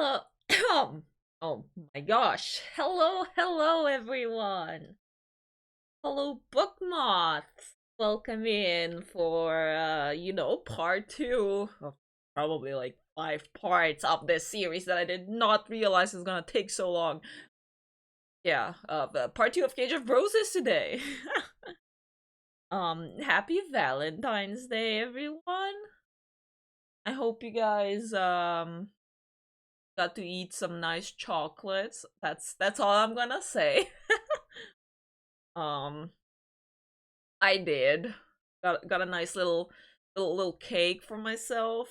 Hello. Oh my gosh. Hello everyone. Hello bookmoths. Welcome in for part 2 of probably like 5 parts of this series that I did not realize is gonna take so long. Yeah, part 2 of Cage of Roses today. Happy Valentine's Day, everyone. I hope you guys got to eat some nice chocolates. That's all I'm gonna say. um I did. Got a nice little cake for myself.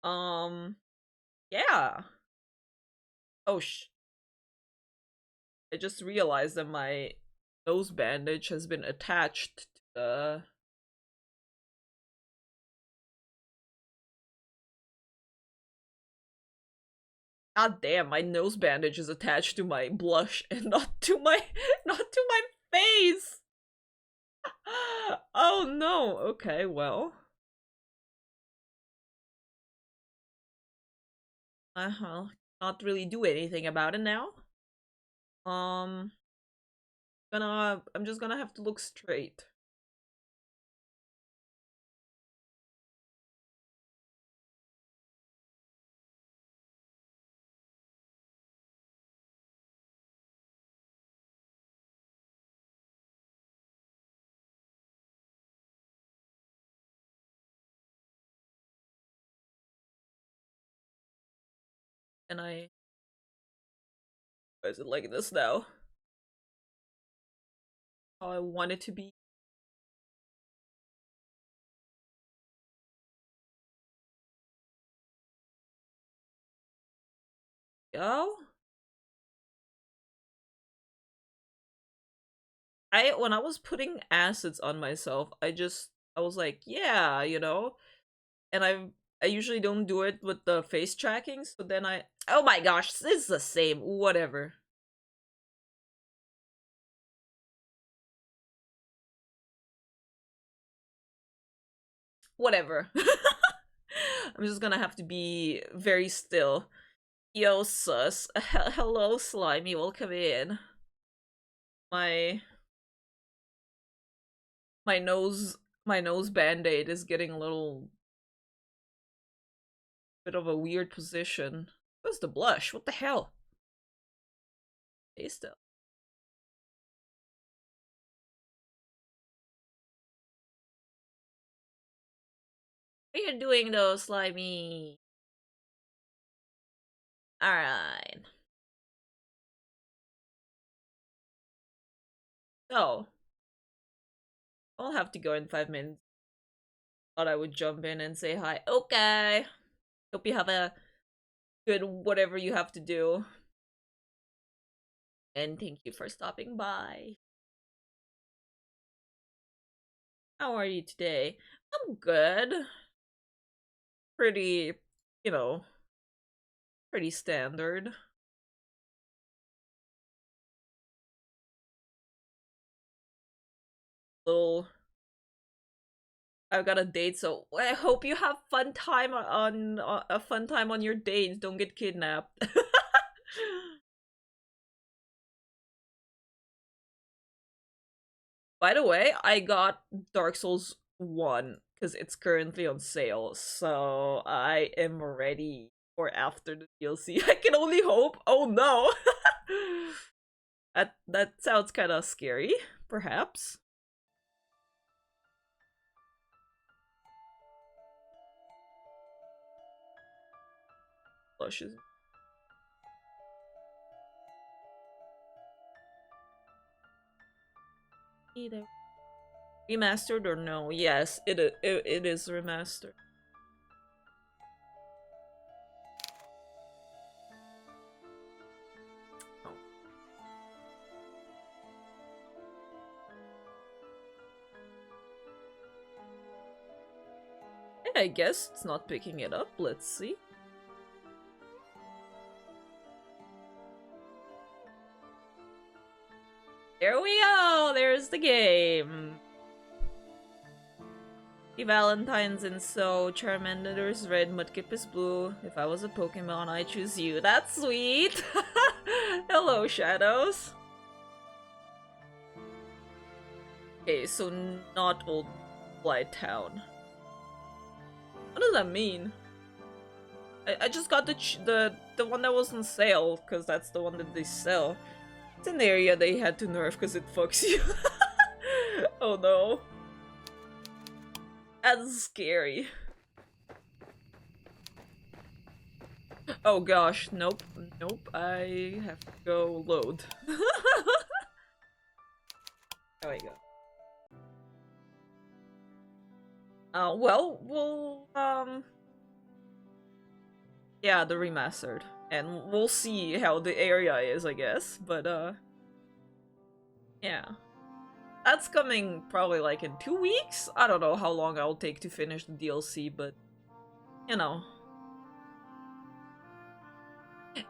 Um yeah. Oh I just realized that my nose bandage has been attached to the God damn, my nose bandage is attached to my blush and not to my not to my face. Oh no. Okay, well. Uh-huh. Not really do anything about it now. Um I'm just gonna have to look straight. And why is it like this now? How I want it to be. Go. When I was putting acids on myself, I was like, yeah, and I usually don't do it with the face tracking, so then oh my gosh, it's the same. Whatever. Whatever. I'm just gonna have to be very still. Yo, sus. Hello, Slimy. Welcome in. My my nose my nose band-aid is getting a little bit of a weird position. Where's the blush? What the hell? Stay still. What are you doing though, Slimy? Alright. So, I'll have to go in 5 minutes. Thought I would jump in and say hi. Okay. Hope you have a good whatever you have to do. And thank you for stopping by. How are you today? I'm good. Pretty, you know, pretty standard. Little I've got a date, so I hope you have fun time on a fun time on your dates. Don't get kidnapped. By the way, I got Dark Souls 1 because it's currently on sale, so I am ready for after the DLC. I can only hope. Oh no. That sounds kind of scary, perhaps. Blushes. Either remastered or no? Yes, it is remastered. Oh. Yeah, I guess it's not picking it up. Let's see. There we go! There's the game. The Valentine's in so, Charmander's red, Mudkip is blue. If I was a Pokemon, I choose you. That's sweet! Hello, Shadows. Okay, so not Old Blight Town. What does that mean? I just got the one that was on sale, because that's the one that they sell. It's an area they had to nerf because it fucks you. Oh no. That's scary. Oh gosh, nope, nope, I have to go load. There we go. Well, we'll, yeah, the remastered. And we'll see how the area is, I guess, but, yeah. That's coming probably like in 2 weeks? I don't know how long I'll take to finish the DLC, but, you know.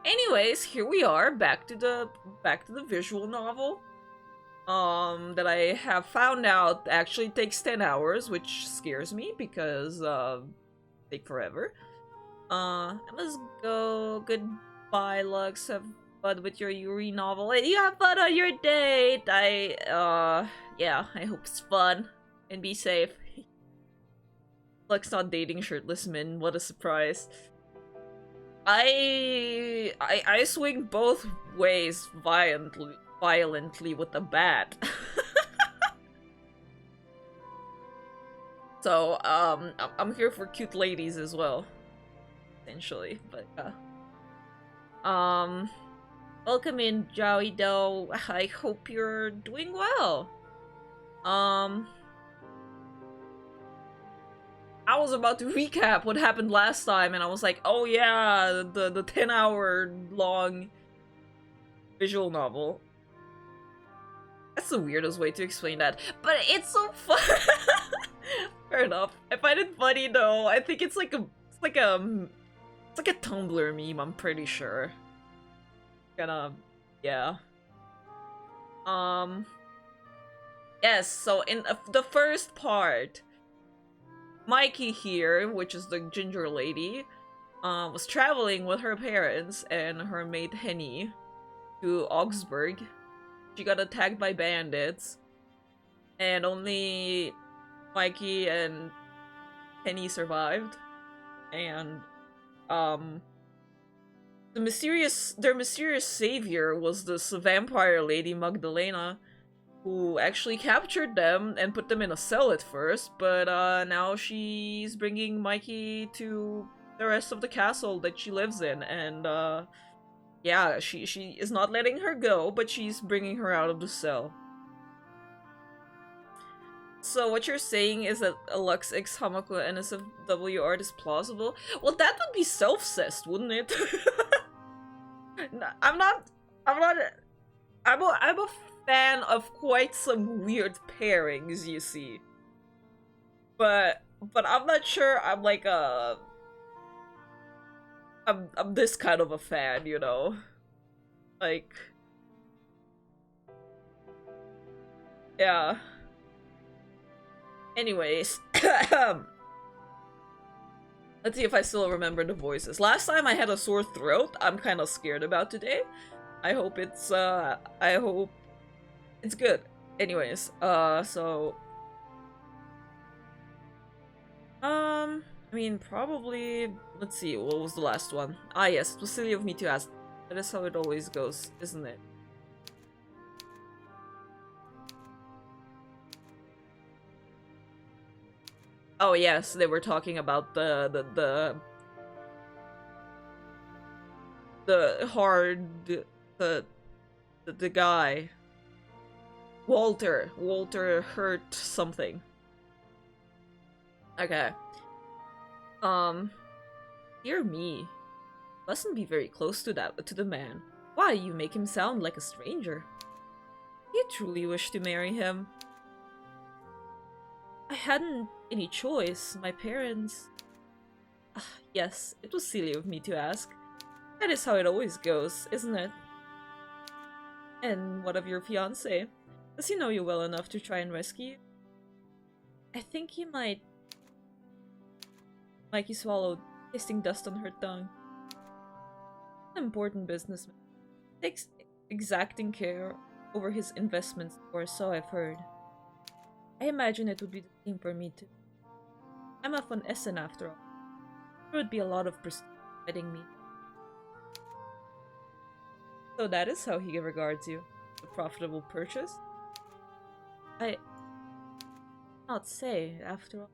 Anyways, here we are, back to the visual novel. That I have found out actually takes 10 hours, which scares me because, take forever. Let's go. Goodbye, Lux. Have fun with your Yuri novel. And you have fun on your date! Yeah, I hope it's fun. And be safe. Lux not dating shirtless men, what a surprise. I swing both ways violently with the bat. So, I'm here for cute ladies as well. Essentially, but, welcome in, Joey Doe. I hope you're doing well. I was about to recap what happened last time, and I was like, oh yeah, the 10-hour long visual novel. That's the weirdest way to explain that, but it's so fun. Fair enough. I find it funny though. I think it's like a Tumblr meme, I'm pretty sure. Kinda, yeah. Yes, so in the first part, Mikey here, which is the ginger lady, was traveling with her parents and her mate Henny to Augsburg. She got attacked by bandits, and only Mikey and Henny survived. And their mysterious savior was this vampire lady Magdalena, who actually captured them and put them in a cell at first, but now she's bringing Mikey to the rest of the castle that she lives in, and yeah, she is not letting her go, but she's bringing her out of the cell. So what you're saying is that a Lux X Hamako NSFW art is plausible? Well, that would be self-cessed, wouldn't it? I'm a fan of quite some weird pairings, you see. But I'm not sure I'm like I'm this kind of a fan, you know? Like, yeah. Anyways, let's see if I still remember the voices. Last time I had a sore throat. I'm kind of scared about today. I hope it's good. Anyways, so I mean, probably, let's see, what was the last one? Ah yes, it was silly of me to ask. That is how it always goes, isn't it? Oh yes, they were talking about the hard the guy. Walter hurt something. Okay. Dear me. Mustn't be very close to the man. Why, you make him sound like a stranger. You truly wish to marry him? I hadn't any choice. My parents... yes, it was silly of me to ask. That is how it always goes, isn't it? And what of your fiancé? Does he know you well enough to try and rescue you? I think he might Mikey swallowed, tasting dust on her tongue. An important businessman. Takes exacting care over his investments, or so I've heard. I imagine it would be the same for me too. I'm a von Essen after all. There would be a lot of prestige fighting me. So that is how he regards you. A profitable purchase? I not say, after all.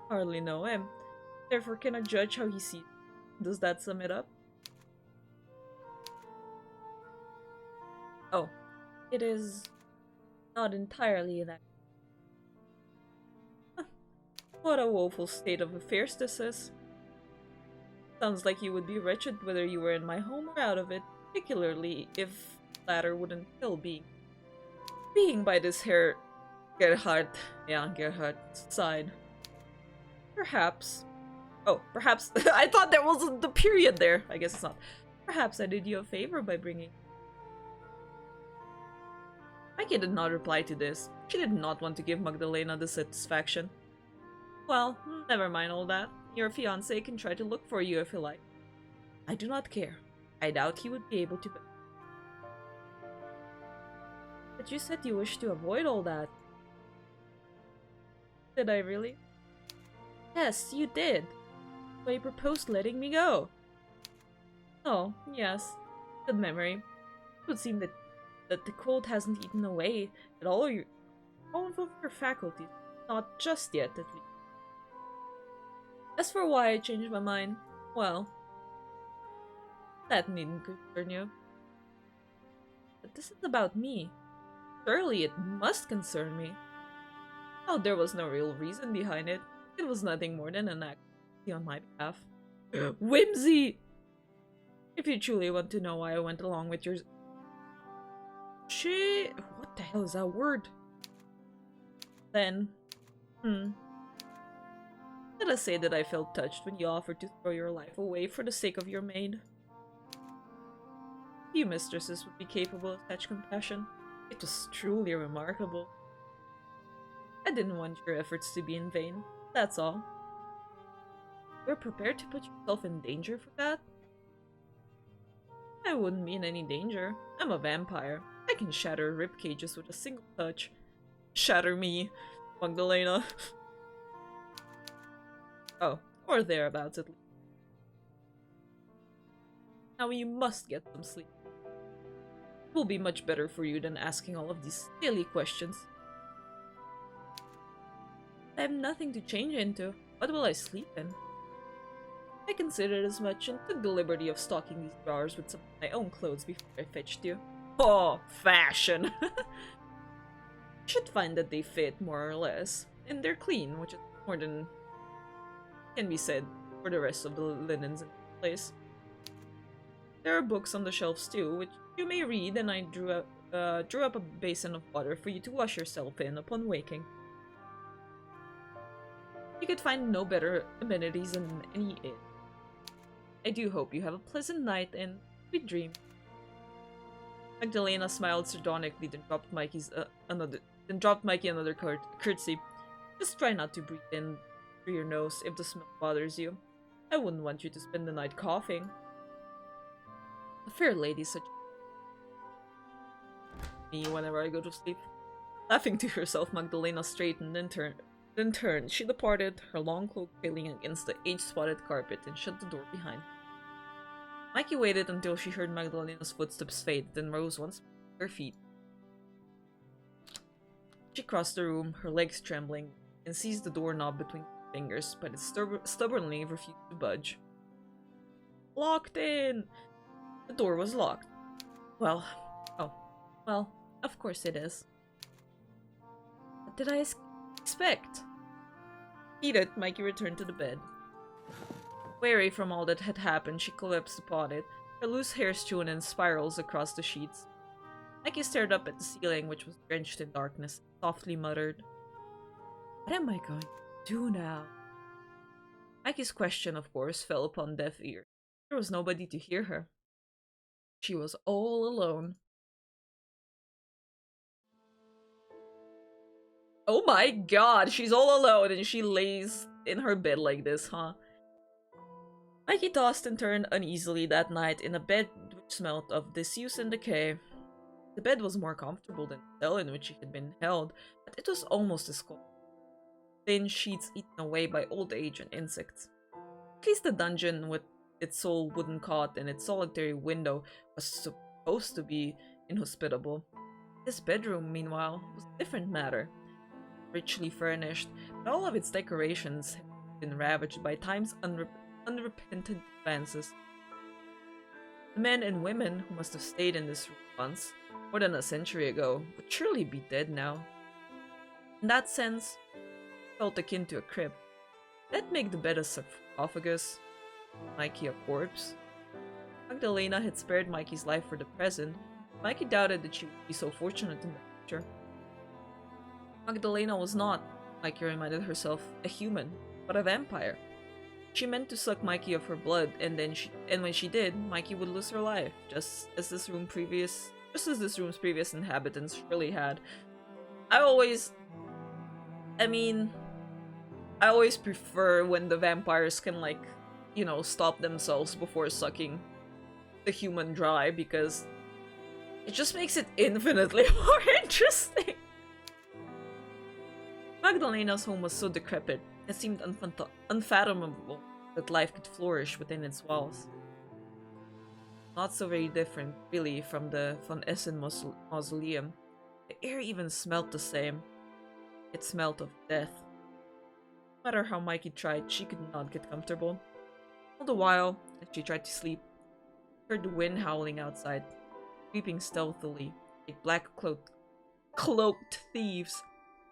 Hardly know him. Therefore cannot judge how he sees. Does that sum it up? Oh, it is not entirely that. What a woeful state of affairs this is. Sounds like you would be wretched whether you were in my home or out of it, particularly if the latter wouldn't still be. Being by this Herr Gerhard, Gerhard's side. Perhaps. Oh, perhaps. I thought there was the period there. I guess it's not. Perhaps I did you a favor by bringing. Mikey did not reply to this. She did not want to give Magdalena the satisfaction. Well, never mind all that. Your fiancé can try to look for you if he likes. I do not care. I doubt he would be able to. But you said you wished to avoid all that. Did I really? Yes, you did. So you proposed letting me go. Oh, yes. Good memory. It would seem that the cold hasn't eaten away at all of your faculties. Not just yet, at least. As for why I changed my mind, well, that needn't concern you. But this is about me. Surely it must concern me. Oh, there was no real reason behind it. It was nothing more than an act on my behalf. Whimsy! If you truly want to know why I went along with your... Shit! What the hell is that word? Then... Let us say that I felt touched when you offered to throw your life away for the sake of your maid. Few mistresses would be capable of such compassion. It was truly remarkable. I didn't want your efforts to be in vain, that's all. You're prepared to put yourself in danger for that? I wouldn't be in any danger. I'm a vampire. I can shatter rib cages with a single touch. Shatter me, Magdalena. Oh, or thereabouts at least. Now you must get some sleep. It will be much better for you than asking all of these silly questions. I have nothing to change into. What will I sleep in? I considered as much and took the liberty of stocking these drawers with some of my own clothes before I fetched you. Oh, fashion! You should find that they fit more or less, and they're clean, which is more than can be said for the rest of the linens in the place. There are books on the shelves too, which you may read, and I drew up a basin of water for you to wash yourself in upon waking. You could find no better amenities than any inn. I do hope you have a pleasant night and sweet dream. Magdalena smiled sardonically, then dropped Mikey another curtsy. Just try not to breathe in through your nose if the smell bothers you. I wouldn't want you to spend the night coughing. A fair lady such as me whenever I go to sleep. Laughing to herself, Magdalena straightened and turned. She departed, her long cloak trailing against the age-spotted carpet, and shut the door behind her. Mikey waited until she heard Magdalena's footsteps fade, then rose once more to her feet. She crossed the room, her legs trembling, and seized the doorknob between her fingers, but it stubbornly refused to budge. Locked in! The door was locked. Well, of course it is. What did I expect? Heated, Mikey returned to the bed. Weary from all that had happened, she collapsed upon it, her loose hair strewn in spirals across the sheets. Mikey stared up at the ceiling, which was drenched in darkness, and softly muttered, "What am I going to do now?" Mikey's question, of course, fell upon deaf ears. There was nobody to hear her. She was all alone. Oh my god, she's all alone and she lays in her bed like this, huh? Mikey tossed and turned uneasily that night in a bed which smelt of disuse and decay. The bed was more comfortable than the cell in which she had been held, but it was almost as cold. Thin sheets eaten away by old age and insects. At least the dungeon with its sole wooden cot and its solitary window was supposed to be inhospitable. This bedroom, meanwhile, was a different matter. Richly furnished, but all of its decorations had been ravaged by time's unrepentant advances. The men and women who must have stayed in this room once, more than a century ago, would surely be dead now. In that sense, it felt akin to a crypt. That make the bed a sarcophagus, Mikey a corpse. Magdalena had spared Mikey's life for the present. Mikey doubted that she would be so fortunate in the future. Magdalena was not, Mikey reminded herself, a human, but a vampire. She meant to suck Mikey of her blood, and when she did, Mikey would lose her life, just as this room's previous inhabitants surely had. I always prefer when the vampires can, like, you know, stop themselves before sucking the human dry, because it just makes it infinitely more interesting. Magdalena's home was so decrepit, it seemed unfathomable that life could flourish within its walls. Not so very different, really, from the Von Essen mausoleum. The air even smelt the same. It smelt of death. No matter how Mikey tried, she could not get comfortable. All the while, as she tried to sleep, she heard the wind howling outside, creeping stealthily, like black cloaked thieves,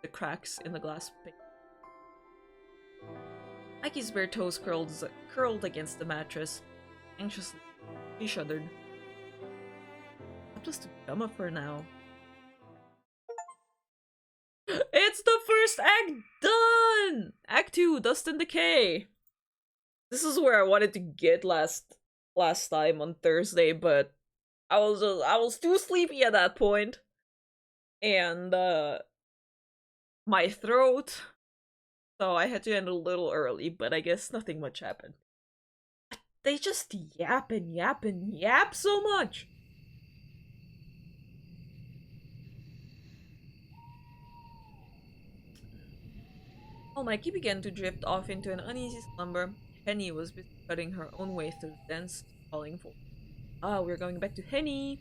the cracks in the glass pane. Mikey's bare toes curled against the mattress. Anxiously, she shuddered. What was to become of her now? It's the first act done! Act 2, Dust and Decay. This is where I wanted to get last time on Thursday, but I was too sleepy at that point. And my throat, so I had to end a little early, but I guess nothing much happened. They just yap and yap and yap so much. While Mikey began to drift off into an uneasy slumber, Henny was busy cutting her own way through the dense, falling forest. Ah, we're going back to Henny.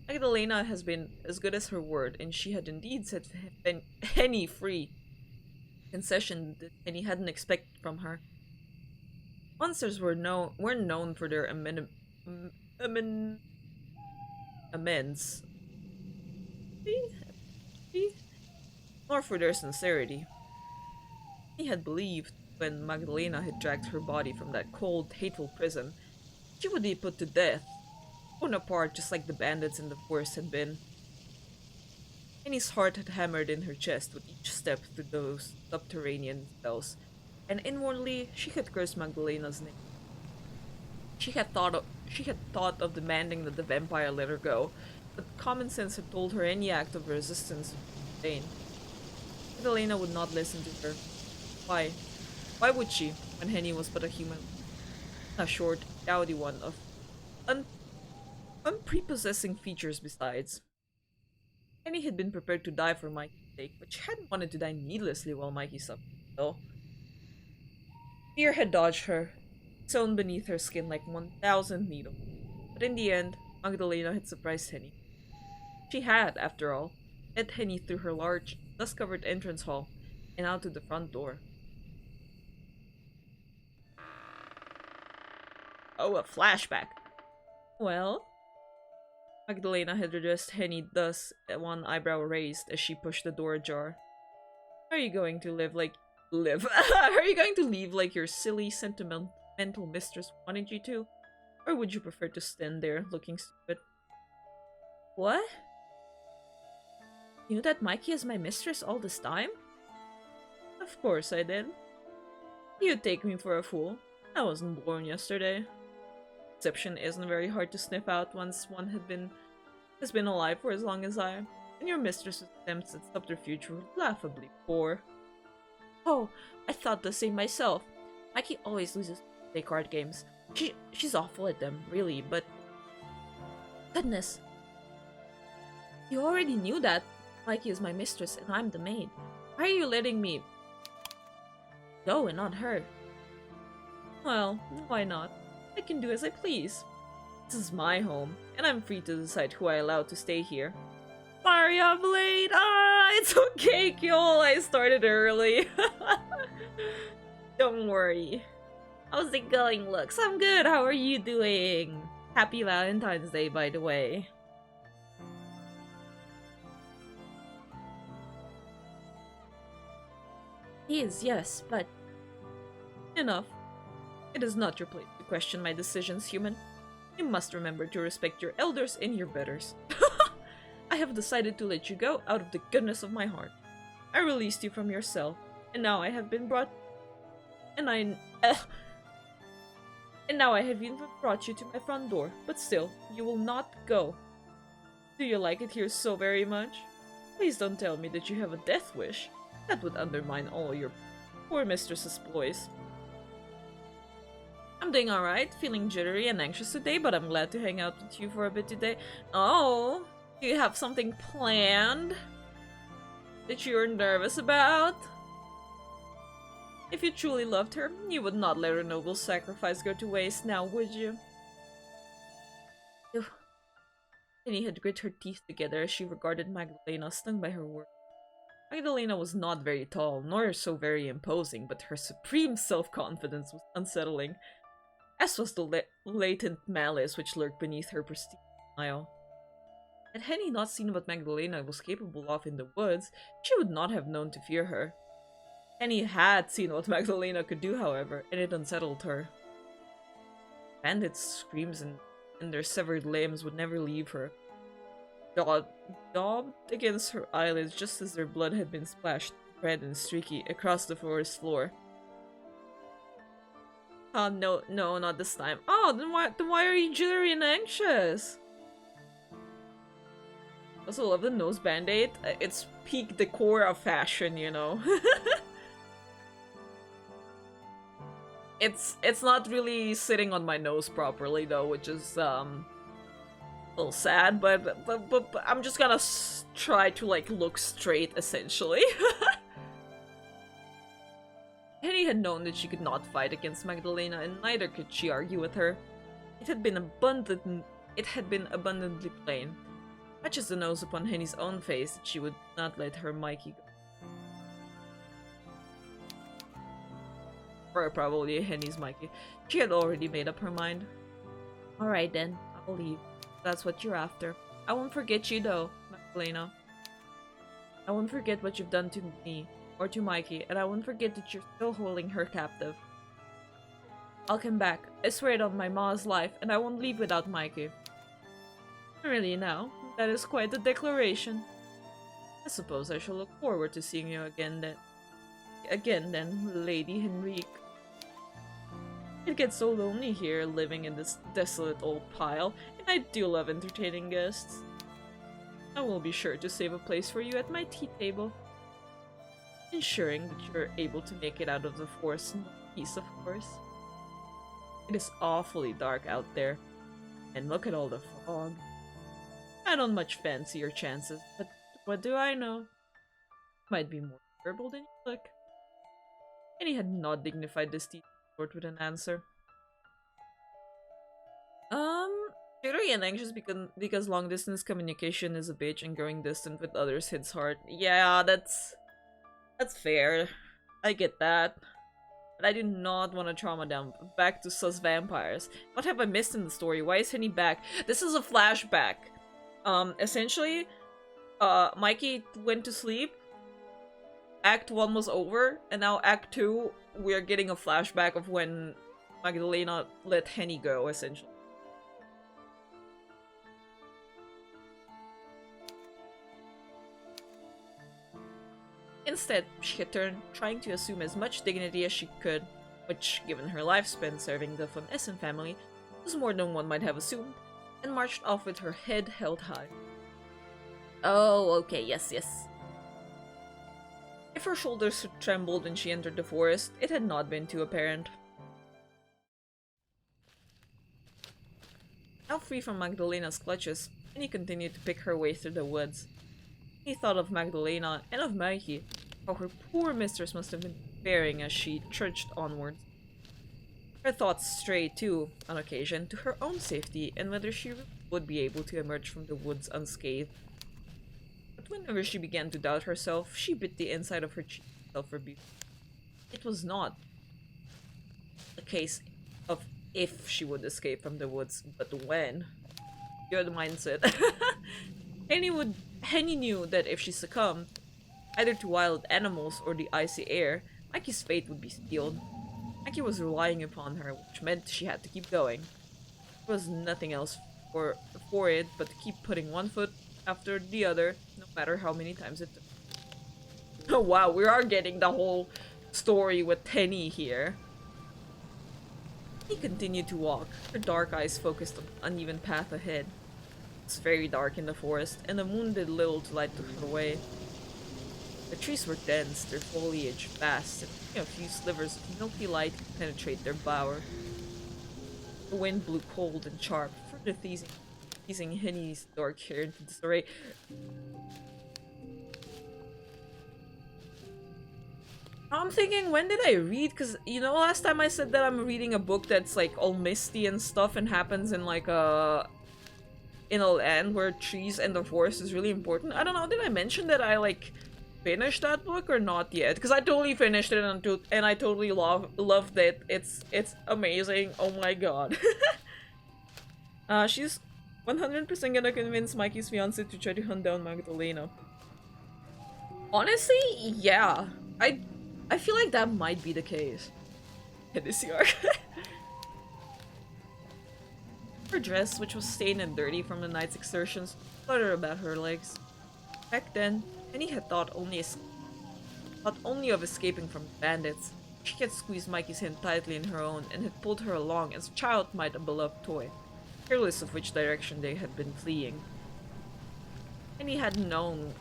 Magdalena has been as good as her word, and she had indeed set Henny free. Concession that Henny hadn't expected from her. Monsters weren't known for their amends, nor for their sincerity. He had believed, when Magdalena had dragged her body from that cold, hateful prison, she would be put to death, torn apart just like the bandits in the forest had been. Henny's heart had hammered in her chest with each step through those subterranean cells, and inwardly she had cursed Magdalena's name. She had thought of demanding that the vampire let her go, but common sense had told her any act of resistance would be in vain. Magdalena would not listen to her. Why? Why would she, when Henny was but a human? A short, dowdy one of unprepossessing features besides. Henny had been prepared to die for Mikey's sake, but she hadn't wanted to die needlessly while Mikey suffered, though. Fear had dodged her, sewn beneath her skin like 1,000 needles. But in the end, Magdalena had surprised Henny. She had, after all, led Henny through her large, dust-covered entrance hall and out to the front door. Oh, a flashback. Well, Magdalena had addressed Henny thus, one eyebrow raised as she pushed the door ajar. Are you going to Are you going to leave like your silly, sentimental mistress wanted you to? Or would you prefer to stand there, looking stupid? What? You knew that Mikey is my mistress all this time? Of course I did. You'd take me for a fool. I wasn't born yesterday. Deception isn't very hard to sniff out once one has been alive for as long as I, and your mistress's attempts at subterfuge were laughably poor. Oh, I thought the same myself. Mikey always loses to play card games. She's awful at them, really, but... Goodness, you already knew that. Mikey is my mistress and I'm the maid. Why are you letting me go and not her? Well, why not? I can do as I please. This is my home, and I'm free to decide who I allow to stay here. Sorry I'm late! Ah, it's okay, Kyol! I started early. Don't worry. How's it going, Lux? I'm good, how are you doing? Happy Valentine's Day, by the way. He is, yes, but... Enough. It is not your place to question my decisions, human. You must remember to respect your elders and your betters. I have decided to let you go out of the goodness of my heart. I released you from your cell, and now I have been brought... And now I have even brought you to my front door, but still, you will not go. Do you like it here so very much? Please don't tell me that you have a death wish. That would undermine all your poor mistress's ploys. I'm doing alright, feeling jittery and anxious today, but I'm glad to hang out with you for a bit today. Oh, do you have something planned that you're nervous about? If you truly loved her, you would not let her noble sacrifice go to waste now, would you? Penny had grit her teeth together as she regarded Magdalena, stung by her words. Magdalena was not very tall, nor so very imposing, but her supreme self-confidence was unsettling, as was the latent malice which lurked beneath her pristine smile. Had Henny not seen what Magdalena was capable of in the woods, she would not have known to fear her. Henny had seen what Magdalena could do, however, and it unsettled her. Bandits' screams and their severed limbs would never leave her. Daubed against her eyelids just as their blood had been splashed red and streaky across the forest floor. Oh, no, not this time. Oh, then why are you jittery and anxious? Also love the nose band-aid. It's peak decor of fashion, you know. It's not really sitting on my nose properly though, which is a little sad, but I'm just gonna try to like look straight essentially. Henny had known that she could not fight against Magdalena, and neither could she argue with her. It had been abundantly plain, much as the nose upon Henny's own face, that she would not let her Mikey go. Or probably Henny's Mikey. She had already made up her mind. Alright then, I'll leave. That's what you're after. I won't forget you though, Magdalena. I won't forget what you've done to me, or to Mikey, and I won't forget that you're still holding her captive. I'll come back. I swear it on my ma's life, and I won't leave without Mikey. Really now? That is quite a declaration. I suppose I shall look forward to seeing you again then, Lady Henrique. It gets so lonely here, living in this desolate old pile, and I do love entertaining guests. I will be sure to save a place for you at my tea table, ensuring that you're able to make it out of the forest in one piece, of course. It is awfully dark out there, and look at all the fog. I don't much fancy your chances, but what do I know? Might be more terrible than you look. And he had not dignified this tea short with an answer. Jittery and anxious because long distance communication is a bitch and growing distant with others hits hard. Yeah, that's fair. I get that. But I do not want to trauma them back to sus vampires. What have I missed in the story? Why is Henny back? This is a flashback. Essentially, Mikey went to sleep. Act 1 was over, and now Act 2, we're getting a flashback of when Magdalena let Henny go, essentially. Instead, she had turned, trying to assume as much dignity as she could, which, given her lifespan serving the Von Essen family, was more than one might have assumed, and marched off with her head held high. Oh, okay, yes. If her shoulders trembled when she entered the forest, it had not been too apparent. Now free from Magdalena's clutches, Penny continued to pick her way through the woods. He thought of Magdalena and of Mikey, how her poor mistress must have been faring as she trudged onwards. Her thoughts strayed too, on occasion, to her own safety and whether she would be able to emerge from the woods unscathed. But whenever she began to doubt herself, she bit the inside of her cheek in self-rebuke. It was not a case of if she would escape from the woods, but when. Good mindset. Henny knew that if she succumbed, either to wild animals or the icy air, Mikey's fate would be sealed. Mikey was relying upon her, which meant she had to keep going. There was nothing else for it but to keep putting one foot after the other, no matter how many times it took. Oh wow, we are getting the whole story with Penny here. He continued to walk, her dark eyes focused on the uneven path ahead. It was very dark in the forest, and the moon did little to light her way. The trees were dense, their foliage vast, and only a few slivers of milky light could penetrate their bower. The wind blew cold and sharp, further teasing Henny's dark hair into disarray. I'm thinking, when did I read? Because, you know, last time I said that I'm reading a book that's, like, all misty and stuff and happens in, like, in a land where trees and the forest is really important. I don't know, did I mention that I, like, finished that book or not yet? Because I totally finished it and I totally loved it. It's amazing. Oh my god. She's 100% gonna convince Mikey's fiance to try to hunt down Magdalena. Honestly, yeah. I feel like that might be the case. This year. Her dress, which was stained and dirty from the night's exertions, fluttered about her legs. Back then, Penny had thought only of escaping from bandits. She had squeezed Mikey's hand tightly in her own and had pulled her along as a child might a beloved toy, careless of which direction they had been fleeing. Penny had known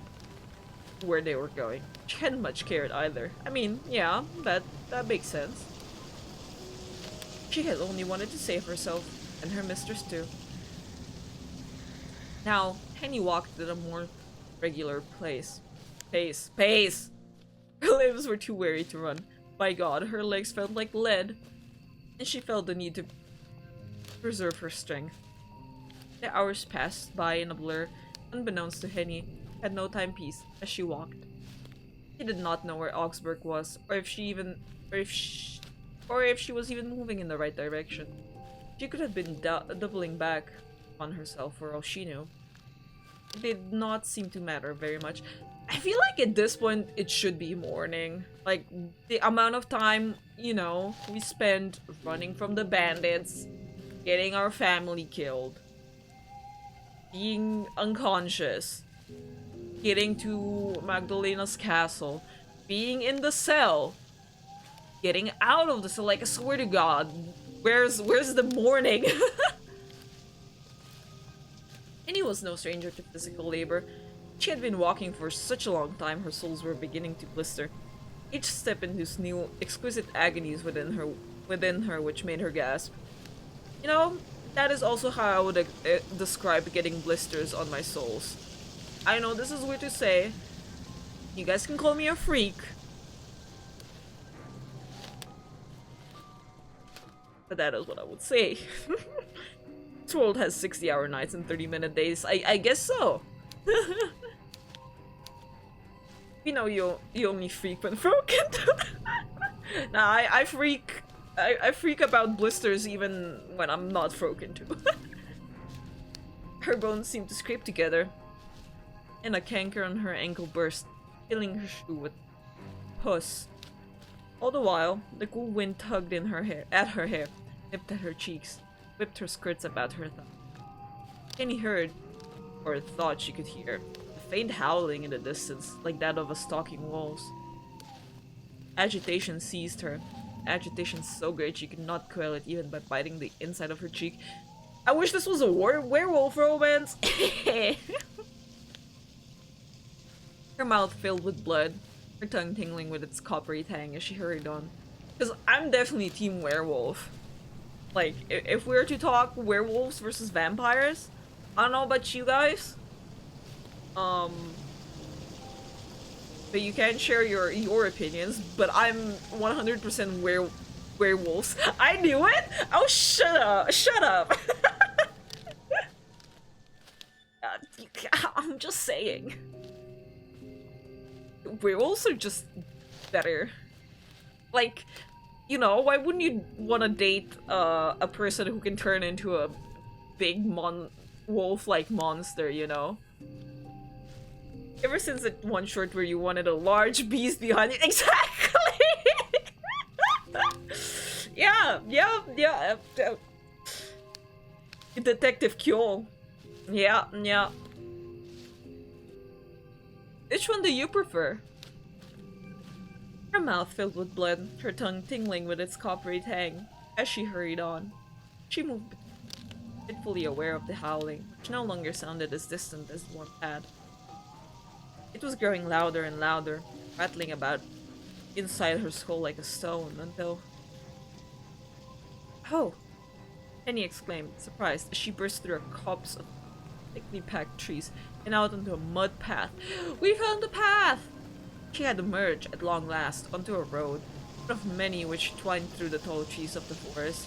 where they were going. She hadn't much cared either. I mean, yeah, that makes sense. She had only wanted to save herself, and her mistress too. Now, Penny walked at a more regular pace. Her limbs were too weary to run. By God, her legs felt like lead, and she felt the need to preserve her strength. The hours passed by in a blur, unbeknownst to Henny, had no timepiece as she walked. She did not know where Augsburg was, or if she was even moving in the right direction. She could have been doubling back on herself for all she knew. It did not seem to matter very much. I feel like at this point it should be morning. Like, the amount of time, you know, we spend running from the bandits, getting our family killed, being unconscious, getting to Magdalena's castle, being in the cell, getting out of the cell. Like, I swear to God, where's the morning? Annie was no stranger to physical labor. She had been walking for such a long time, her soles were beginning to blister. Each step induced new, exquisite agonies within her, which made her gasp. You know, that is also how I would describe getting blisters on my soles. I know this is weird to say. You guys can call me a freak. But that is what I would say. This world has 60-hour nights and 30-minute days. I guess so. You know, you only freak when broken. Nah, I freak about blisters even when I'm not froken to. Her bones seemed to scrape together, and a canker on her ankle burst, filling her shoe with pus. All the while, the cool wind tugged in her hair, nipped at her cheeks, whipped her skirts about her thumb. Kenny heard, or thought she could hear, a faint howling in the distance, like that of a stalking wolf. Agitation seized her. Agitation so great she could not quell it even by biting the inside of her cheek. I wish this was a werewolf romance! Her mouth filled with blood. Her tongue tingling with its coppery tang as she hurried on. Because I'm definitely team werewolf. Like, if we were to talk werewolves versus vampires, I don't know about you guys. But you can share your opinions, but I'm 100% werewolves. I knew it! Oh, shut up! Shut up! I'm just saying. Werewolves are just better. Like, you know, why wouldn't you want to date a person who can turn into a big wolf-like monster, you know? Ever since that one short where you wanted a large beast behind you. Exactly! Yeah. Detective Kyo. Yeah. Which one do you prefer? Her mouth filled with blood, her tongue tingling with its coppery tang. As she hurried on, she moved, fitfully aware of the howling, which no longer sounded as distant as it once had. It was growing louder and louder, rattling about inside her skull like a stone, until... Oh! Penny exclaimed, surprised, as she burst through a copse of thickly packed trees and out onto a mud path. We found the path! She had emerged, at long last, onto a road, one of many which twined through the tall trees of the forest.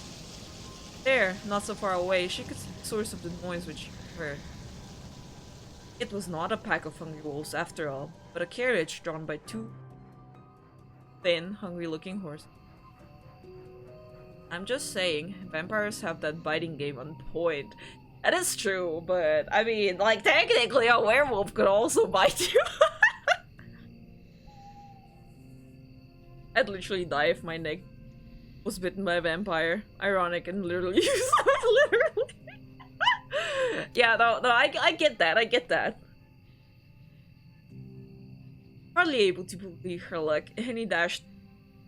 There, not so far away, she could see the source of the noise which she heard. It was not a pack of hungry wolves after all, but a carriage drawn by two thin, hungry-looking horses. I'm just saying, vampires have that biting game on point. That is true, but I mean, like, technically a werewolf could also bite you. I'd literally die if my neck was bitten by a vampire. Ironic and literally literally. Yeah, no, I get that, I get that. Hardly able to believe her luck, Henny dashed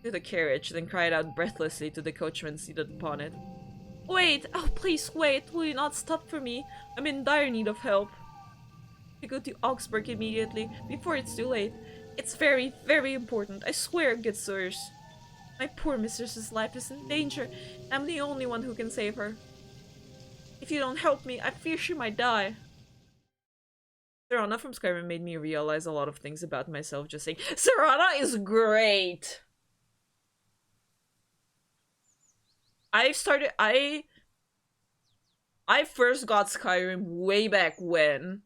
to the carriage, then cried out breathlessly to the coachman seated upon it. Wait! Oh, please wait! Will you not stop for me? I'm in dire need of help. I go to Augsburg immediately, before it's too late. It's very, very important. I swear, good sirs. My poor mistress's life is in danger. I'm the only one who can save her. If you don't help me, I fear she might die. Serana from Skyrim made me realize a lot of things about myself just saying, Serana is great! I first got Skyrim way back when,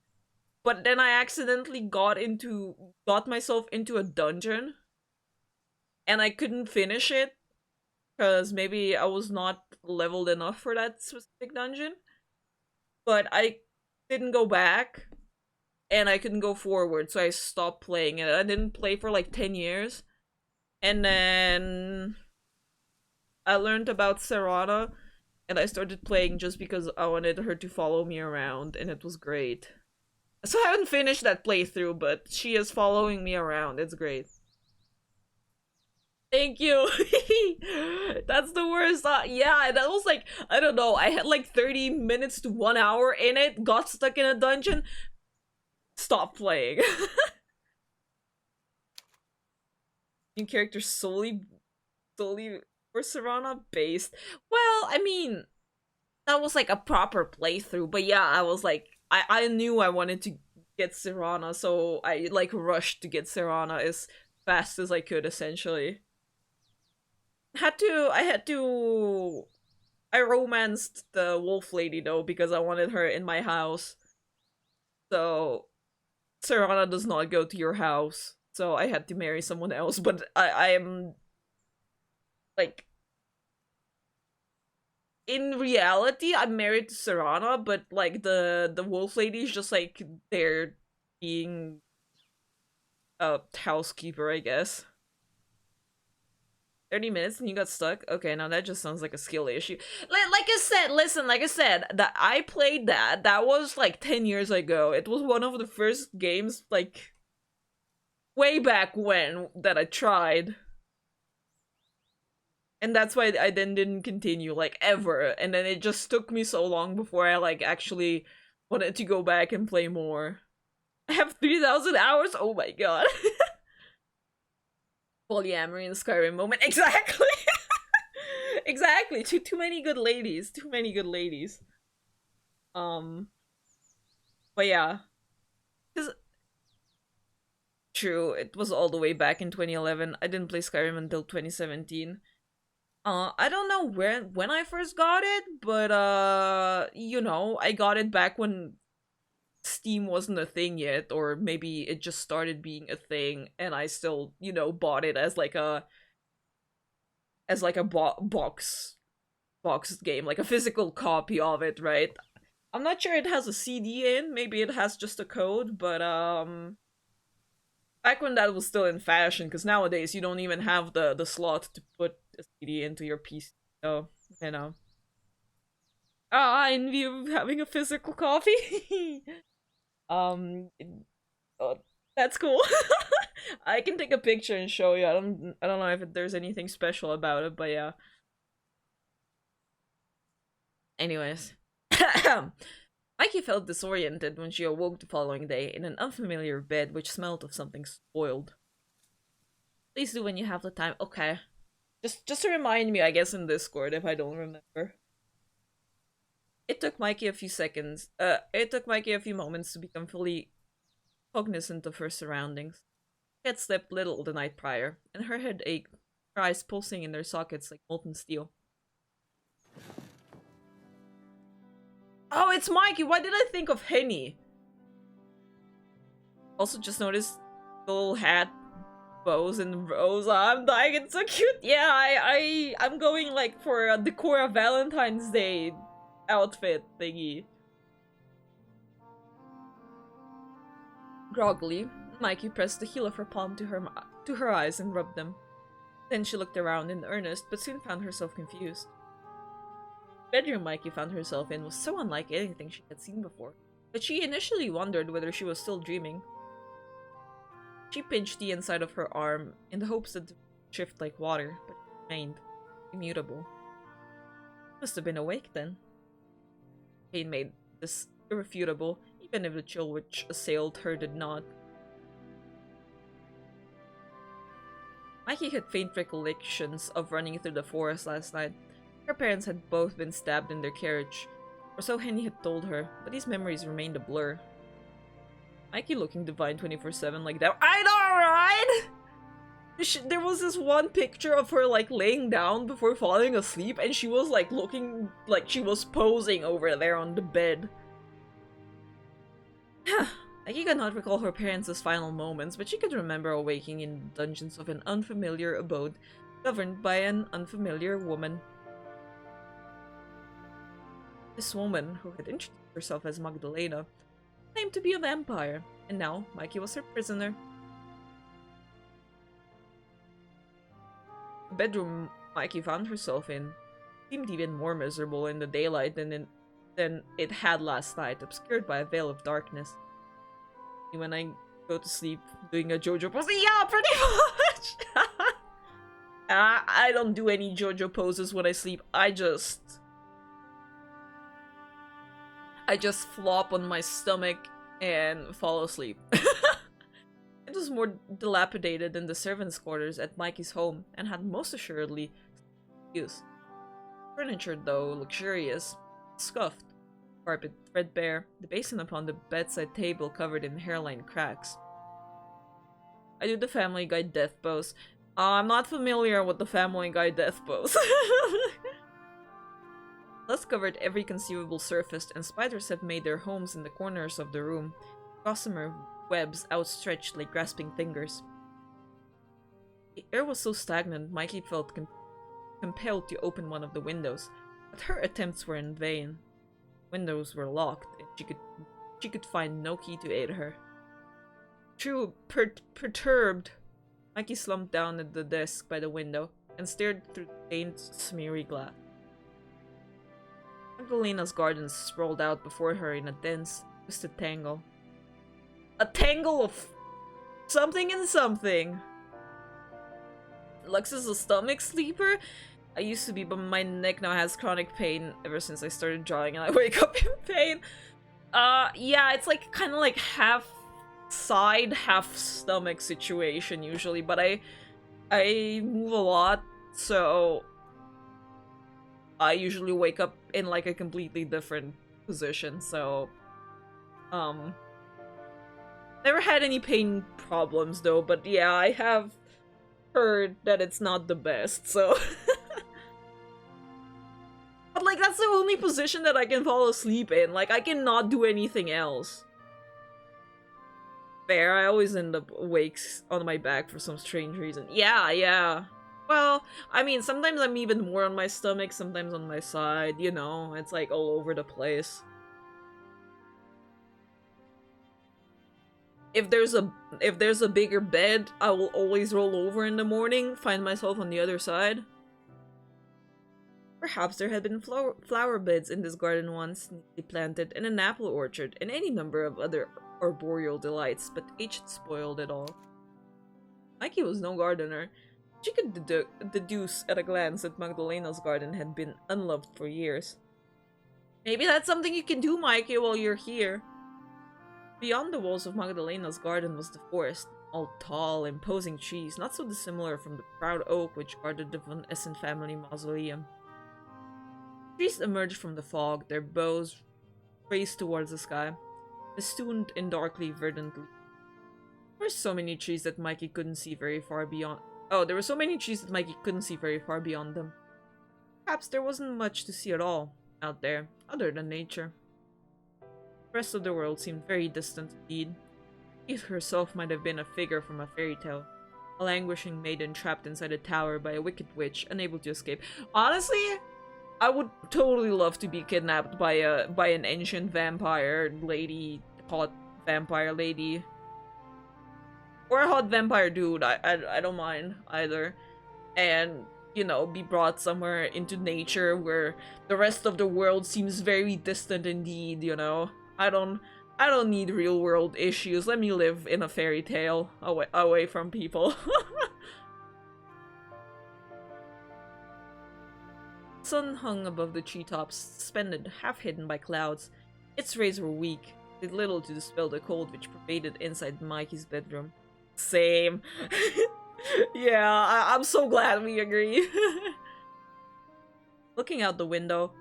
but then I accidentally got myself into a dungeon, and I couldn't finish it, because maybe I was not leveled enough for that specific dungeon, but I didn't go back, and I couldn't go forward, so I stopped playing it. I didn't play for like 10 years, and then I learned about Serana, and I started playing just because I wanted her to follow me around, and it was great. So I haven't finished that playthrough, but she is following me around. It's great. Thank you! That's the worst. Yeah, that was like, I don't know, I had like 30 minutes to 1 hour in it, got stuck in a dungeon, stopped playing. New character solely for Serana based. Well, I mean, that was like a proper playthrough, but yeah, I was like, I knew I wanted to get Serana, so I like rushed to get Serana as fast as I could, essentially. I romanced the wolf lady though, because I wanted her in my house. So Serana does not go to your house, so I had to marry someone else, but I am like, in reality, I'm married to Serana, but like the wolf lady is just like there being a housekeeper, I guess. 30 minutes and you got stuck? Okay, now that just sounds like a skill issue. Like I said, listen, like I said, that I played that was like 10 years ago. It was one of the first games, like, way back when, that I tried. And that's why I then didn't continue, like, ever. And then it just took me so long before I, like, actually wanted to go back and play more. I have 3,000 hours? Oh my god. polyamory in Skyrim moment. Exactly. Exactly. Too many good ladies. Too many good ladies. Um, but yeah, because true, it was all the way back in 2011. I didn't play Skyrim until 2017. I don't know when I first got it, but you know, I got it back when Steam wasn't a thing yet, or maybe it just started being a thing, and I still, you know, bought it as like a box game, like a physical copy of it, right? I'm not sure it has a CD in. Maybe it has just a code, but back when that was still in fashion, because nowadays you don't even have the slot to put a CD into your PC. So you know, in view of having a physical copy, um, oh, that's cool. I can take a picture and show you. I don't know if there's anything special about it, but yeah. Anyways. Mikey felt disoriented when she awoke the following day in an unfamiliar bed which smelled of something spoiled. Please do when you have the time. Okay. Just to remind me, I guess, in Discord if I don't remember. It took Mikey a few seconds. It took Mikey a few moments to become fully cognizant of her surroundings. She had slept little the night prior, and her head ached, her eyes pulsing in their sockets like molten steel. Oh, it's Mikey! Why did I think of Henny? Also, just noticed the little hat, bows, and Rose. I'm dying. It's so cute. Yeah, I'm going like for a Decora Valentine's Day outfit thingy. Groggily, Mikey pressed the heel of her palm to her eyes and rubbed them. Then she looked around in earnest, but soon found herself confused. The bedroom Mikey found herself in was so unlike anything she had seen before that she initially wondered whether she was still dreaming. She pinched the inside of her arm in the hopes that it would shift like water, but it remained immutable. Must have been awake then. Pain made this irrefutable, even if the chill which assailed her did not. Mikey had faint recollections of running through the forest last night. Her parents had both been stabbed in their carriage, or so Henny had told her, but these memories remained a blur. Mikey looking divine 24/7 like that. I know, right? There was this one picture of her like laying down before falling asleep, and she was like looking like she was posing over there on the bed. Mikey could not recall her parents' final moments, but she could remember awaking in the dungeons of an unfamiliar abode, governed by an unfamiliar woman. This woman, who had introduced herself as Magdalena, claimed to be a vampire, and now Mikey was her prisoner. The bedroom Mikey found herself in seemed even more miserable in the daylight than it had last night, obscured by a veil of darkness. When I go to sleep doing a JoJo pose, yeah, pretty much! I don't do any JoJo poses when I sleep. I just flop on my stomach and fall asleep. It was more dilapidated than the servants' quarters at Mikey's home, and had most assuredly use. Furniture, though luxurious, scuffed, carpet threadbare, the basin upon the bedside table covered in hairline cracks. I do the Family Guy death pose. I'm not familiar with the Family Guy death pose. Dust covered every conceivable surface, and spiders have made their homes in the corners of the room, gossamer webs outstretched like grasping fingers. The air was so stagnant, Mikey felt compelled to open one of the windows, but her attempts were in vain. Windows were locked, and she could find no key to aid her. Perturbed, Mikey slumped down at the desk by the window and stared through the stained, smeary glass. Magdalena's gardens sprawled out before her in a dense, twisted tangle. A tangle of something and something! Lux is a stomach sleeper? I used to be, but my neck now has chronic pain ever since I started drawing and I wake up in pain. Yeah, it's like kind of like half side, half stomach situation usually, but I move a lot, so I usually wake up in like a completely different position, so um never had any pain problems though, but yeah, I have heard that it's not the best, so but like that's the only position that I can fall asleep in. Like I cannot do anything else. Fair, I always end up awake on my back for some strange reason. Yeah, yeah. Well, I mean, sometimes I'm even more on my stomach, sometimes on my side, you know, it's like all over the place. If there's a if there's a bigger bed, I will always roll over in the morning, find myself on the other side. Perhaps there had been flower beds in this garden once, neatly planted, and an apple orchard, and any number of other arboreal delights, but age had spoiled it all. Mikey was no gardener. She could deduce at a glance that Magdalena's garden had been unloved for years. Maybe that's something you can do, Mikey, while you're here. Beyond the walls of Magdalena's garden was the forest, all tall, imposing trees, not so dissimilar from the proud oak which guarded the Von Essen family mausoleum. Trees emerged from the fog, their boughs raised towards the sky, festooned in darkly verdant leaves. There were so many trees that Mikey couldn't see very far beyond. Oh, there were so many trees that Mikey couldn't see very far beyond them. Perhaps there wasn't much to see at all out there, other than nature. The rest of the world seemed very distant indeed. She herself might have been a figure from a fairy tale, a languishing maiden trapped inside a tower by a wicked witch, unable to escape. Honestly, I would totally love to be kidnapped by an ancient vampire lady, hot vampire lady, or a hot vampire dude. I don't mind either, and you know, be brought somewhere into nature where the rest of the world seems very distant indeed. You know, I don't. I don't need real world issues. Let me live in a fairy tale away from people. The sun hung above the treetops, suspended, half hidden by clouds. Its rays were weak, did little to dispel the cold which pervaded inside Mikey's bedroom. Same. Yeah, I'm so glad we agree. Looking out the window.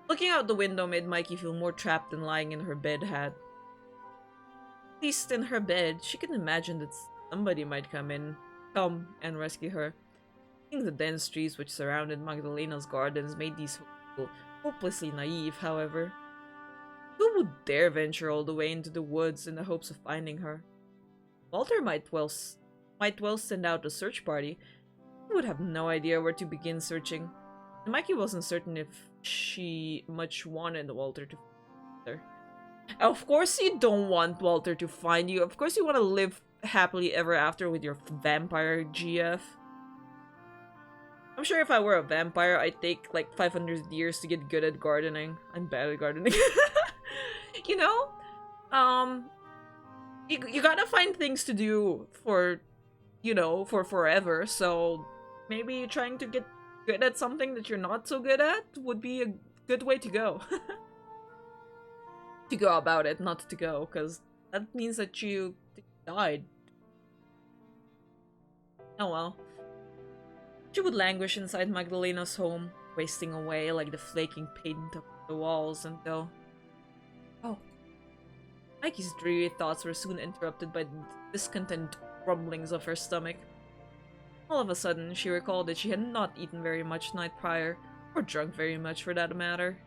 Looking out the window made Mikey feel more trapped than lying in her bed had. At least in her bed, she could imagine that somebody might come and rescue her. The dense trees which surrounded Magdalena's gardens made these people hopelessly naive, however. Who would dare venture all the way into the woods in the hopes of finding her? Walter might well send out a search party. He would have no idea where to begin searching. And Mikey wasn't certain if she much wanted Walter to find her. Of course you don't want Walter to find you. Of course you want to live happily ever after with your vampire GF. I'm sure if I were a vampire, I'd take like 500 years to get good at gardening. I'm bad at gardening. You know? You gotta find things to do for, you know, for forever. So maybe trying to get good at something that you're not so good at would be a good way to go. To go about it, not to go, because that means that you died. Oh well. She would languish inside Magdalena's home, wasting away like the flaking paint up the walls until... Oh. Mikey's dreary thoughts were soon interrupted by the discontent rumblings of her stomach. All of a sudden, she recalled that she had not eaten very much night prior, or drunk very much for that matter.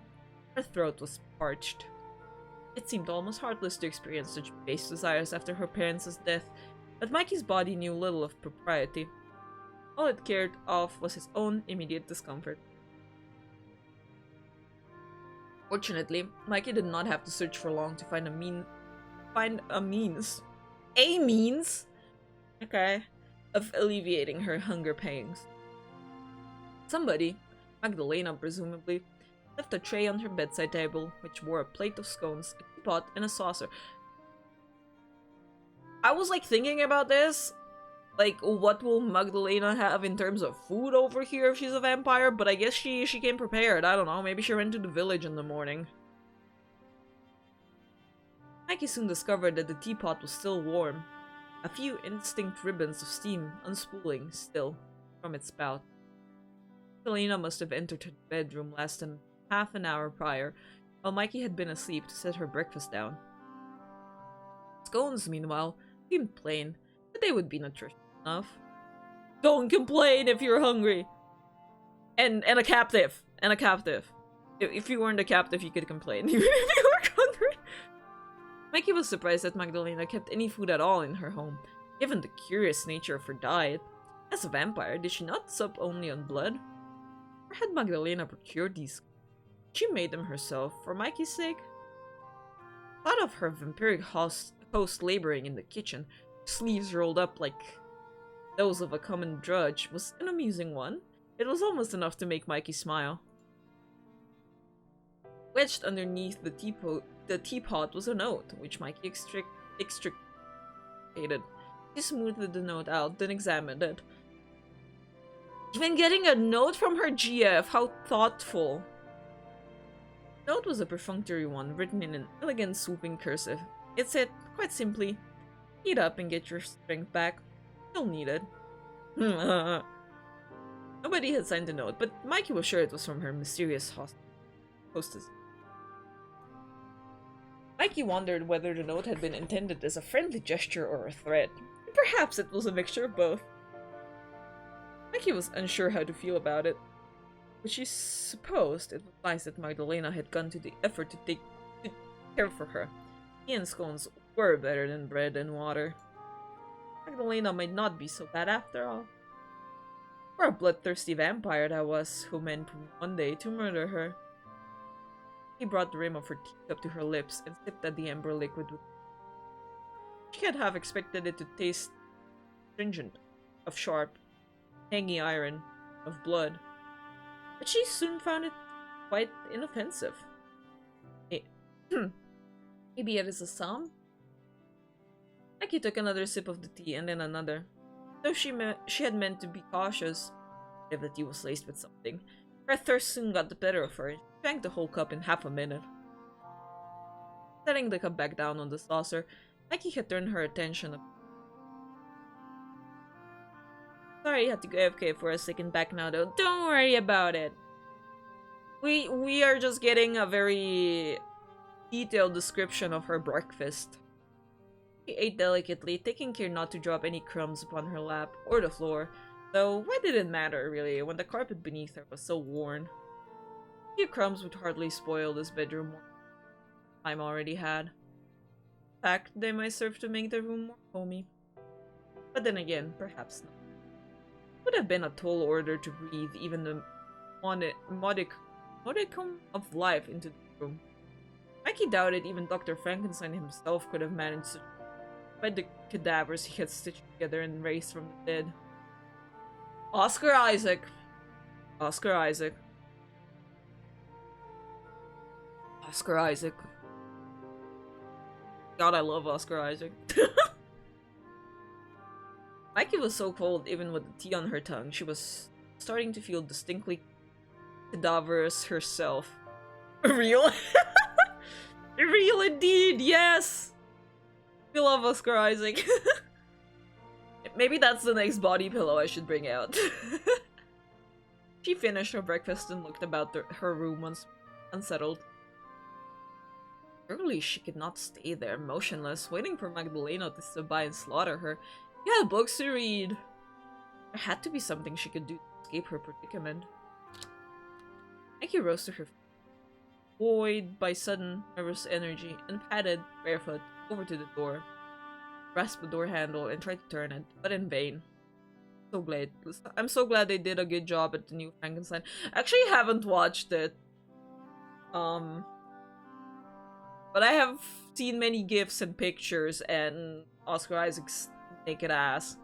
Her throat was parched. It seemed almost heartless to experience such base desires after her parents' death, but Mikey's body knew little of propriety. All it cared of was his own immediate discomfort. Fortunately, Mikey did not have to search for long to find a means, okay, of alleviating her hunger pangs. Somebody, Magdalena presumably, left a tray on her bedside table, which bore a plate of scones, a teapot, and a saucer. I was like thinking about this. Like, what will Magdalena have in terms of food over here if she's a vampire? But I guess she came prepared. I don't know. Maybe she went to the village in the morning. Mikey soon discovered that the teapot was still warm. a few indistinct ribbons of steam unspooling still from its spout. Selena must have entered her bedroom less than half an hour prior, while Mikey had been asleep to set her breakfast down. Scones, meanwhile, seemed plain, but they would be nutritious enough. Don't complain if you're hungry! And a captive! And a captive. If you weren't a captive, you could complain, even if you were hungry. Mikey was surprised that Magdalena kept any food at all in her home, given the curious nature of her diet. As a vampire, did she not sup only on blood? Or had Magdalena procured these? She made them herself, for Mikey's sake? Thought of her vampiric host laboring in the kitchen, sleeves rolled up like those of a common drudge, was an amusing one. It was almost enough to make Mikey smile. Wedged underneath the teapot was a note, which Mikey extricated. He smoothed the note out, then examined it. Even getting a note from her GF, how thoughtful. The note was a perfunctory one, written in an elegant swooping cursive. It said, quite simply, "Eat up and get your strength back. You'll need it." Nobody had signed the note, but Mikey was sure it was from her mysterious hostess. Mikey wondered whether the note had been intended as a friendly gesture or a threat. Perhaps it was a mixture of both. Mikey was unsure how to feel about it, but she supposed it was nice that Magdalena had gone to the effort to take care for her. Tea and scones were better than bread and water. Magdalena might not be so bad after all. For a bloodthirsty vampire that was, who meant one day to murder her. He brought the rim of her teacup to her lips and sipped at the amber liquid. She had half expected it to taste stringent, of sharp, tangy iron, of blood, but she soon found it quite inoffensive. Maybe it is a psalm? Mikey took another sip of the tea and then another. Though she had meant to be cautious, if the tea was laced with something, her thirst soon got the better of her. She drank the whole cup in half a minute. Setting the cup back down on the saucer, Mikey had turned her attention. Sorry, you had to go AFK for a second back now, though. Don't worry about it. We are just getting a very detailed description of her breakfast. She ate delicately, taking care not to drop any crumbs upon her lap or the floor, though why did it matter, really, when the carpet beneath her was so worn? A few crumbs would hardly spoil this bedroom more than time already had. In fact, they might serve to make the room more homey. But then again, perhaps not. It would have been a tall order to breathe even the modicum of life into the room. Mikey doubted even Dr. Frankenstein himself could have managed to find the cadavers he had stitched together and raised from the dead. Oscar Isaac. Oscar Isaac. Oscar Isaac. God, I love Oscar Isaac. Mikey was so cold even with the tea on her tongue, she was starting to feel distinctly cadaverous herself. Real? Real indeed, yes! We love Oscar Isaac. Maybe that's the next body pillow I should bring out. She finished her breakfast and looked about her room once unsettled. Surely she could not stay there, motionless, waiting for Magdalena to stop by and slaughter her. She had books to read. There had to be something she could do to escape her predicament. Mikey rose to her feet, buoyed by sudden nervous energy, and padded, barefoot, over to the door. Grasped the door handle and tried to turn it, but in vain. I'm so glad they did a good job at the new Frankenstein. I actually haven't watched it. But I have seen many gifs and pictures and Oscar Isaac's naked ass.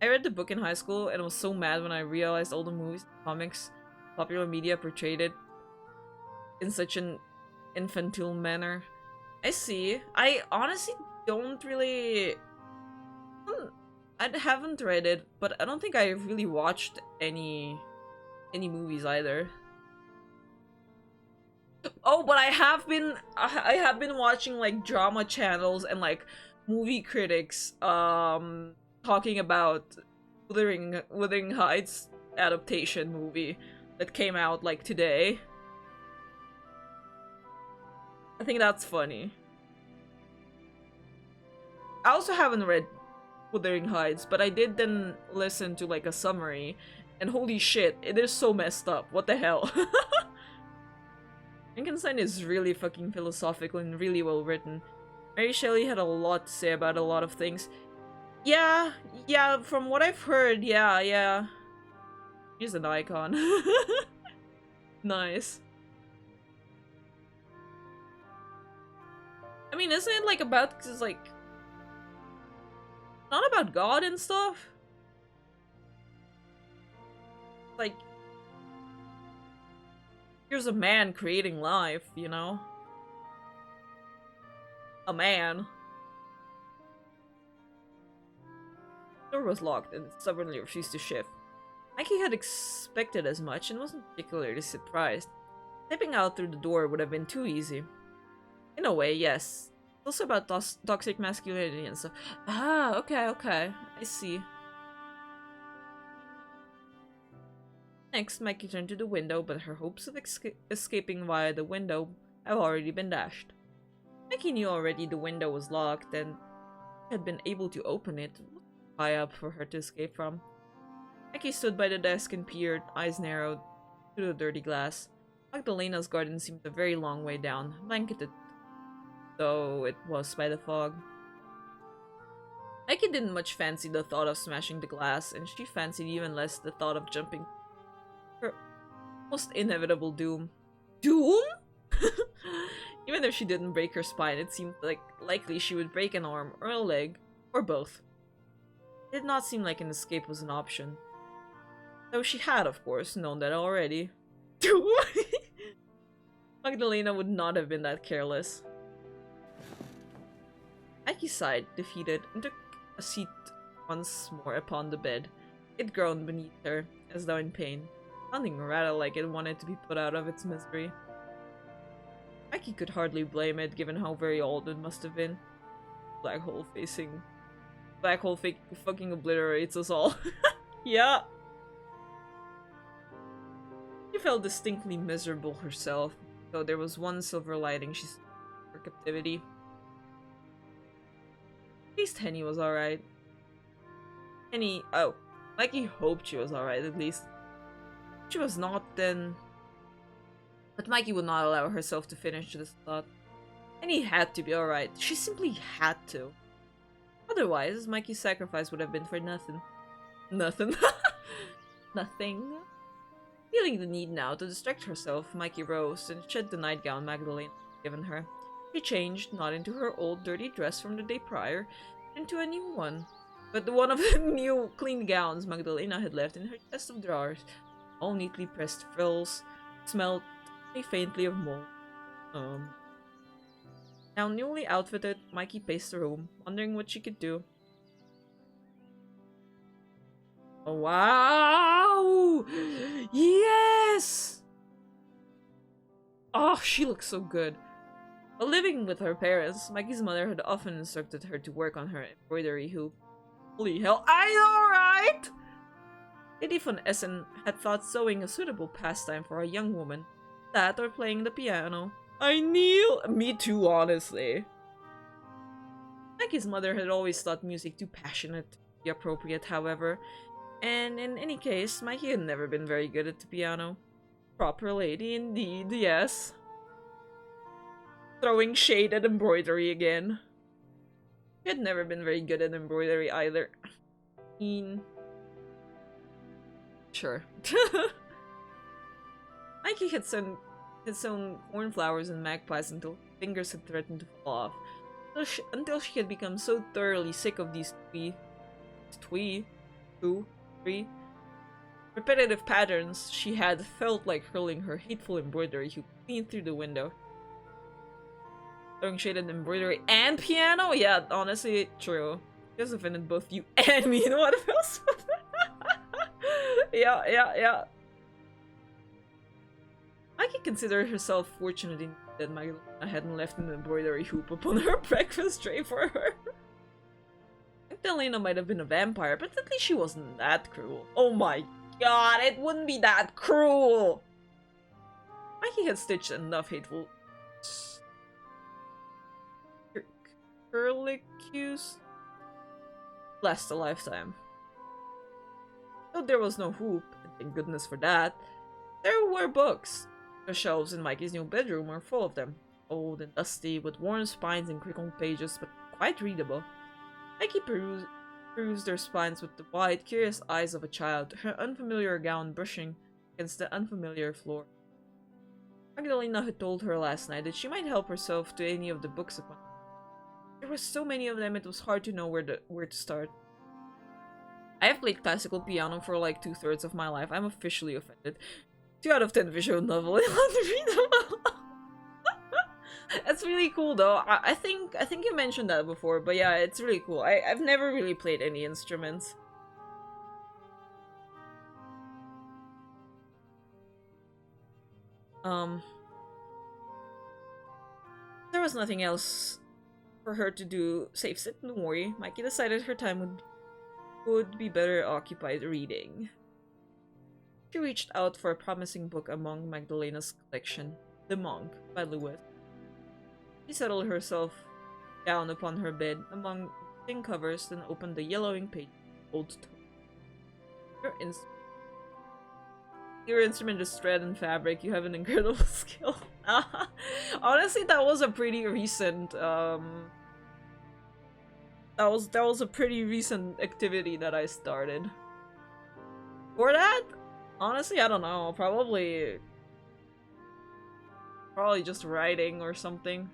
I read the book in high school and was so mad when I realized all the movies and comics, popular media portrayed it in such an infantile manner. I see. I honestly don't really... I haven't read it, but I don't think I really watched any movies either. Oh, but I have been watching like drama channels and like movie critics talking about Wuthering Heights adaptation movie that came out like today. I think that's funny. I also haven't read Wuthering Heights, but I did then listen to like a summary, and holy shit, it is so messed up. What the hell? Frankenstein is really fucking philosophical and really well written. Mary Shelley had a lot to say about a lot of things. Yeah, yeah, from what I've heard, yeah. She's an icon. Nice. I mean, isn't it like about, cause like, not about God and stuff? Like, here's a man creating life, you know? A man. The door was locked and stubbornly refused to shift. Mikey had expected as much and wasn't particularly surprised. Stepping out through the door would have been too easy. In a way, yes. It's also about toxic masculinity and stuff. Ah, okay. I see. Next, Mikey turned to the window, but her hopes of escaping via the window have already been dashed. Mikey knew already the window was locked and had been able to open it. High up for her to escape from. Mikey stood by the desk and peered, eyes narrowed, through the dirty glass. Magdalena's garden seemed a very long way down, blanketed though it was by the fog. Mikey didn't much fancy the thought of smashing the glass, and she fancied even less the thought of jumping her most inevitable doom. Doom? Even if she didn't break her spine, it seemed likely she would break an arm or a leg, or both. It did not seem like an escape was an option. Though she had, of course, known that already. Magdalena would not have been that careless. Mikey sighed, defeated, and took a seat once more upon the bed. It groaned beneath her, as though in pain, sounding rather like it wanted to be put out of its misery. Mikey could hardly blame it, given how very old it must have been. Black hole fucking obliterates us all. Yeah. She felt distinctly miserable herself, though there was one silver lighting she saw in her captivity. At least Henny was alright. Mikey hoped she was alright at least. If she was not, then... But Mikey would not allow herself to finish this thought. Henny had to be alright. She simply had to. Otherwise, Mikey's sacrifice would have been for nothing. Nothing. Nothing. Feeling the need now to distract herself, Mikey rose and shed the nightgown Magdalena had given her. She changed, not into her old dirty dress from the day prior, but into a new one. But one of the new clean gowns Magdalena had left in her chest of drawers. All neatly pressed frills, smelled faintly of mold. Now newly outfitted, Mikey paced the room, wondering what she could do. Oh, wow! Yes! Oh, she looks so good. While living with her parents, Mikey's mother had often instructed her to work on her embroidery hoop. Holy hell, I know, right? Lady von Essen had thought sewing a suitable pastime for a young woman. That or playing the piano. I kneel! Me too, honestly. Mikey's mother had always thought music too passionate to be appropriate, however. And in any case, Mikey had never been very good at the piano. Proper lady indeed, yes. Throwing shade at embroidery again. She had never been very good at embroidery either. I mean... Sure. Mikey had sown cornflowers and magpies until her fingers had threatened to fall off. Until she had become so thoroughly sick of these repetitive patterns, she had felt like hurling her hateful embroidery hoop clean through the window. Throwing shade at embroidery and piano? Yeah, honestly, true. She has offended both you and me. You know what else? Yeah. Maggie considered herself fortunate in that Magdalena hadn't left an embroidery hoop upon her breakfast tray for her. Magdalena might have been a vampire, but at least she wasn't that cruel. Oh my god, it wouldn't be that cruel! Maggie had stitched enough hateful curlicues last a lifetime. Though there was no hoop, and thank goodness for that, there were books. The shelves in Mikey's new bedroom were full of them, old and dusty, with worn spines and crinkled pages, but quite readable. Mikey perused their spines with the wide, curious eyes of a child, her unfamiliar gown brushing against the unfamiliar floor. Magdalena had told her last night that she might help herself to any of the books upon. There were so many of them, it was hard to know where to start. I have played classical piano for like 2/3 of my life. I'm officially offended. 2 out of 10 visual novel and unreadable. That's really cool though. I think you mentioned that before, but yeah, it's really cool. I've never really played any instruments. There was nothing else for her to do save sit and worry. Mikey decided her time would be better occupied reading. She reached out for a promising book among Magdalena's collection, The Monk by Lewis. She settled herself down upon her bed among thin covers, then opened the yellowing page of old tome. Your instrument is thread and fabric. You have an incredible skill. Honestly, that was a pretty recent that was a pretty recent activity that I started. For that, honestly, I don't know. Probably just writing or something.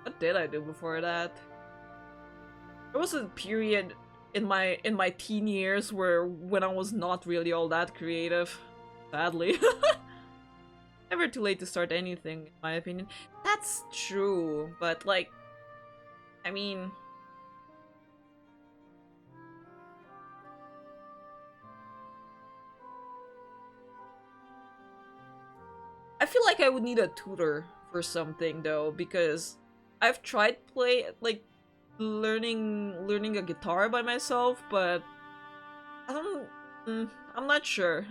What did I do before that? There was a period in my teen years when I was not really all that creative. Sadly. Never too late to start anything, in my opinion. That's true, but like, I mean, I feel like I would need a tutor for something though, because I've tried learning a guitar by myself, but I'm not sure.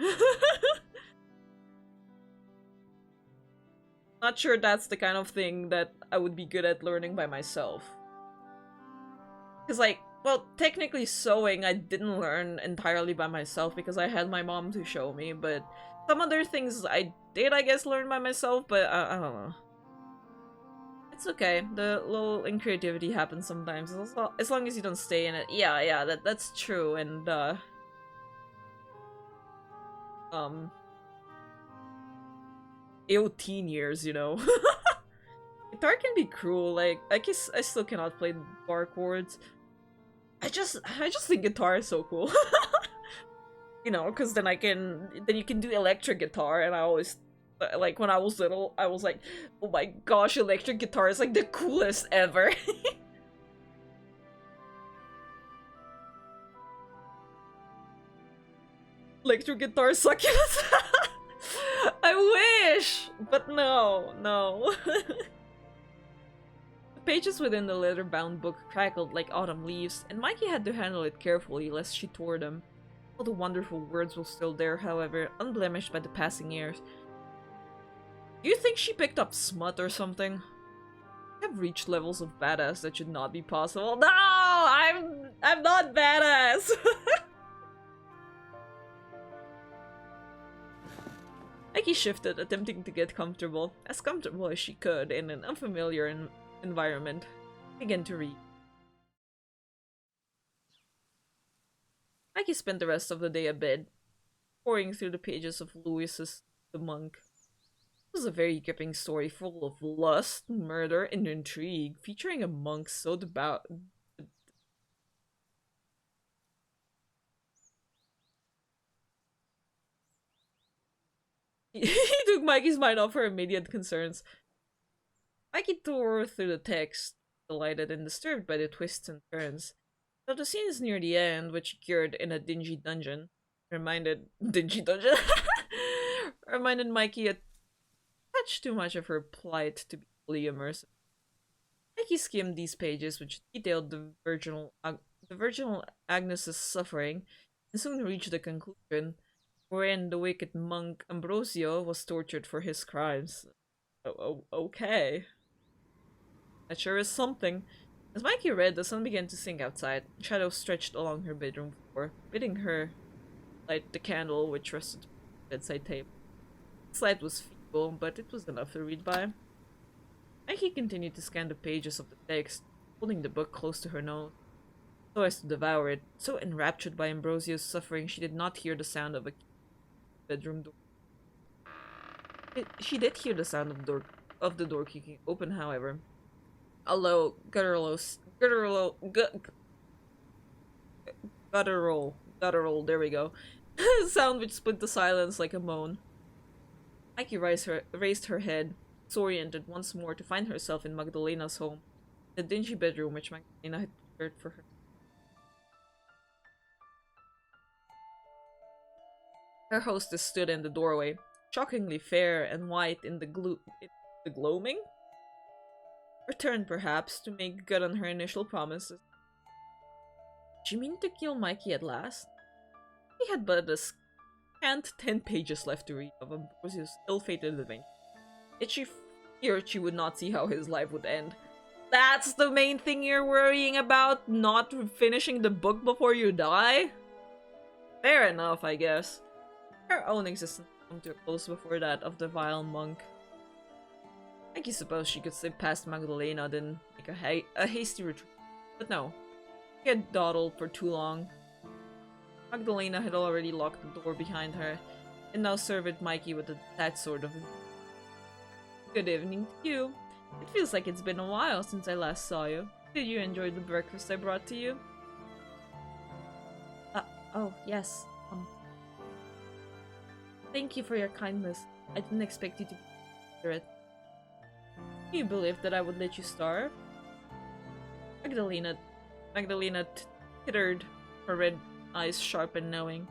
Not sure that's the kind of thing that I would be good at learning by myself. Because like, well, technically sewing I didn't learn entirely by myself because I had my mom to show me, but some other things I did, I guess, learn by myself, but I don't know. It's okay. The little increativity happens sometimes, as long as you don't stay in it. Yeah, that's true, and ew, teen years, you know. Guitar can be cruel. Like, I guess I still cannot play bar chords. I just think guitar is so cool. You know, because then you can do electric guitar, and I always, like, when I was little, I was like, oh my gosh, electric guitar is like the coolest ever. Electric guitar succulent. I wish, but no. The pages within the leather-bound book crackled like autumn leaves, and Mikey had to handle it carefully lest she tore them. All the wonderful words were still there, however, unblemished by the passing years. Do you think she picked up smut or something? I have reached levels of badass that should not be possible. No! I'm not badass! Mikey shifted, attempting to get comfortable as she could in an unfamiliar environment. Began to read. Mikey spent the rest of the day abed, poring through the pages of Lewis's The Monk. It was a very gripping story full of lust, murder, and intrigue, featuring a monk so devout. He took Mikey's mind off her immediate concerns. Mikey tore through the text, delighted and disturbed by the twists and turns. Though the scenes near the end, which occurred in a dingy dungeon, Did she touch it? Reminded Mikey a touch too much of her plight to be fully immersive. Mikey skimmed these pages, which detailed the virginal Agnes's suffering, and soon reached the conclusion wherein the wicked monk Ambrosio was tortured for his crimes. Okay. That sure is something. As Mikey read, the sun began to sink outside. Shadows stretched along her bedroom floor, bidding her light the candle which rested on the bedside table. Its light was feeble, but it was enough to read by. Mikey continued to scan the pages of the text, holding the book close to her nose, so as to devour it. So enraptured by Ambrosio's suffering, she did not hear the sound of a bedroom door. She did hear the sound of the door kicking open, however. A low, guttural, there we go, sound which split the silence like a moan. Mikey raised her head, disoriented once more to find herself in Magdalena's home, the dingy bedroom which Magdalena had prepared for her. Her hostess stood in the doorway, shockingly fair and white in the gloaming? Returned, perhaps, to make good on her initial promises. Did she mean to kill Mikey at last? He had but a scant 10 pages left to read of Ambrosio's ill-fated adventure. Yet she feared she would not see how his life would end. That's the main thing you're worrying about? Not finishing the book before you die? Fair enough, I guess. Her own existence came to a close before that of the vile monk. Mikey supposed she could slip past Magdalena, then make a hasty retreat. But no. She had dawdled for too long. Magdalena had already locked the door behind her, and now served Mikey with that sort of... Good evening to you. It feels like it's been a while since I last saw you. Did you enjoy the breakfast I brought to you? Oh, yes. Thank you for your kindness. I didn't expect you to be considerate. You believed that I would let you starve? Magdalena tittered, her red eyes sharp and knowing.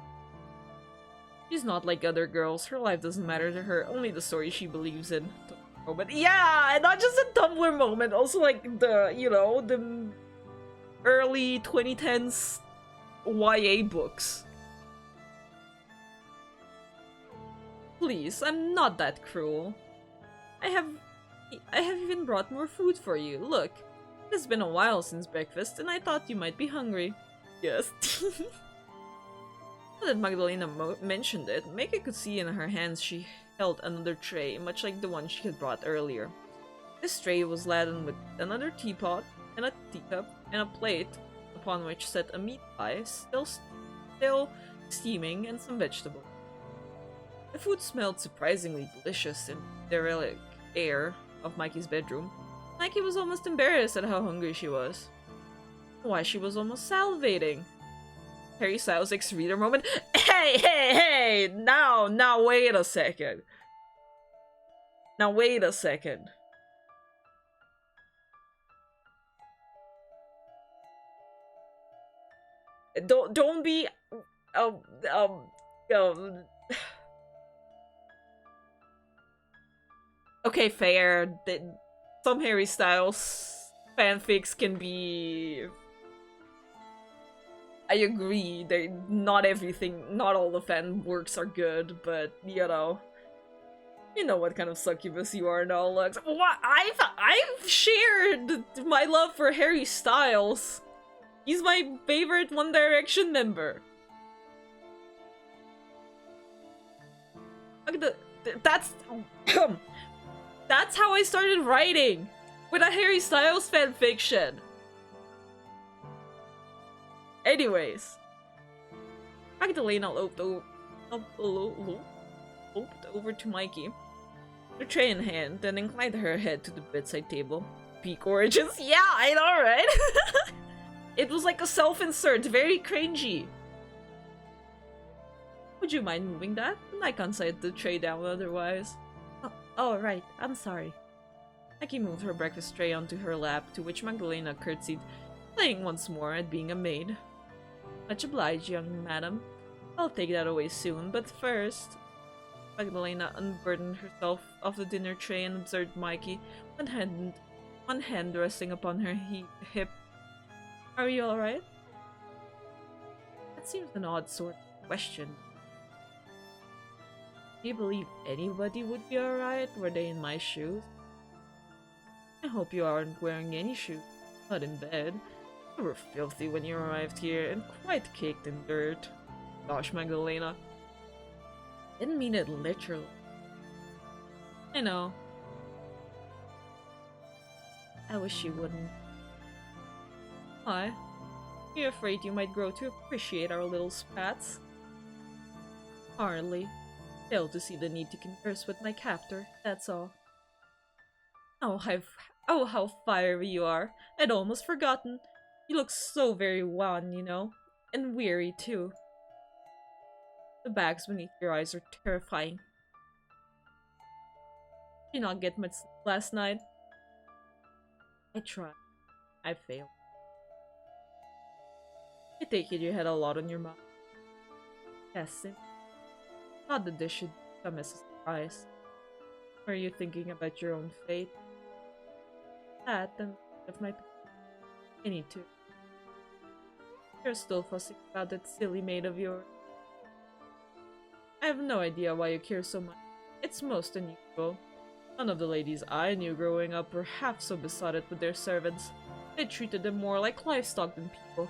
She's not like other girls. Her life doesn't matter to her, only the story she believes in. Moment. Yeah, and not just a Tumblr moment, also like the, you know, the early 2010s YA books. Please, I'm not that cruel. I have even brought more food for you. Look, it has been a while since breakfast, and I thought you might be hungry. Yes. Now that Magdalena mentioned it, Mika could see in her hands she held another tray, much like the one she had brought earlier. This tray was laden with another teapot, and a teacup, and a plate, upon which sat a meat pie, still steaming, and some vegetables. The food smelled surprisingly delicious in the derelict air of Mikey's bedroom. Mikey was almost embarrassed at how hungry she was. Why, she was almost salivating. Harry Styles' ex-reader moment. Hey! Now wait a second. Don't be um um okay, fair. Some Harry Styles fanfics can be... I agree, not all the fan works are good, but, you know what kind of succubus you are now, Lux. What? I've shared my love for Harry Styles. He's my favorite One Direction member. That's how I started writing, with a Harry Styles fanfiction. Anyways, Magdalena loped over to Mikey, her tray in hand, then inclined her head to the bedside table. Peak origins? Yeah, I know, right? It was like a self-insert, very cringy. Would you mind moving that? I can't set the tray down otherwise. Oh, right, I'm sorry. Mikey moved her breakfast tray onto her lap, to which Magdalena curtsied, playing once more at being a maid. Much obliged, young madam. I'll take that away soon, but first... Magdalena unburdened herself of the dinner tray and observed Mikey, one hand resting upon her hip. Are you alright? That seems an odd sort of question. Do you believe anybody would be alright were they in my shoes? I hope you aren't wearing any shoes. Not in bed. You were filthy when you arrived here and quite caked in dirt. Gosh, Magdalena. Didn't mean it literally. I know. I wish you wouldn't. Why? Are you afraid you might grow to appreciate our little spats? Hardly. Failed to see the need to converse with my captor, that's all. Oh, how fiery you are. I'd almost forgotten. You look so very wan, you know. And weary, too. The bags beneath your eyes are terrifying. Did you not get much sleep last night? I tried. I failed. I take it you had a lot on your mind. Yes, not that this should come as a surprise. Are you thinking about your own fate? That and of my... I need to. You're still fussing about that silly maid of yours. I have no idea why you care so much. It's most unusual. None of the ladies I knew growing up were half so besotted with their servants. They treated them more like livestock than people.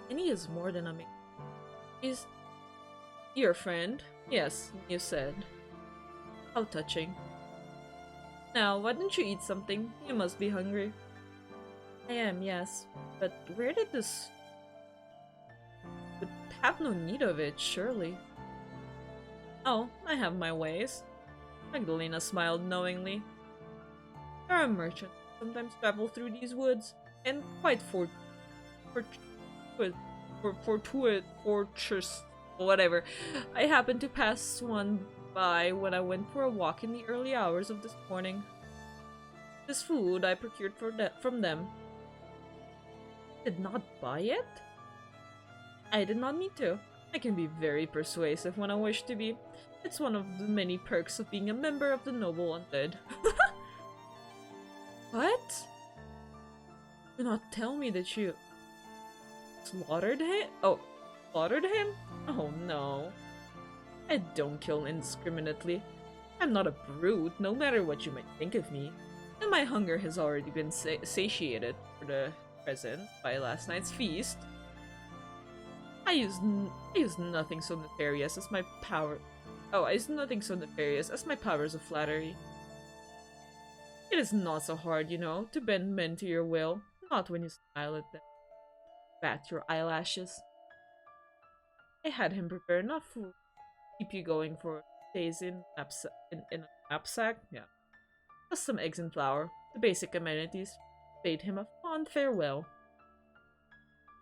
And he is more than a maid. He's your friend? Yes, you said. How touching. Now, why don't you eat something? You must be hungry. I am, yes. But where did this... Would have no need of it, surely. Oh, I have my ways. Magdalena smiled knowingly. You're a merchant. Sometimes travel through these woods, and quite fortuitous, whatever. I happened to pass one by when I went for a walk in the early hours of this morning. This food I procured from them. Did not buy it? I did not need to. I can be very persuasive when I wish to be. It's one of the many perks of being a member of the noble undead. What? Do not tell me that you... slaughtered him? Oh, slaughtered him? Oh no. I don't kill indiscriminately. I'm not a brute, no matter what you might think of me. And my hunger has already been satiated for the present by last night's feast. I use nothing so nefarious as my power... Oh, I use nothing so nefarious as my powers of flattery. It is not so hard, you know, to bend men to your will. Not when you smile at them. Bat your eyelashes. I had him prepare enough food to keep you going for days in a knapsack. Yeah. Just some eggs and flour, the basic amenities. Bade him a fond farewell.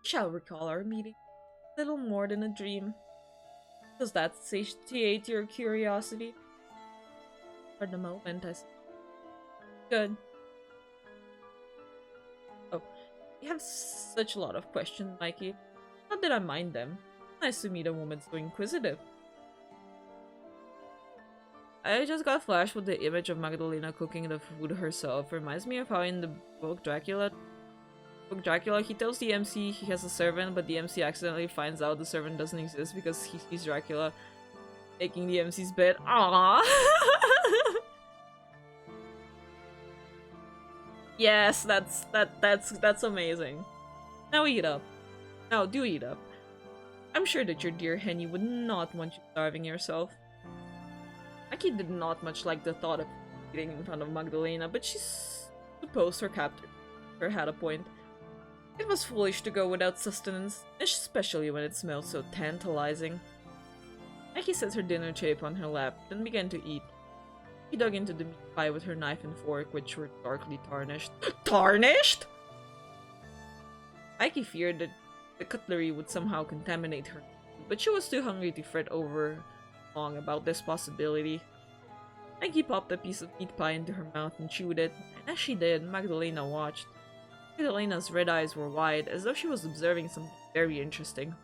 Shall recall our meeting. Little more than a dream. Does that satiate your curiosity? For the moment, I said. Good. Oh, you have such a lot of questions, Mikey. Not that I mind them. Nice to meet a woman so inquisitive. I just got flashed with the image of Magdalena cooking the food herself. Reminds me of how in the book Dracula, he tells the MC he has a servant, but the MC accidentally finds out the servant doesn't exist because he sees Dracula making the MC's bed. Aww. Yes, that's amazing. Now eat up. Now do eat up. I'm sure that your dear Henny would not want you starving yourself. Aki did not much like the thought of eating in front of Magdalena, but she supposed her captor had a point. It was foolish to go without sustenance, especially when it smelled so tantalizing. Aki set her dinner tray upon her lap, then began to eat. She dug into the meat pie with her knife and fork, which were darkly tarnished. Tarnished?! Aki feared that the cutlery would somehow contaminate her, but she was too hungry to fret over long about this possibility. Aki popped a piece of meat pie into her mouth and chewed it, and as she did, Magdalena watched. Magdalena's red eyes were wide, as though she was observing something very interesting.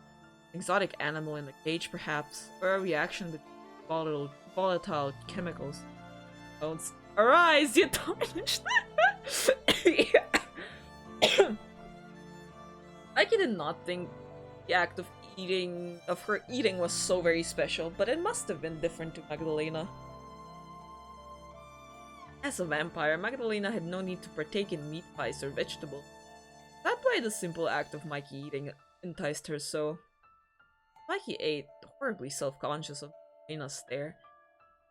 exotic animal in a cage, perhaps, or a reaction with volatile chemicals. Don't arise, you tarnished. Mikey did not think the act of her eating was so very special, but it must have been different to Magdalena. As a vampire, Magdalena had no need to partake in meat pies or vegetables. That's why the simple act of Mikey eating enticed her so. Mikey ate, horribly self-conscious of Magdalena's stare.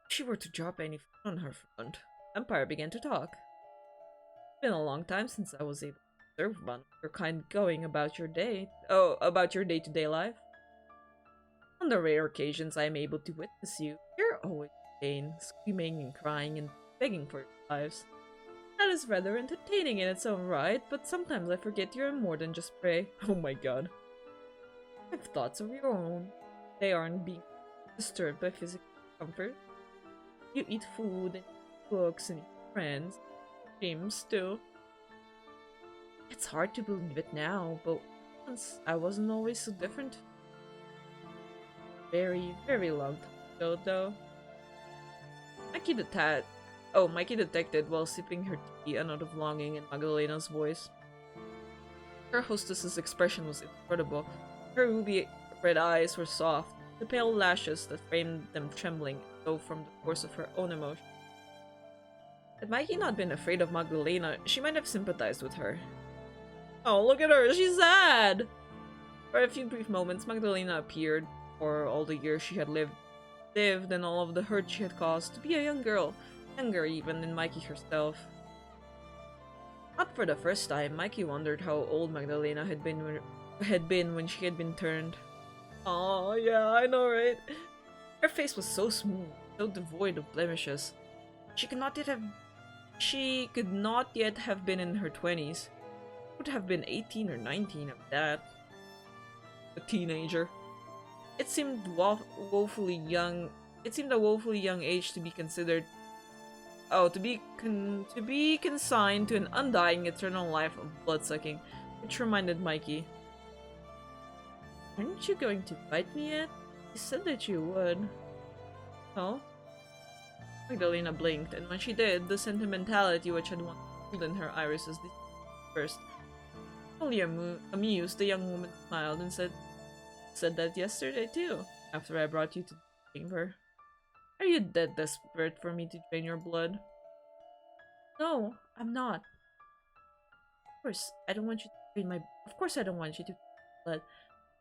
If she were to drop any food on her front, Vampire began to talk. It's been a long time since I was able to observe one of your kind going about your day. Oh, about your day-to-day life. On the rare occasions I am able to witness you, you're always in pain, screaming and crying and begging for your lives. That is rather entertaining in its own right, but sometimes I forget you're more than just prey. Oh my god. You have thoughts of your own. They aren't being disturbed by physical comfort. You eat food, and books, and friends. Dreams, too. It's hard to believe it now, but once I wasn't always so different. Very, very long time ago, though. Mikey detected while sipping her tea a note of longing in Magdalena's voice. Her hostess's expression was incredible. Her ruby red eyes were soft, the pale lashes that framed them trembling as though from the force of her own emotion. Had Mikey not been afraid of Magdalena, she might have sympathized with her. Oh, look at her, she's sad! For a few brief moments, Magdalena appeared, for all the years she had lived and all of the hurt she had caused, to be a young girl, younger even than Mikey herself. Not for the first time, Mikey wondered how old Magdalena had been when she had been turned. Oh yeah, I know, right? Her face was so smooth, so devoid of blemishes. She could not yet have been in her 20s. Would have been 18 or 19 of that. A teenager. It seemed woefully young. It seemed a woefully young age to be considered. Oh, to be consigned to an undying eternal life of bloodsucking, which reminded Mikey. Aren't you going to bite me yet? You said that you would. Oh? Magdalena blinked, and when she did, the sentimentality which had once cooled in her irises dispersed. Only amused, the young woman smiled and said that yesterday too, after I brought you to the chamber. Are you that desperate for me to drain your blood? No, I'm not. Of course, I don't want you to drain my blood.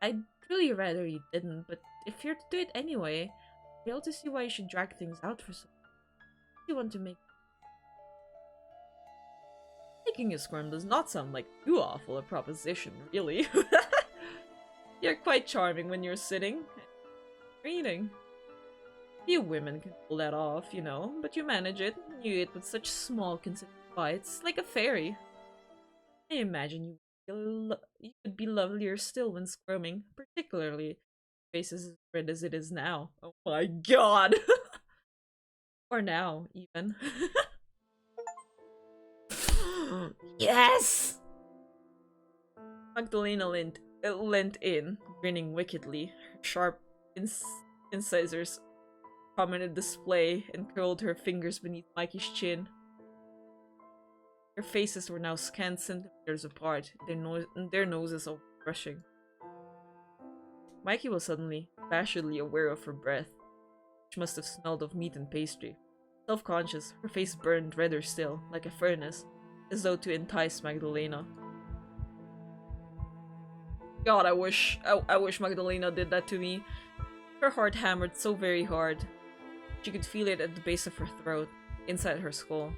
I'd really rather you didn't, but if you're to do it anyway, I fail to see why you should drag things out for so long. You want to making a squirm does not sound like too awful a proposition, really. You're quite charming when you're sitting. Reading. Few women can pull that off, you know, but you manage it. You eat with such small, considerate bites, like a fairy. I imagine you could be lovelier still when squirming, particularly if your face is as red as it is now. Oh my god! Or now, even. Yes! Magdalena leant in, grinning wickedly, her sharp incisors prominent display, and curled her fingers beneath Mikey's chin. Their faces were now scant centimeters apart, their noses all brushing. Mikey was suddenly, bashfully aware of her breath, which must have smelled of meat and pastry. Self-conscious, her face burned redder still, like a furnace, as though to entice Magdalena. God, I wish Magdalena did that to me. Her heart hammered so very hard. She could feel it at the base of her throat, inside her skull.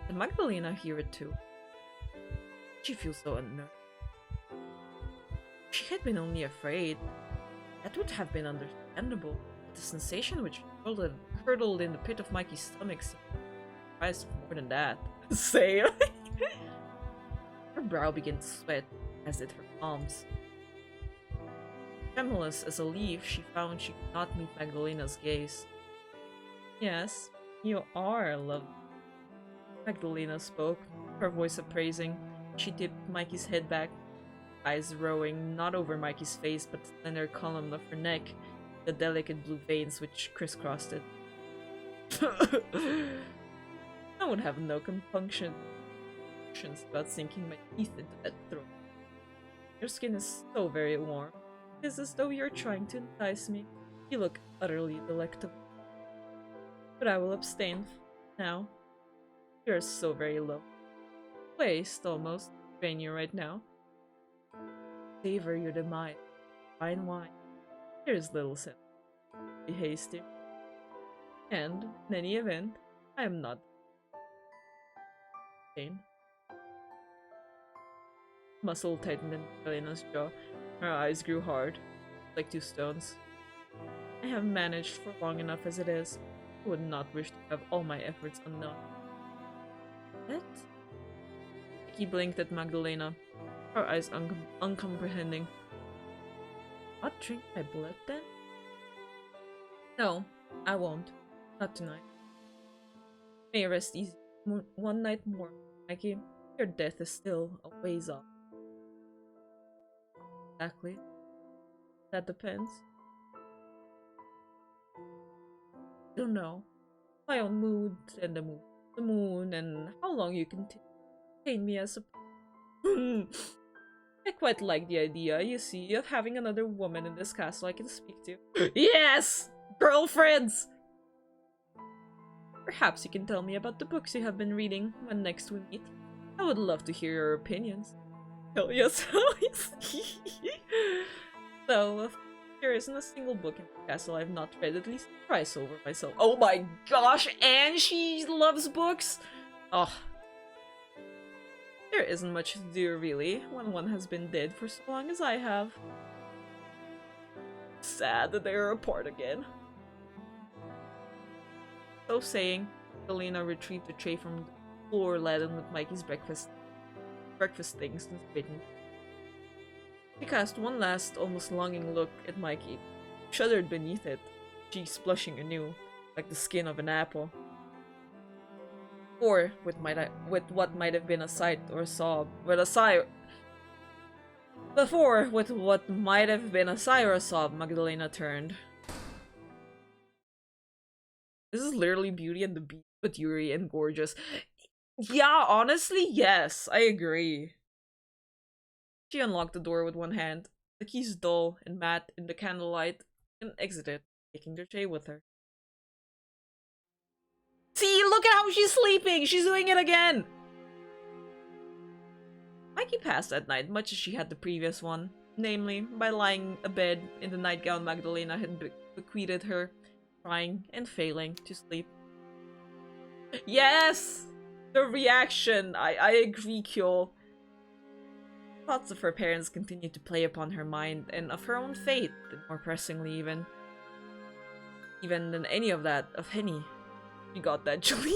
Did Magdalena hear it too? She feels so unnerved. She had been only afraid. That would have been understandable, but the sensation which curdled in the pit of Mikey's stomach seemed comprised of more than that. Same. Her brow began to sweat, as did her palms. Tremulous as a leaf, she found she could not meet Magdalena's gaze. Yes, you are lovely. Magdalena spoke, her voice appraising. She tipped Mikey's head back. eyes rowing not over Mikey's face but the slender column of her neck, the delicate blue veins which crisscrossed it. I would have no compunctions about sinking my teeth into that throat. Your skin is so very warm. It is as though you're trying to entice me. You look utterly delectable. But I will abstain now. You're so very low. Waste, almost. Drain you right now. Savor your demise. Fine wine. There is little sense. Be hasty. And, in any event, I am not pain. Muscle tightened in Elena's jaw. Her eyes grew hard, like two stones. I have managed for long enough as it is. I would not wish to have all my efforts undone. What? He blinked at Magdalena, her eyes uncomprehending. Not drink my blood then? No, I won't. Not tonight. May you rest easy. One night more, Mikey. Your death is still a ways off. Exactly. That depends. I don't know. My own mood and the moon and how long you can contain me as a I quite like the idea, you see, of having another woman in this castle I can speak to. Yes! Girlfriends! Perhaps you can tell me about the books you have been reading when next we meet. I would love to hear your opinions. Hell yes, hell yes. So, if there isn't a single book in the castle I've not read at least twice over myself. Oh my gosh, and she loves books? Oh. There isn't much to do, really, when one has been dead for so long as I have. Sad that they are apart again. So saying, Selena retrieved a tray from the floor laden with Mikey's breakfast things and spitting. She cast one last, almost longing look at Mikey, shuddered beneath it, cheeks blushing anew, like the skin of an apple. Or, with what might have been a sigh or a sob, Magdalena turned. This is literally Beauty and the Beast, but Yuri and gorgeous. Yeah, honestly, yes, I agree. She unlocked the door with one hand, the keys dull and matte in the candlelight, and exited, taking the tray with her. See, look at how she's sleeping! She's doing it again! Mikey passed that night much as she had the previous one, namely, by lying abed in the nightgown Magdalena had bequeathed her, trying and failing to sleep. Yes! The reaction! I agree, Kyo. Thoughts of her parents continued to play upon her mind, and of her own fate, and more pressingly even than any of that, of Henny. You got that, Jolene?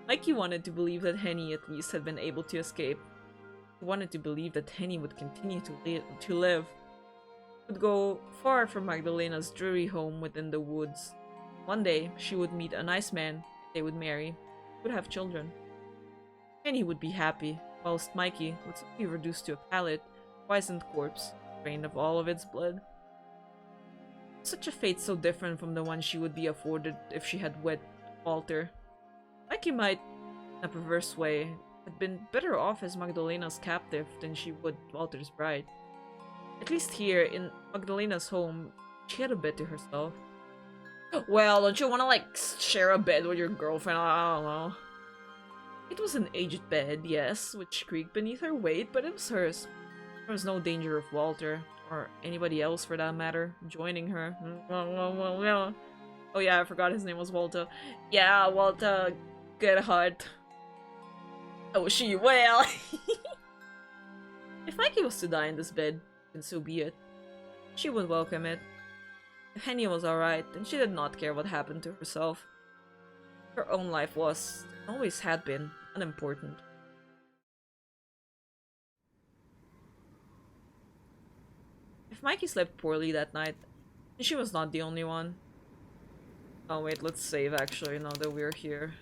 Mikey wanted to believe that Henny at least had been able to escape. He wanted to believe that Henny would continue to live. Would go far from Magdalena's dreary home within the woods. One day, she would meet a nice man, they would marry, would have children. Henny would be happy, whilst Mikey would soon be reduced to a pallid, poisoned corpse, drained of all of its blood. Such a fate so different from the one she would be afforded if she had wed Walter. Mikey might, in a perverse way, have been better off as Magdalena's captive than she would Walter's bride. At least here, in Magdalena's home, she had a bed to herself. Well, don't you want to, like, share a bed with your girlfriend? I don't know. It was an aged bed, yes, which creaked beneath her weight, but it was hers. There was no danger of Walter, or anybody else for that matter, joining her. Oh yeah, I forgot his name was Walter. Yeah, Walter, good heart. Oh, she will. If Mikey was to die in this bed, then so be it. She would welcome it. If Henny was alright, then she did not care what happened to herself. Her own life was, and always had been, unimportant. If Mikey slept poorly that night, then she was not the only one. Oh wait, let's save actually, now that we're here.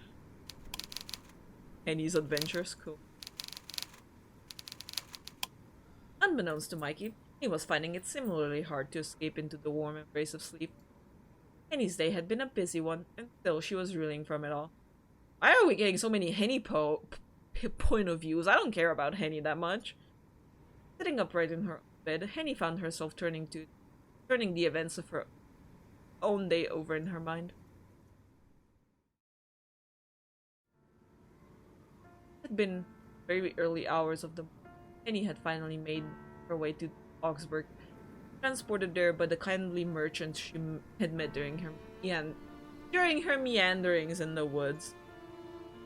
Henny's adventures, cool. Unbeknownst to Mikey, he was finding it similarly hard to escape into the warm embrace of sleep. Henny's day had been a busy one, and still she was reeling from it all. Why are we getting so many Henny point of views? I don't care about Henny that much. Sitting upright in her bed, Henny found herself turning the events of her own day over in her mind. It had been very early hours of the morning. Henny had finally made her way to Augsburg, transported there by the kindly merchants she had met during her meanderings in the woods.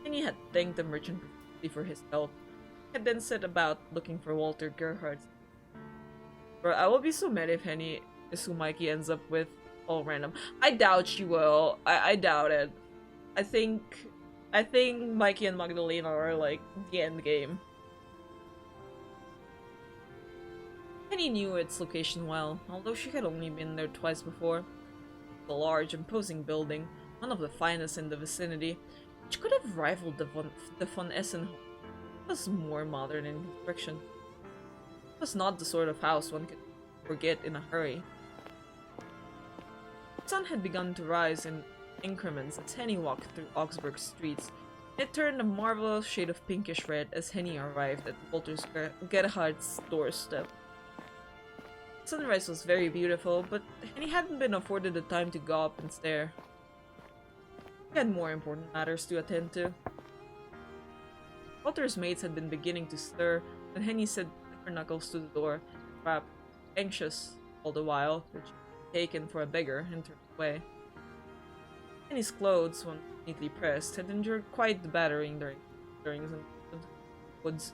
Henny had thanked the merchant profusely for his help, had then set about looking for Walter Gerhardt. Bro, I will be so mad if Henny is who Mikey ends up with, all random. I doubt she will. I doubt it. I think Mikey and Magdalena are like the end game. Henny knew its location well, although she had only been there twice before. The large, imposing building, one of the finest in the vicinity, which could have rivaled the von Essen home, was more modern in construction. It was not the sort of house one could forget in a hurry. The sun had begun to rise in increments as Henny walked through Augsburg's streets. It turned a marvelous shade of pinkish red as Henny arrived at Walter Gerhardt's doorstep. Sunrise was very beautiful, but Henny hadn't been afforded the time to go up and stare. He had more important matters to attend to. Walter's mates had been beginning to stir when Henny set her knuckles to the door, rapped, anxious all the while, which she had taken for a beggar, and turned away. Henny's clothes, when neatly pressed, had endured quite the battering during the woods.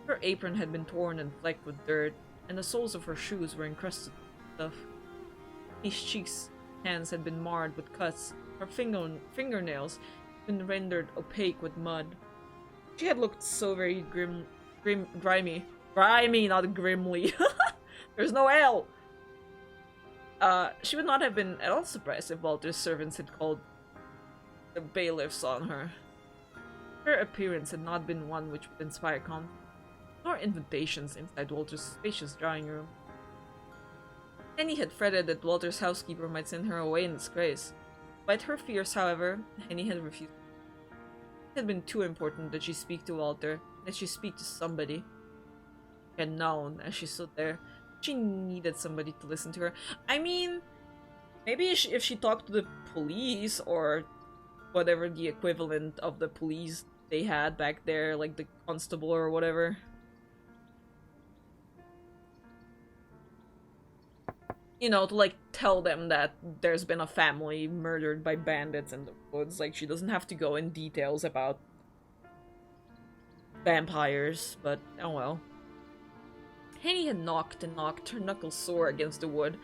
Her apron had been torn and flecked with dirt, and the soles of her shoes were encrusted with stuff. Henny's cheeks and hands had been marred with cuts, her fingernails had been rendered opaque with mud. She had looked so very grimy. Grimy, not grimly. There's no L! She would not have been at all surprised if Walter's servants had called the bailiffs on her. Her appearance had not been one which would inspire confidence, nor invitations inside Walter's spacious drawing room. Henny had fretted that Walter's housekeeper might send her away in disgrace. Despite her fears, however, Henny had refused. It had been too important that she speak to Walter, that she speak to somebody. She had known, as she stood there, she needed somebody to listen to her. I mean, maybe if she talked to the police, or whatever the equivalent of the police they had back there, like the constable or whatever. You know, to like tell them that there's been a family murdered by bandits in the woods. Like, she doesn't have to go in details about vampires, but oh well. Henny had knocked and knocked, her knuckles sore against the wood,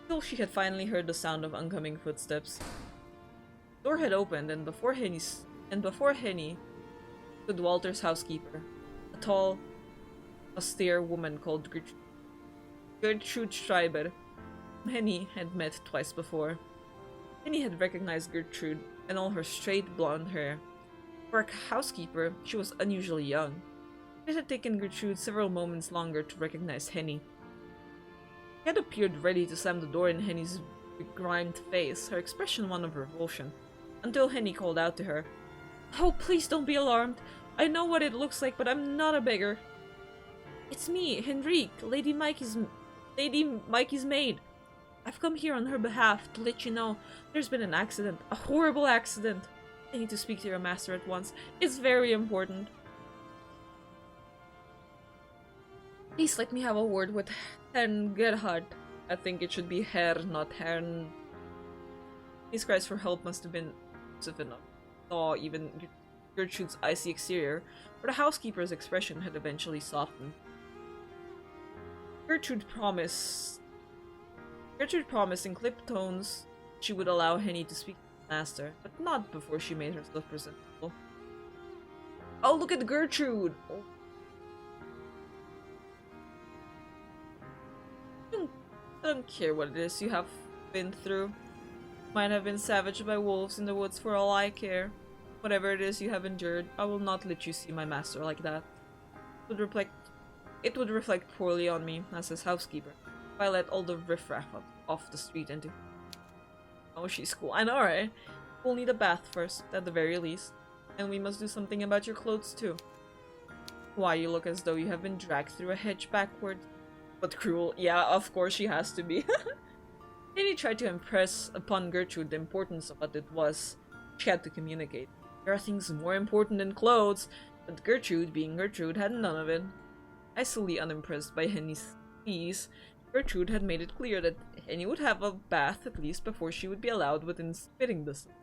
until she had finally heard the sound of oncoming footsteps. The door had opened, and before Henny stood Walter's housekeeper, a tall, austere woman called Gertrude Schreiber. Henny had met twice before. Henny had recognized Gertrude and all her straight blonde hair. For a housekeeper, she was unusually young. It had taken Gertrude several moments longer to recognize Henny. She had appeared ready to slam the door in Henny's begrimed face, her expression one of revulsion, until Henny called out to her, "Oh, please don't be alarmed. I know what it looks like, but I'm not a beggar. It's me, Henrique, Lady Mikey's maid. I've come here on her behalf to let you know there's been an accident, a horrible accident. I need to speak to your master at once. It's very important. Please let me have a word with Herrn Gerhard." I think it should be Herr, not Herrn. His cries for help must have been excessive enough. Saw even Gertrude's icy exterior, but the housekeeper's expression had eventually softened. Gertrude promised in clipped tones she would allow Henny to speak to the master, but not before she made herself presentable. "Oh, look at Gertrude! Oh. I don't care what it is you have been through. Might have been savaged by wolves in the woods for all I care. Whatever it is you have endured, I will not let you see my master like that." Would reflect It would reflect poorly on me as his housekeeper if I let all the riffraff off the street into... Oh, she's cool. I know, right? We'll need a bath first, at the very least. And we must do something about your clothes, too. Why, you look as though you have been dragged through a hedge backward. But cruel. Yeah, of course she has to be. Then he tried to impress upon Gertrude the importance of what it was she had to communicate. There are things more important than clothes, but Gertrude, being Gertrude, had none of it. Icily unimpressed by Henny's pleas, Gertrude had made it clear that Henny would have a bath at least before she would be allowed within spitting distance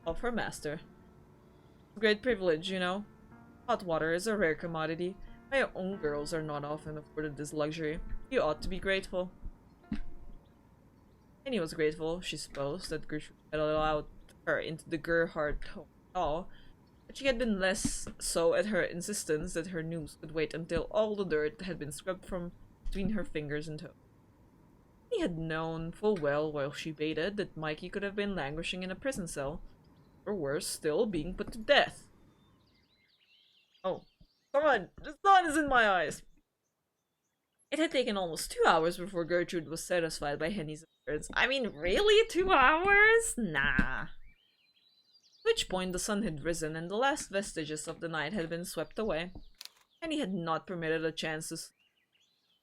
of her master. Great privilege, you know. Hot water is a rare commodity. My own girls are not often afforded this luxury. You ought to be grateful. Henny was grateful, she supposed, that Gertrude had allowed her into the Gerhardt home at all, but she had been less so at her insistence that her news could wait until all the dirt had been scrubbed from between her fingers and toes. He had known full well while she waited that Mikey could have been languishing in a prison cell, or worse still, being put to death. Oh, come on, the sun is in my eyes! It had taken almost 2 hours before Gertrude was satisfied by Henny's appearance. I mean, really? 2 hours? Nah. At which point the sun had risen and the last vestiges of the night had been swept away. Henny had not permitted a chance to sleep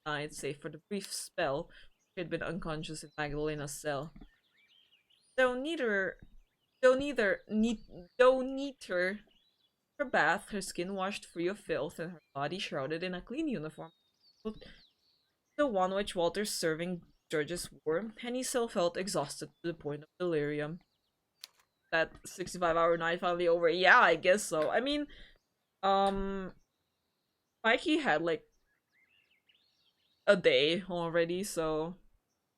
the night, save for the brief spell she had been unconscious in Magdalena's cell. Though neater her bath, her skin washed free of filth, and her body shrouded in a clean uniform, the one which Walter's serving Georges wore, Henny still felt exhausted to the point of delirium. That 65-hour night finally over? Yeah, I guess so. I mean, Mikey had like a day already, so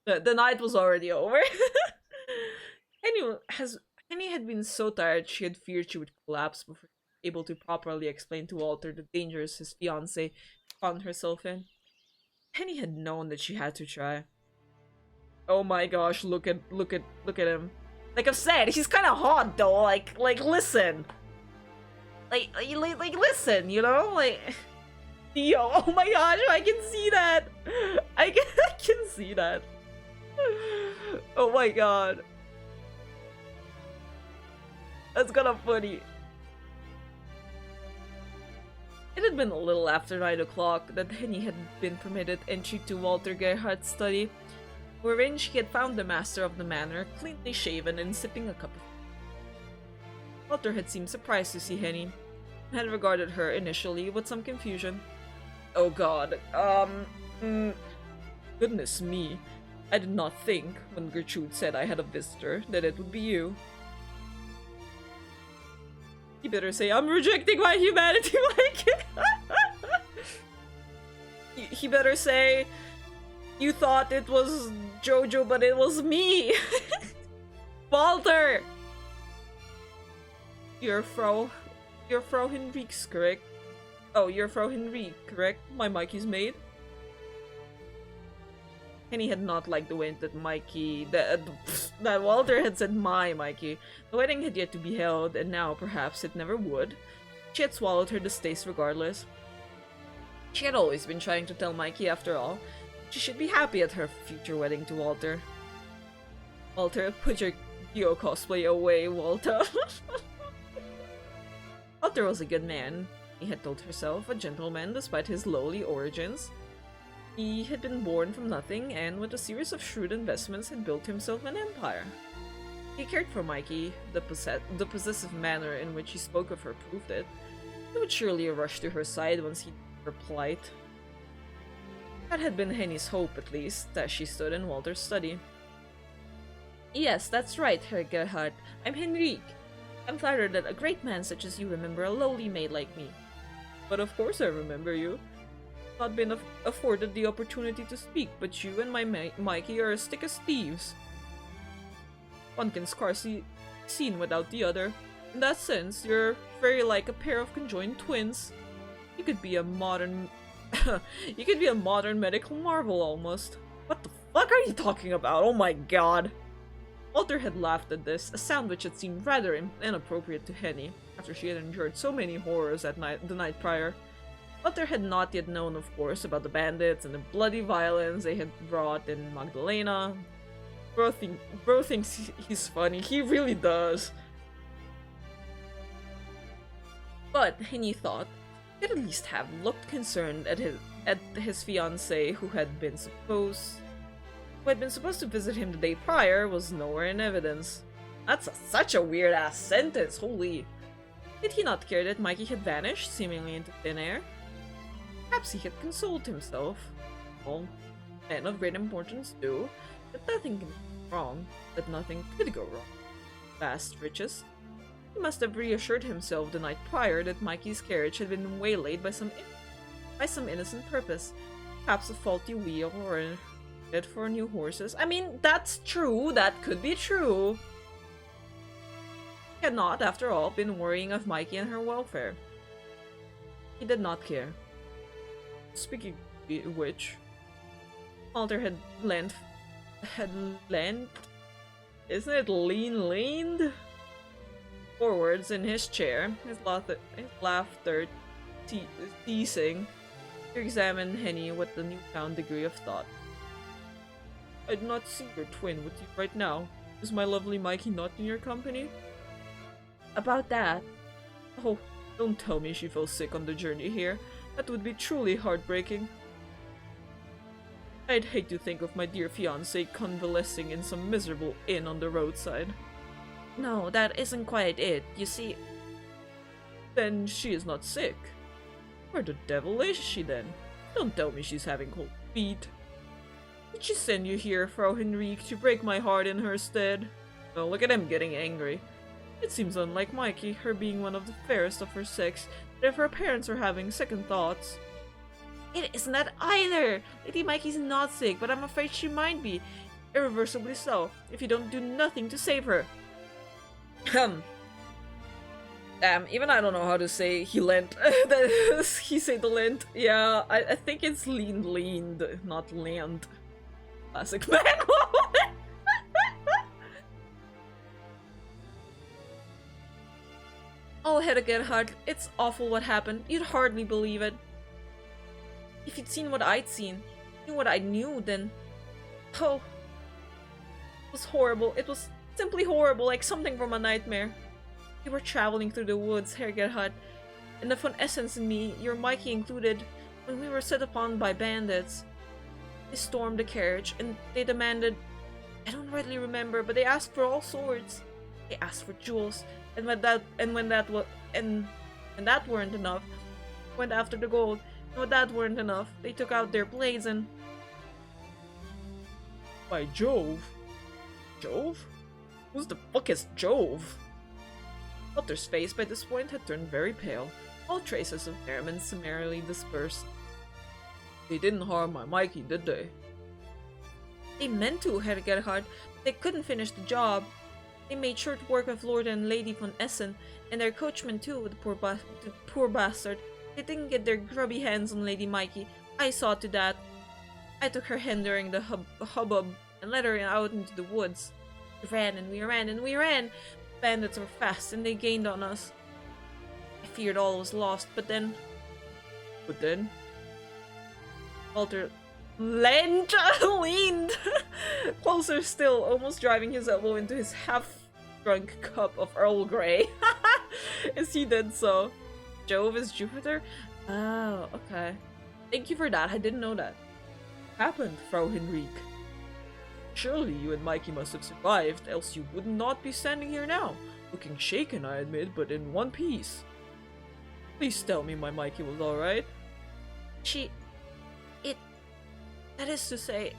the night was already over. Henny had been so tired she had feared she would collapse before she was able to properly explain to Walter the dangers his fiancée found herself in. Henny had known that she had to try. Oh my gosh, look at him. Like I've said, he's kind of hot though. Like listen. Like listen, you know? Like Theo, oh my gosh, I can see that. I can see that. Oh my god. That's kind of funny. It had been a little after 9 o'clock that Henny had been permitted entry to Walter Gerhardt's study, wherein she had found the master of the manor, cleanly shaven and sipping a cup of tea. Walter had seemed surprised to see Henny, and had regarded her initially with some confusion. Oh god, goodness me. I did not think, when Gertrude said I had a visitor, that it would be you. You better say, I'm rejecting my humanity, like... He better say, you thought it was Jojo, but it was me! Walter! You're Frau Henrique's, correct? Oh, you're Frau Henrique, correct? My Mikey's maid? Henny had not liked the way that that Walter had said my Mikey. The wedding had yet to be held, and now, perhaps, it never would. She had swallowed her distaste regardless. She had always been trying to tell Mikey, after all. She should be happy at her future wedding to Walter. Walter, put your Geo cosplay away, Walter. Walter was a good man, he had told herself, a gentleman despite his lowly origins. He had been born from nothing, and with a series of shrewd investments had built himself an empire. He cared for Mikey, the possessive manner in which he spoke of her proved it. He would surely rush to her side once he knew her plight. That had been Henny's hope, at least, as she stood in Walter's study. Yes, that's right, Herr Gerhardt. I'm Henrique. I'm flattered that a great man such as you remember a lowly maid like me. But of course I remember you. Not been afforded the opportunity to speak, but you and my Mikey are as thick as thieves. One can scarcely be seen without the other. In that sense, you're very like a pair of conjoined twins. You could be a modern... you could be a modern medical marvel, almost. What the fuck are you talking about? Oh my god. Walter had laughed at this, a sound which had seemed rather inappropriate to Henny, after she had endured so many horrors the night prior. Walter had not yet known, of course, about the bandits and the bloody violence they had brought in Magdalena. Bro thinks he's funny. He really does. But Henny thought he could at least have looked concerned at his fiancée who had been supposed to visit him the day prior was nowhere in evidence. That's such a weird ass sentence, holy. Did he not care that Mikey had vanished, seemingly into thin air? Perhaps he had consoled himself. All men of great importance do, that nothing can go wrong, that nothing could go wrong. Vast riches. He must have reassured himself the night prior that Mikey's carriage had been waylaid by some innocent purpose. Perhaps a faulty wheel or a bid for new horses. I mean, that's true. That could be true. He had not, after all, been worrying of Mikey and her welfare. He did not care. Speaking of which, Walter had leaned, isn't it leaned? Forwards in his chair, his laughter ceasing, to examine Henny with a newfound degree of thought. I'd not see your twin with you right now. Is my lovely Mikey not in your company? About that? Oh, don't tell me she fell sick on the journey here. That would be truly heartbreaking. I'd hate to think of my dear fiancé convalescing in some miserable inn on the roadside. No, that isn't quite it. You see... Then she is not sick. Where the devil is she then? Don't tell me she's having cold feet. Did she send you here, Frau Henrique, to break my heart in her stead? Oh, look at him getting angry. It seems unlike Mikey, her being one of the fairest of her sex, that if her parents are having second thoughts... It isn't that either! Lady Mikey's not sick, but I'm afraid she might be. Irreversibly so, if you don't do nothing to save her. Damn, even I don't know how to say he lent. He said the lent. Yeah, I think it's leaned, not land. Classic man. Oh, Hedda Gerhard, it's awful what happened. You'd hardly believe it. If you'd seen what I'd seen, knew what I knew, then... Oh. It was horrible. It was simply horrible, like something from a nightmare. We were traveling through the woods, Herr Gerhard, and the von Essence and me, your Mikey included, when we were set upon by bandits. They stormed the carriage, and they demanded... I don't rightly remember, but they asked for all sorts. They asked for jewels, and when that weren't enough, went after the gold. And when that weren't enough, they took out their blades and... By Jove. Jove? Who the fuck is Jove? Walter's face by this point had turned very pale, all traces of merriment summarily dispersed. They didn't harm my Mikey, did they? They meant to, Herr Gerhard, but they couldn't finish the job. They made short work of Lord and Lady von Essen, and their coachman too, the poor bastard. They didn't get their grubby hands on Lady Mikey. I saw to that. I took her hand during the hubbub and led her out into the woods. We ran and we ran and we ran. The bandits were fast and they gained on us. I feared all was lost, but then... Walter leaned closer still, almost driving his elbow into his half-drunk cup of Earl Grey. As he did so. Jove is Jupiter? Oh, okay. Thank you for that, I didn't know that. What happened, Frau Henrique? Surely you and Mikey must have survived, else you would not be standing here now. Looking shaken, I admit, but in one piece. Please tell me my Mikey was alright. That is to say...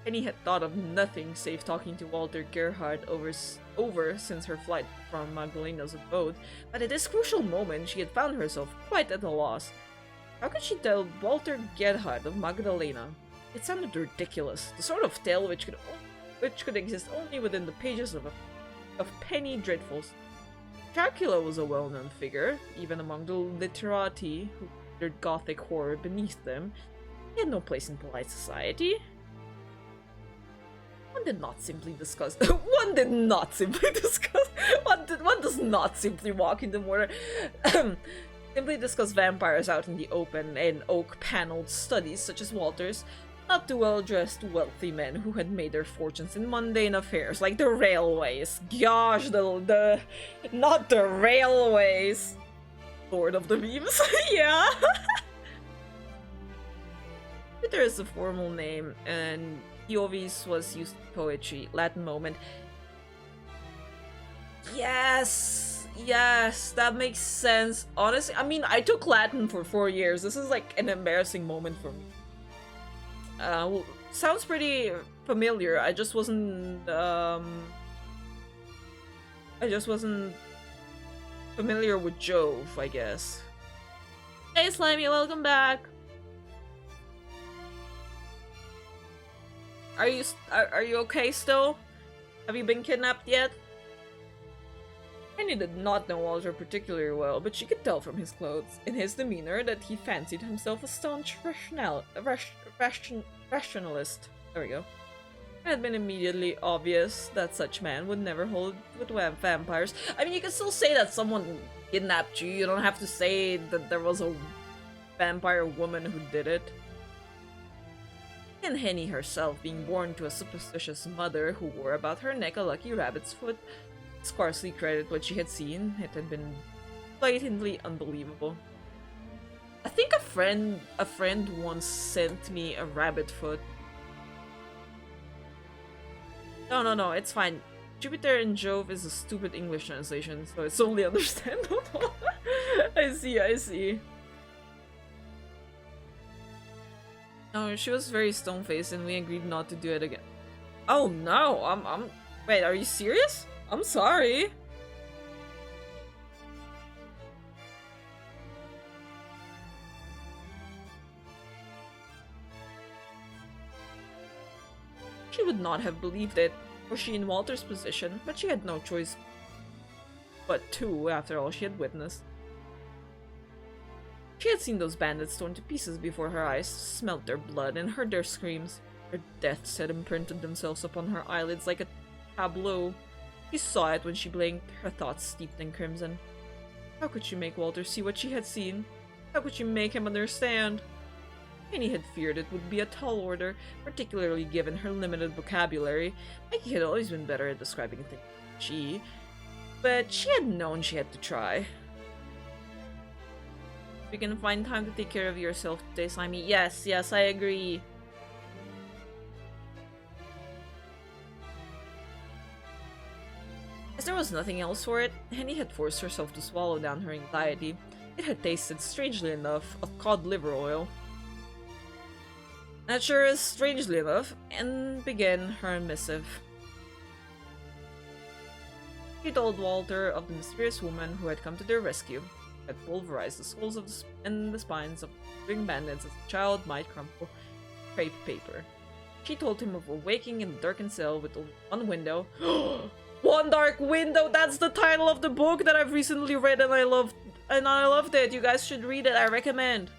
And he had thought of nothing save talking to Walter Gerhard over since her flight from Magdalena's abode, but at this crucial moment she had found herself quite at a loss. How could she tell Walter Gerhard of Magdalena? It sounded ridiculous, the sort of tale which could exist only within the pages of penny dreadfuls. Dracula was a well-known figure, even among the literati who considered gothic horror beneath them. He had no place in polite society. One does not simply one does not simply walk into murder. simply discuss vampires out in the open in oak-paneled studies such as Walter's, not the well-dressed, wealthy men who had made their fortunes in mundane affairs like the railways. Gosh, the not the railways. Lord of the Memes, yeah. Jupiter is a formal name, and Jovis was used in poetry, Latin moment. Yes, that makes sense. Honestly, I mean, I took Latin for 4 years. This is like an embarrassing moment for me. Well, sounds pretty familiar. I just wasn't familiar with Jove, I guess. Hey Slimy, welcome back. Are you okay still? Have you been kidnapped yet? Penny did not know Walter particularly well, but she could tell from his clothes and his demeanor that he fancied himself a staunch rationalist. There we go. It had been immediately obvious that such man would never hold with vampires. I mean, you can still say that someone kidnapped you. You don't have to say that there was a vampire woman who did it. And Henny herself, being born to a superstitious mother who wore about her neck a lucky rabbit's foot, scarcely credited what she had seen. It had been blatantly unbelievable. I think a friend once sent me a rabbit foot. No, it's fine. Jupiter and Jove is a stupid English translation, so it's only understandable. I see. No, she was very stone-faced and we agreed not to do it again. Oh no, wait, are you serious? I'm sorry. She would not have believed it, were she in Walter's position, but she had no choice but to, after all she had witnessed. She had seen those bandits torn to pieces before her eyes, smelt their blood, and heard their screams. Their deaths had imprinted themselves upon her eyelids like a tableau. She saw it when she blinked, her thoughts steeped in crimson. How could she make Walter see what she had seen? How could she make him understand? Penny had feared it would be a tall order, particularly given her limited vocabulary. Mikey had always been better at describing things than she, but she had known she had to try. You can find time to take care of yourself today, Slimy. Yes, I agree. As there was nothing else for it, Henny had forced herself to swallow down her anxiety. It had tasted, strangely enough, of cod liver oil. That sure is strangely enough, and began her missive. She told Walter of the mysterious woman who had come to their rescue, had pulverized the skulls of and the spines of living bandits as a child might crumple crepe paper. She told him of awaking in a darkened cell with only one window. One dark window! That's the title of the book that I've recently read and I loved it. You guys should read it, I recommend.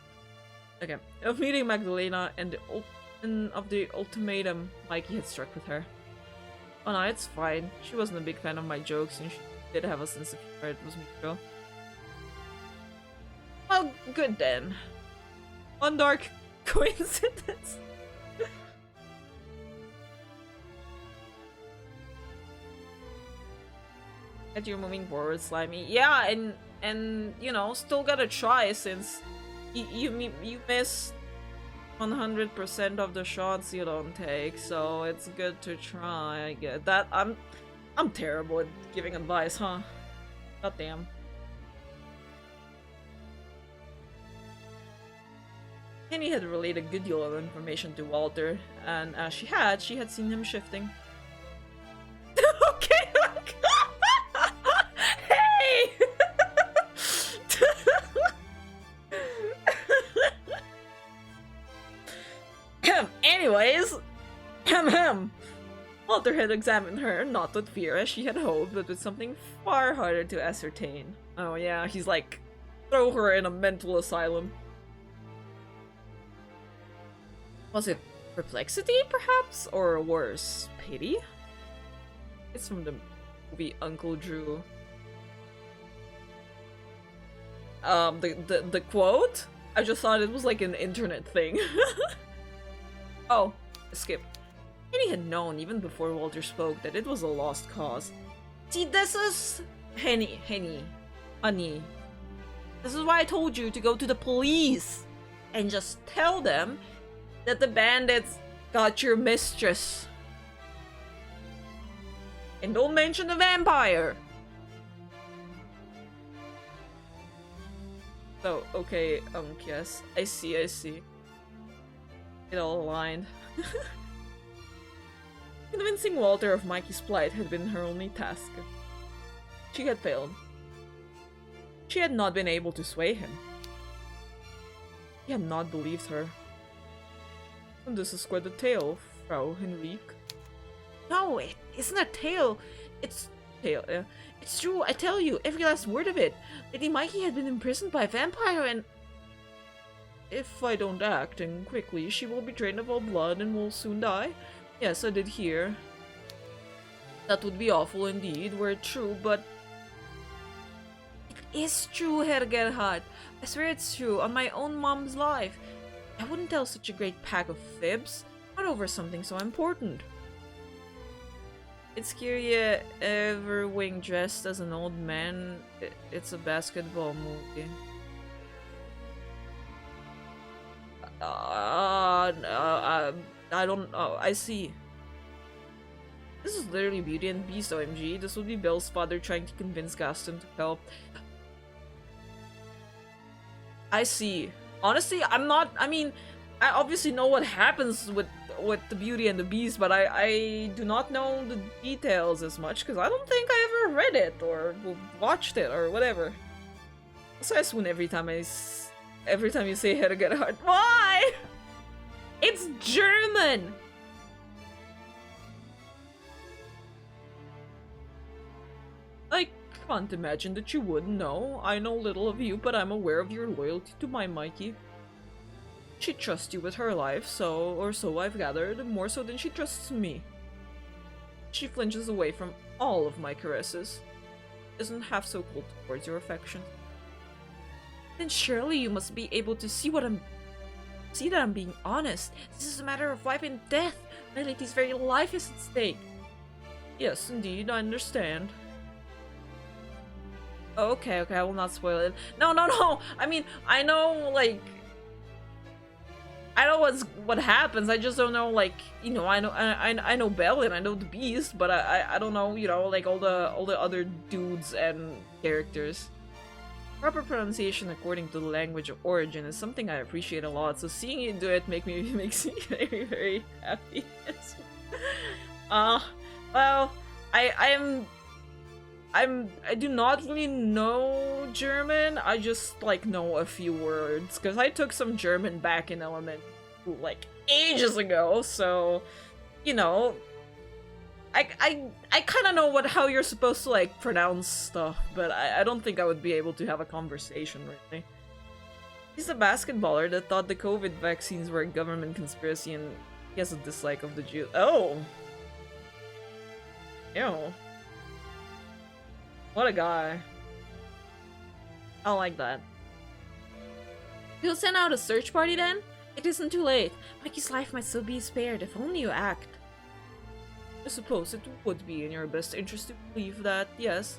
Okay, of meeting Magdalena and of the ultimatum Mikey had struck with her. Oh no, it's fine. She wasn't a big fan of my jokes and she did have a sense of humor. It was mutual. Well, good then. One dark coincidence. That you're moving forward, Slimy. Yeah, and you know, still gotta try since you miss 100% of the shots you don't take, so it's good to try. I get that. I'm terrible at giving advice, huh? God damn. Penny had relayed a good deal of information to Walter, and as she had seen him shifting. Okay, like, hey! Anyways, Walter had examined her, not with fear as she had hoped, but with something far harder to ascertain. Oh yeah, he's like, throw her in a mental asylum. Was it perplexity, perhaps? Or worse, pity? It's from the movie Uncle Drew. the quote? I just thought it was like an internet thing. Oh, skip. Henny had known even before Walter spoke that it was a lost cause. See, this is Henny, honey. This is why I told you to go to the police and just tell them that the bandits got your mistress. And don't mention the vampire. So, okay, yes. I see. It all aligned. Convincing Walter of Mikey's plight had been her only task. She had failed. She had not been able to sway him. He had not believed her. And this is quite a tale, Frau Henrique. No, it isn't a tale. It's tale. It's true, I tell you, every last word of it. Lady Mikey had been imprisoned by a vampire and... If I don't act, and quickly, she will be drained of all blood and will soon die. Yes, I did hear. That would be awful indeed, were it true, but... It is true, Herr Gerhard. I swear it's true, on my own mom's life. I wouldn't tell such a great pack of fibs, not over something so important. It's Kyrie ever wing dressed as an old man. It's a basketball movie. I don't know. I see. This is literally Beauty and the Beast, OMG. This would be Belle's father trying to convince Gaston to help. I see. Honestly, I'm not. I mean, I obviously know what happens with the Beauty and the Beast, but I do not know the details as much because I don't think I ever read it or watched it or whatever. So I swoon every time you say Herr Gerhard. Why? It's German. I can't imagine that you would. No, I know little of you, but I'm aware of your loyalty to my Mikey. She trusts you with her life, so I've gathered, more so than she trusts me. She flinches away from all of my caresses. Isn't half so cold towards your affection. Then surely you must be able to see that I'm being honest. This is a matter of life and death. My lady's very life is at stake. Yes, indeed, I understand. Okay, I will not spoil it. No. I mean, I know, like... I know what happens. I just don't know, like, you know, I know Belle and I know the Beast, but I don't know, you know, like all the other dudes and characters. Proper pronunciation according to the language of origin is something I appreciate a lot. So seeing you do it makes me very, very happy. Well, I do not really know German. I just like know a few words because I took some German back in elementary school like ages ago. So, you know, I kind of know how you're supposed to like pronounce stuff, but I don't think I would be able to have a conversation really. He's a basketballer that thought the COVID vaccines were a government conspiracy, and he has a dislike of the Jews. Oh, ew. What a guy. I don't like that. You'll send out a search party then? It isn't too late. Mikey's life might still be spared if only you act. I suppose it would be in your best interest to believe that, yes.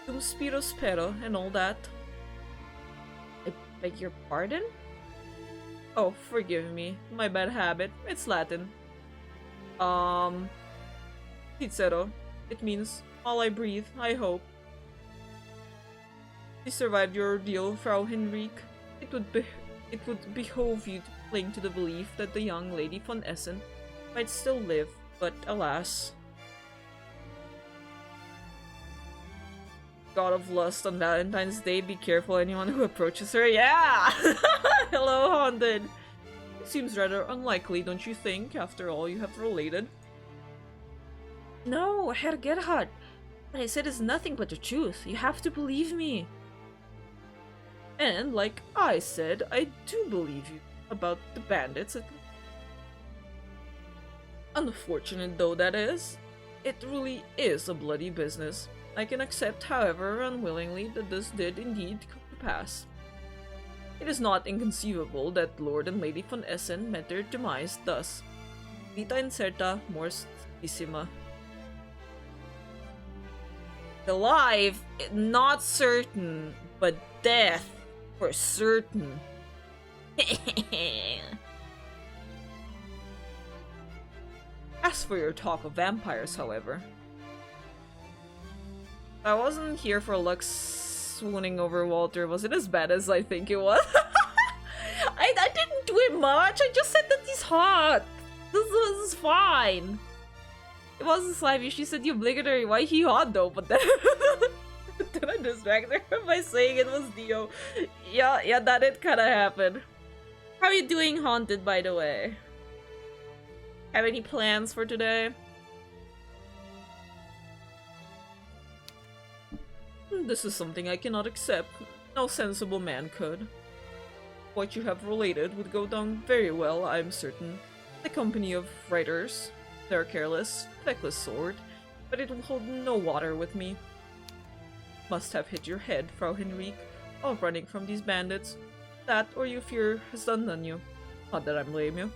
Cum spiro spero and all that. I beg your pardon? Oh, forgive me. My bad habit. It's Latin. Pizero. It means all I breathe, I hope. You survived your ordeal, Frau Henrique. It would behoove you to cling to the belief that the young Lady von Essen might still live, but alas. God of lust on Valentine's Day, be careful anyone who approaches her. Yeah! Hello, Haunted! It seems rather unlikely, don't you think, after all you have related? No, Herr Gerhard. What I said is nothing but the truth. You have to believe me. And, like I said, I do believe you about the bandits. Unfortunate though that is, it really is a bloody business. I can accept, however, unwillingly, that this did indeed come to pass. It is not inconceivable that Lord and Lady von Essen met their demise thus. Vita incerta, mors issima. Alive, not certain, but death for certain. As for your talk of vampires, however, I wasn't here for Lux swooning over Walter. Was it as bad as I think it was? I didn't do it much. I just said that he's hot. This was fine. It wasn't slimy. She said the obligatory why he hot though, but then did I distract her by saying it was Dio? Yeah, that did kind of happen. How are you doing, Haunted, by the way? Have any plans for today? This is something I cannot accept. No sensible man could. What you have related would go down very well, I am certain. The company of writers. They're careless, feckless sort, but it will hold no water with me. Must have hit your head, Frau Henrique, while running from these bandits. That, or your fear has done you. Not that I blame you.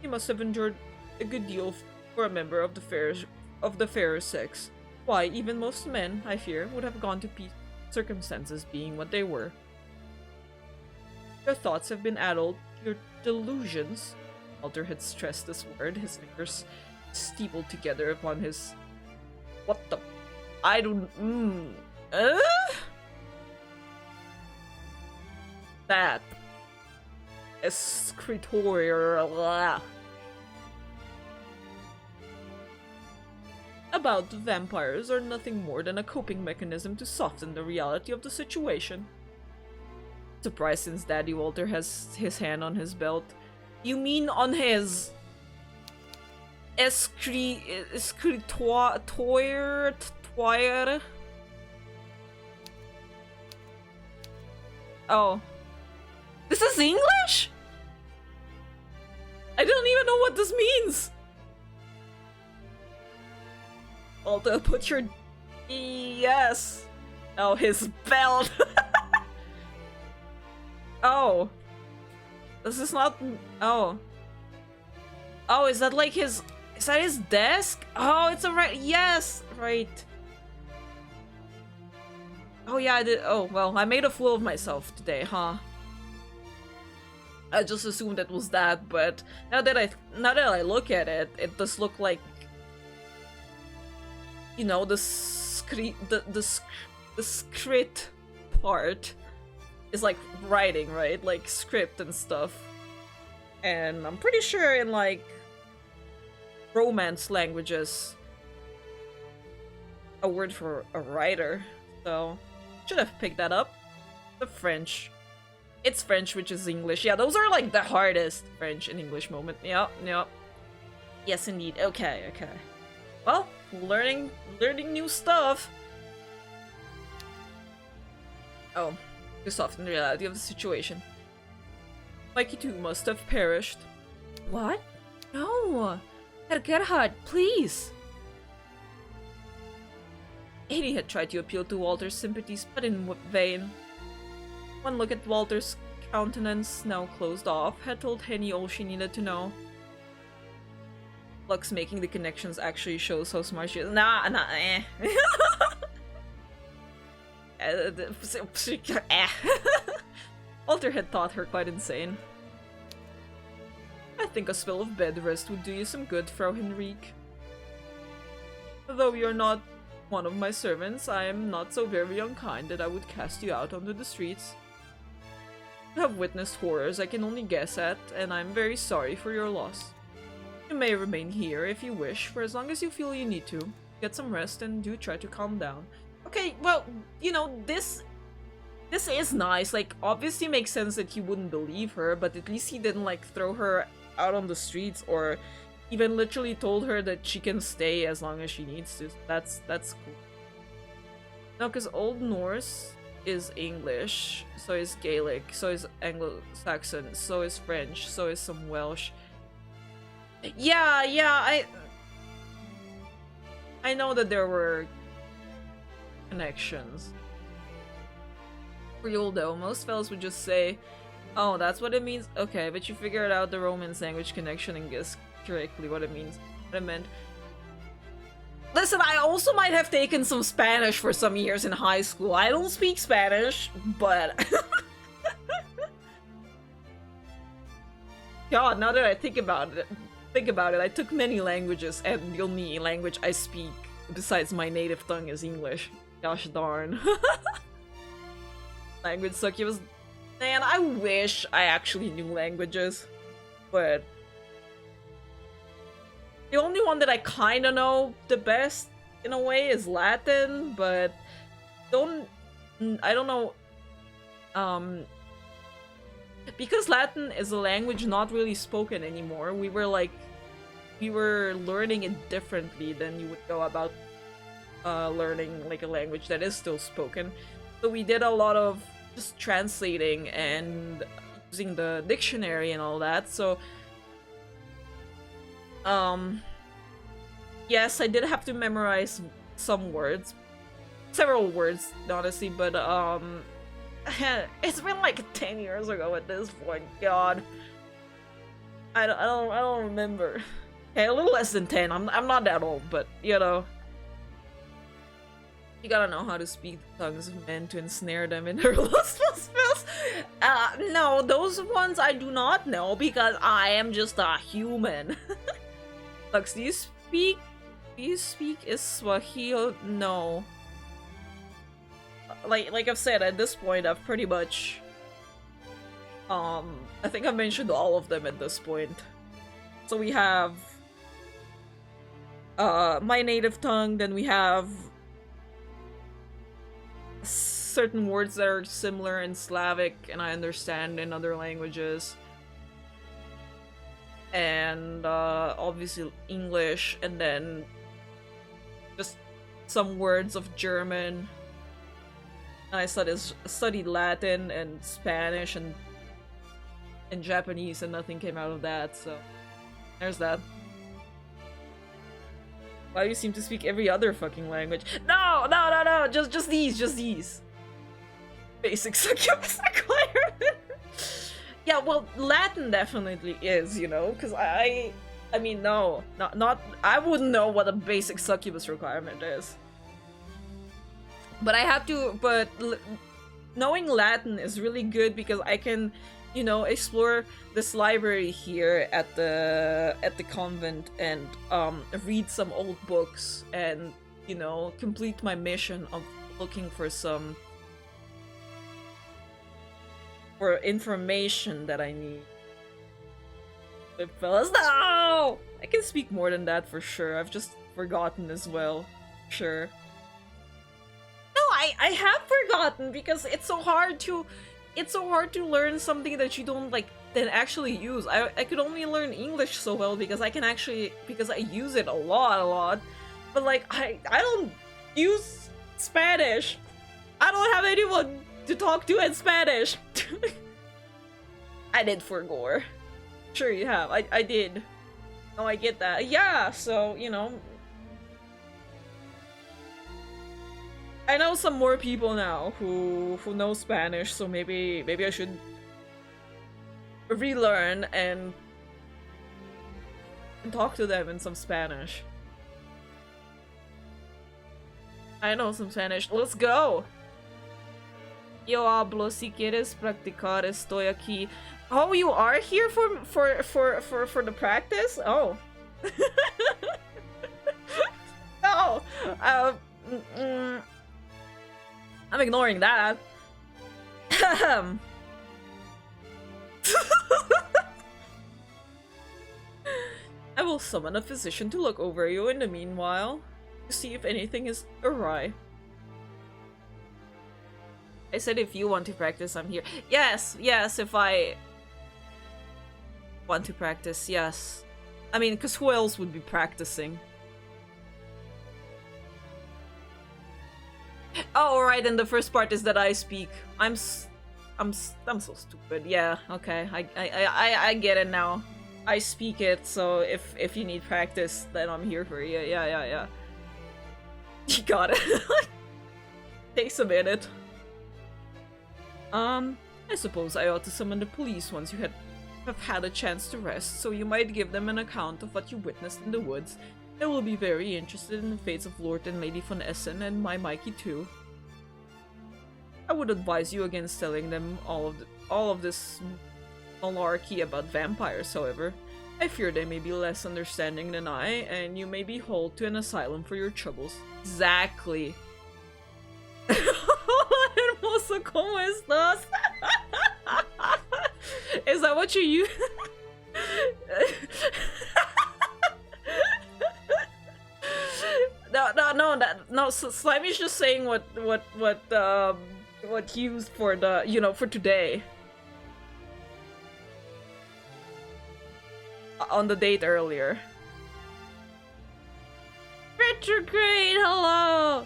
You must have endured a good deal for a member of the fairer sex. Why, even most men, I fear, would have gone to pieces, circumstances being what they were. Your thoughts have been addled, your delusions. Walter had stressed this word, his fingers steepled together upon his... What the... I don't... That... Escritor... About the vampires are nothing more than a coping mechanism to soften the reality of the situation. Surprised since Daddy Walter has his hand on his belt. You mean on his... Escritoire... Oh. This is English? I don't even know what this means! Walter, put your... Yes! Oh, his belt! Oh. This is not... Oh. Oh, is that like his... Is that his desk? Oh, it's a right... Yes! Right. Oh yeah, I did... Oh, well, I made a fool of myself today, huh? I just assumed it was that, but now that I look at it, it does look like, you know, the script part is like writing, right? Like script and stuff. And I'm pretty sure in like Romance languages, a word for a writer. So should have picked that up. The French. It's French, which is English. Yeah, those are like the hardest French and English moment. Yep. Yes, indeed. Okay. Well, learning new stuff. Oh, to soften the reality of the situation. Mikey too must have perished. What? No! Herr Gerhard, please! Amy had tried to appeal to Walter's sympathies, but in vain. One look at Walter's countenance, now closed off, had told Henny all she needed to know. Lux making the connections actually shows how smart she is. Nah, eh. Walter had thought her quite insane. I think a spell of bed rest would do you some good, Frau Henrique. Though you're not one of my servants, I am not so very unkind that I would cast you out onto the streets. You have witnessed horrors I can only guess at, and I'm very sorry for your loss. You may remain here if you wish, for as long as you feel you need to. Get some rest and do try to calm down. Okay, well, you know, this is nice. Like, obviously makes sense that he wouldn't believe her, but at least he didn't, like, throw her out on the streets or even literally told her that she can stay as long as she needs to. That's cool. No, because Old Norse is English, so is Gaelic, so is Anglo-Saxon, so is French, so is some Welsh. Yeah, yeah, I know that there were connections. Real though, most fellas would just say, "Oh, that's what it means." Okay, but you figured out the Romance language connection and guessed correctly what it means. What it meant. Listen, I also might have taken some Spanish for some years in high school. I don't speak Spanish, but God, now that I think about it, I took many languages, and the only language I speak besides my native tongue is English. Gosh darn. Language succubus. Man, I wish I actually knew languages, but the only one that I kind of know the best in a way is Latin, but I don't know, because Latin is a language not really spoken anymore. We were learning it differently than you would go about learning like a language that is still spoken. So we did a lot of just translating and using the dictionary and all that. So yes, I did have to memorize some words, several words honestly, but it's been like 10 years ago at this point. God, I don't remember. Okay, a little less than 10. I'm not that old, but you know, you gotta know how to speak the tongues of men to ensnare them in their lustful spells. No, those ones I do not know because I am just a human. Lux, do you speak Swahili? No. Like I've said, at this point I've pretty much I think I've mentioned all of them at this point. So we have my native tongue, then we have certain words that are similar in Slavic and I understand in other languages. And obviously English, and then just some words of German. And I studied Latin and Spanish and Japanese, and nothing came out of that, so there's that. Why do you seem to speak every other fucking language? No, just these. Basic succubus requirement. Yeah, well, Latin definitely is, you know, because I mean, no, not, I wouldn't know what a basic succubus requirement is. But I have to, knowing Latin is really good because I can, you know, explore this library here at the convent and read some old books and, you know, complete my mission of looking for information that I need. But fellas, no! I can speak more than that for sure. I've just forgotten as well. Sure. No, I have forgotten because it's so hard to learn something that you don't like then actually use. I could only learn English so well because I use it a lot. But like I don't use Spanish. I don't have anyone to talk to in Spanish. I did for gore. Sure you have. I did. Oh, I get that. Yeah, so, you know, I know some more people now who know Spanish, so maybe I should relearn and talk to them in some Spanish. I know some Spanish. Let's go. Yo hablo si quieres practicar. Estoy aquí. Oh, you are here for the practice? Oh. No. I'm ignoring that. I will summon a physician to look over you in the meanwhile, to see if anything is awry. I said if you want to practice, I'm here. Yes, if I want to practice, yes. I mean, because who else would be practicing? Oh, right, and the first part is that I speak. I'm so stupid. Yeah, okay, I get it now. I speak it, so if you need practice, then I'm here for you. Yeah. You got it. Takes a minute. I suppose I ought to summon the police once you have had a chance to rest, so you might give them an account of what you witnessed in the woods. They will be very interested in the fates of Lord and Lady von Essen and my Mikey too. I would advise you against telling them all of this malarkey about vampires, however. I fear they may be less understanding than I, and you may be hauled to an asylum for your troubles. Exactly. Hermoso, ¿cómo estás? Is that what you use? No. Slimy's just saying what he used for the for today. On the date earlier. Retrograde, hello.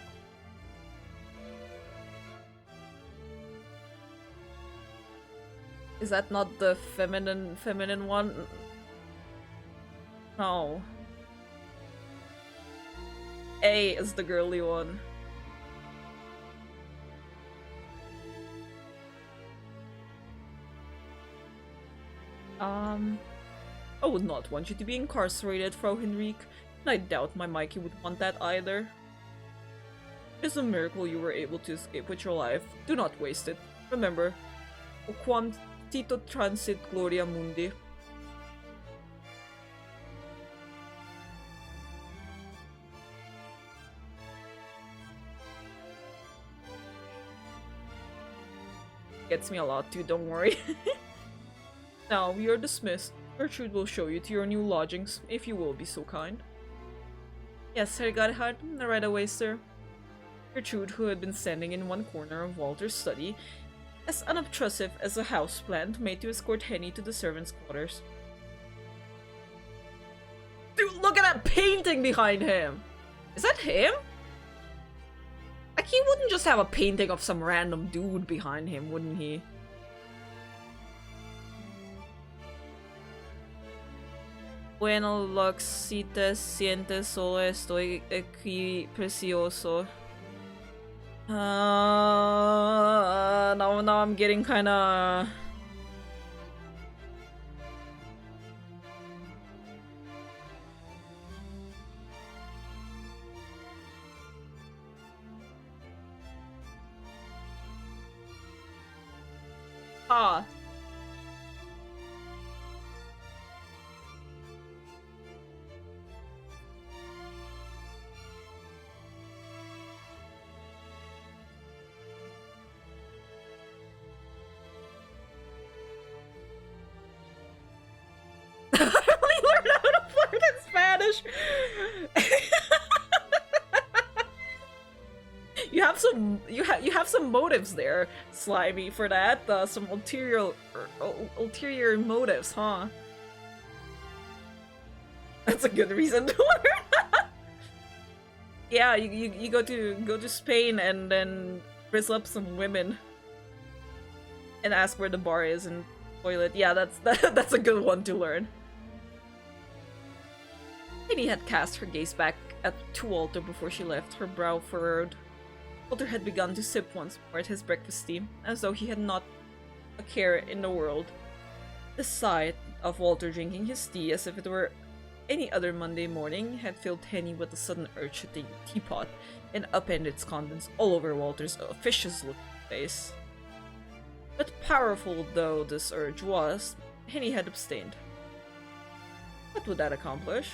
Is that not the feminine one? No. A is the girly one. I would not want you to be incarcerated, Frau Henrique, and I doubt my Mikey would want that either. It's a miracle you were able to escape with your life. Do not waste it. Remember, quam tito transit gloria mundi. Gets me a lot too, don't worry. Now, we are dismissed. Gertrude will show you to your new lodgings, if you will be so kind. Yes, Herr Gerhard, right away, sir. Gertrude, who had been standing in one corner of Walter's study, as unobtrusive as a houseplant, made to escort Henny to the servants' quarters. Dude, look at that painting behind him! Is that him? Like, he wouldn't just have a painting of some random dude behind him, wouldn't he? Bueno, Lux, si te sientes solo, estoy aquí precioso. Now I'm getting kinda... Ah. I only learned how to flirt in Spanish. You have some motives there, Slimy, for that. Some ulterior motives, huh? That's a good reason to learn. Yeah, you go to Spain and then brizz up some women and ask where the bar is and toilet. Yeah, that's a good one to learn. Lady had cast her gaze back to Walter before she left, her brow furrowed. Walter had begun to sip once more at his breakfast tea, as though he had not a care in the world. The sight of Walter drinking his tea as if it were any other Monday morning had filled Henny with a sudden urge to take the teapot and upend its contents all over Walter's officious-looking face. But powerful though this urge was, Henny had abstained. What would that accomplish?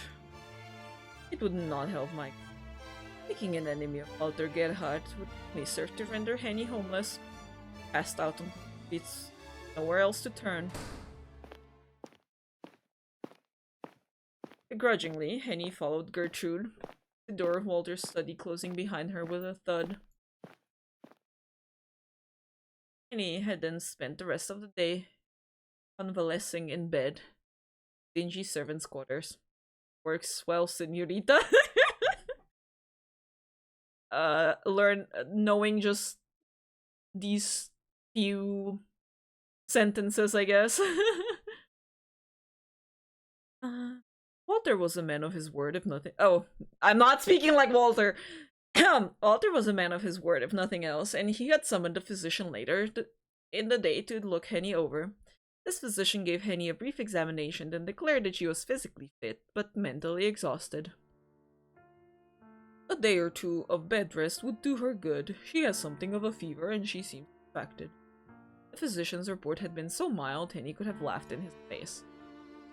It would not help Mike. Making an enemy of Walter Gerhard would only serve to render Henny homeless, passed out on the streets, nowhere else to turn. Begrudgingly, Henny followed Gertrude, the door of Walter's study closing behind her with a thud. Henny had then spent the rest of the day convalescing in bed, dingy servants' quarters. Works well, señorita. Knowing just these few sentences, I guess. Uh, Walter was a man of his word, if nothing. Oh, I'm not speaking like Walter. Walter was a man of his word, if nothing else, and he had summoned a physician later in the day to look Henny over. This physician gave Henny a brief examination and declared that she was physically fit, but mentally exhausted. A day or two of bed rest would do her good. She has something of a fever and she seemed distracted. The physician's report had been so mild, Henny could have laughed in his face.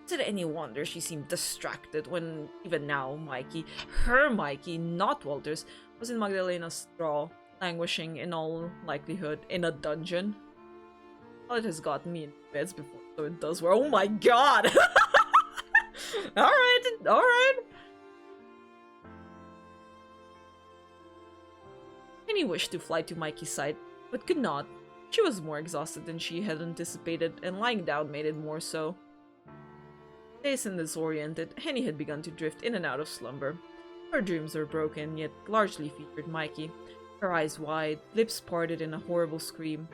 Is it any wonder she seemed distracted when even now Mikey, her Mikey, not Walter's, was in Magdalena's thrall, languishing in all likelihood in a dungeon? Well, it has gotten me in beds before, so it does work. Oh my god! Alright. Penny wished to fly to Mikey's side, but could not. She was more exhausted than she had anticipated, and lying down made it more so. Dazed and disoriented, Henny had begun to drift in and out of slumber. Her dreams were broken, yet largely featured Mikey, her eyes wide, lips parted in a horrible scream.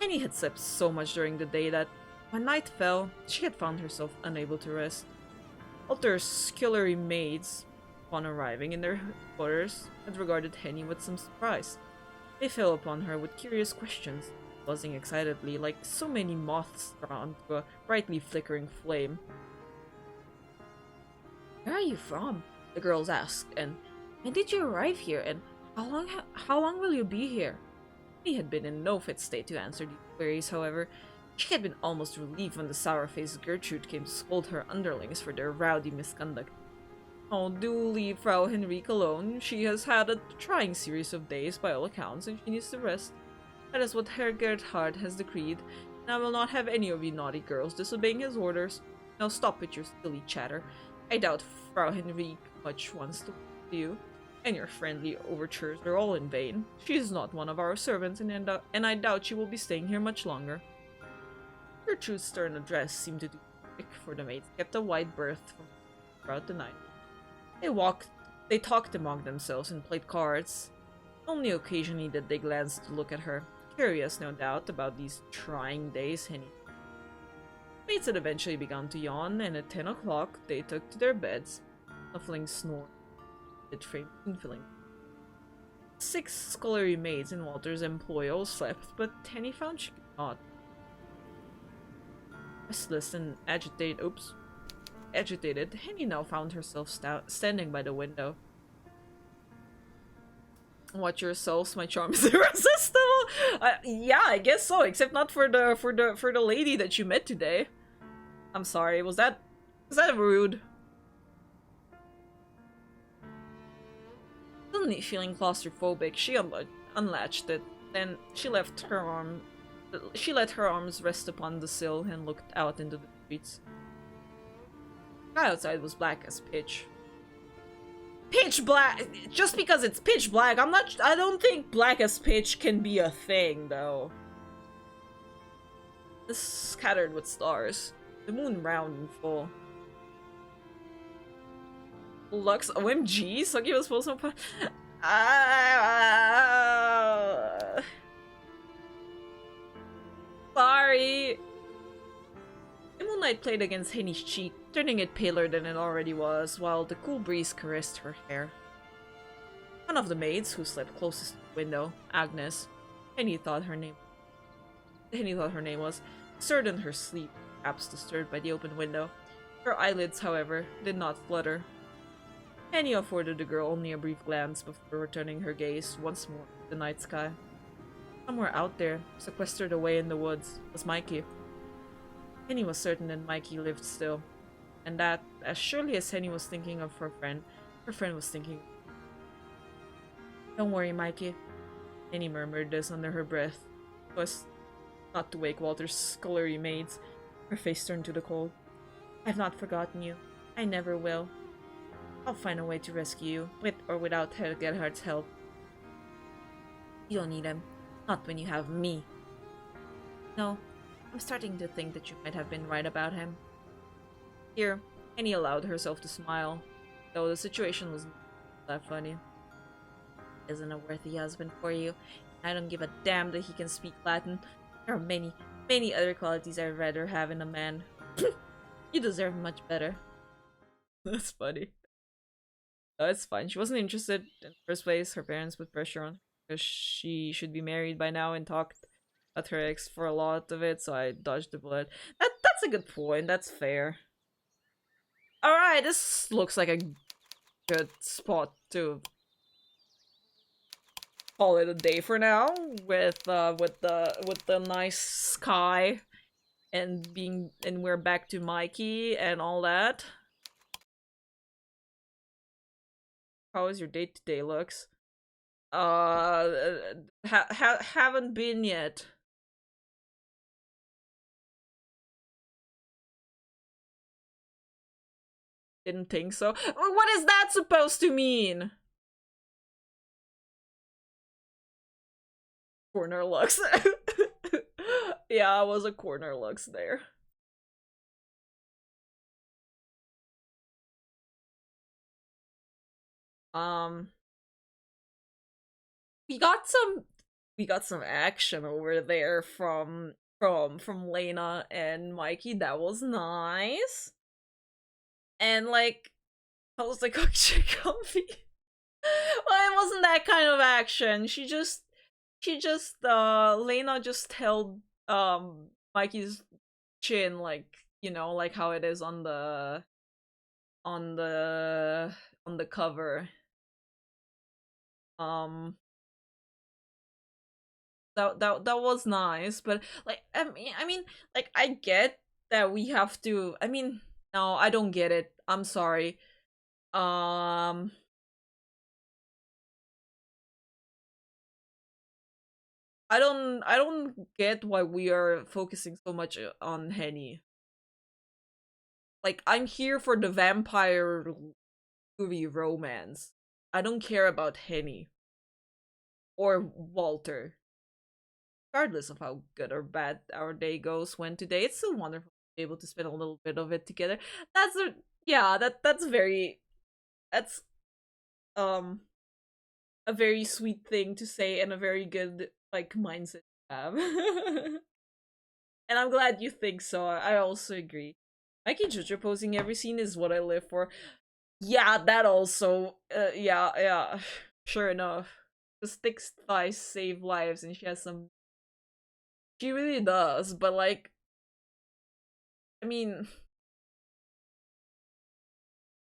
Henny had slept so much during the day that, when night fell, she had found herself unable to rest. Walter's scullery maids, upon arriving in their quarters, had regarded Henny with some surprise. They fell upon her with curious questions, buzzing excitedly like so many moths drawn to a brightly flickering flame. "Where are you from?" the girls asked, and "When did you arrive here, and how long will you be here?" He had been in no fit state to answer these queries, however. She had been almost relieved when the sour-faced Gertrude came to scold her underlings for their rowdy misconduct. "Oh, do leave Frau Henrique alone. She has had a trying series of days by all accounts, and she needs to rest. That is what Herr Gerhard has decreed, and I will not have any of you naughty girls disobeying his orders. Now stop with your silly chatter. I doubt Frau Henrique much wants to talk to you, and your friendly overtures are all in vain. She is not one of our servants, and I doubt she will be staying here much longer." Gertrude's stern address seemed to do trick, for the maids kept a wide berth throughout the night. They talked among themselves and played cards. Only occasionally did they glance to look at her, curious no doubt about these trying days Henny. Maids had eventually begun to yawn, and at 10 o'clock they took to their beds, snuffling snore, mid-frame filling. 6 scullery maids in Walter's employ all slept, but Henny found she could not. Restless and agitated, Henny now found herself standing by the window. "Watch yourselves, my charm is irresistible." Yeah, I guess so. Except not for the lady that you met today. I'm sorry. Was that rude? Suddenly feeling claustrophobic, she unlatched it. Then she let her arms rest upon the sill and looked out into the streets. The sky outside was black as pitch. Pitch black! Just because it's pitch black, I don't think black as pitch can be a thing, though. It's scattered with stars. The moon round and full. Lux, OMG, Suki was supposed to sorry. The moonlight played against Henny's cheek, turning it paler than it already was, while the cool breeze caressed her hair. One of the maids, who slept closest to the window, Agnes, Henny thought her name was, stirred in her sleep, perhaps disturbed by the open window. Her eyelids, however, did not flutter. Henny afforded the girl only a brief glance before returning her gaze once more to the night sky. Somewhere out there, sequestered away in the woods, was Mikey. Henny was certain that Mikey lived still, and that, as surely as Henny was thinking of her friend was thinking. "Don't worry, Mikey." Henny murmured this under her breath, so as not to wake Walter's scullery maids. Her face turned to the cold. "I've not forgotten you. I never will. I'll find a way to rescue you, with or without Herr Gerhard's help. You don't need him. Not when you have me." "No, I'm starting to think that you might have been right about him." Here, Henny allowed herself to smile, though the situation was not that funny. "He isn't a worthy husband for you. I don't give a damn that he can speak Latin. There are many, many other qualities I'd rather have in a man." You deserve much better. That's funny. No, it's fine. She wasn't interested in the first place. Her parents put pressure on her because she should be married by now and talked at her ex for a lot of it, so I dodged the bullet. That's a good point. That's fair. Alright, this looks like a good spot to call it a day for now with the nice sky and we're back to Mikey and all that. How is your date today looks? Haven't been yet. Didn't think so. What is that supposed to mean? Corner looks. Yeah, it was a corner looks there. Um, we got some action over there from Lena and Mikey. That was nice. And like, I was like, oh shit, comfy. Well, it wasn't that kind of action. She just Lena just held Mikey's chin, like, like how it is on the on the cover. um that was nice, but like, I mean, like, I get that we have to. I mean, no, I don't get it. I'm sorry. um I don't get why we are focusing so much on Henny. Like, I'm here for the vampire movie romance. I don't care about Henny or Walter. Regardless of how good or bad our day goes when today, it's still wonderful to be able to spend a little bit of it together. That's a Yeah, that's very that's um a very sweet thing to say and a very good like mindset to have. And I'm glad you think so. I also agree. Mikey Jojo posing every scene is what I live for. Yeah, that also. Yeah. Sure enough. The thick thighs save lives, and she has some. She really does, but like, I mean,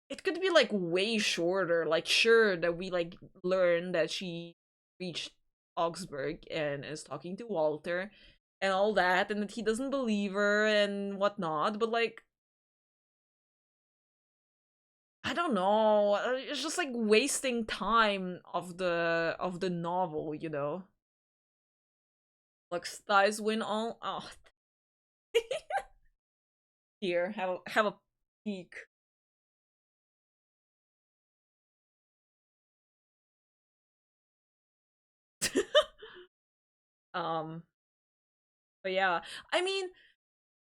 it could be like way shorter. Like, sure that we like learn that she reached Augsburg and is talking to Walter and all that, and that he doesn't believe her and whatnot, but like, I don't know. It's just like wasting time of the novel, you know. Like, thighs win all. Oh, here, have a peek. um, but yeah, I mean,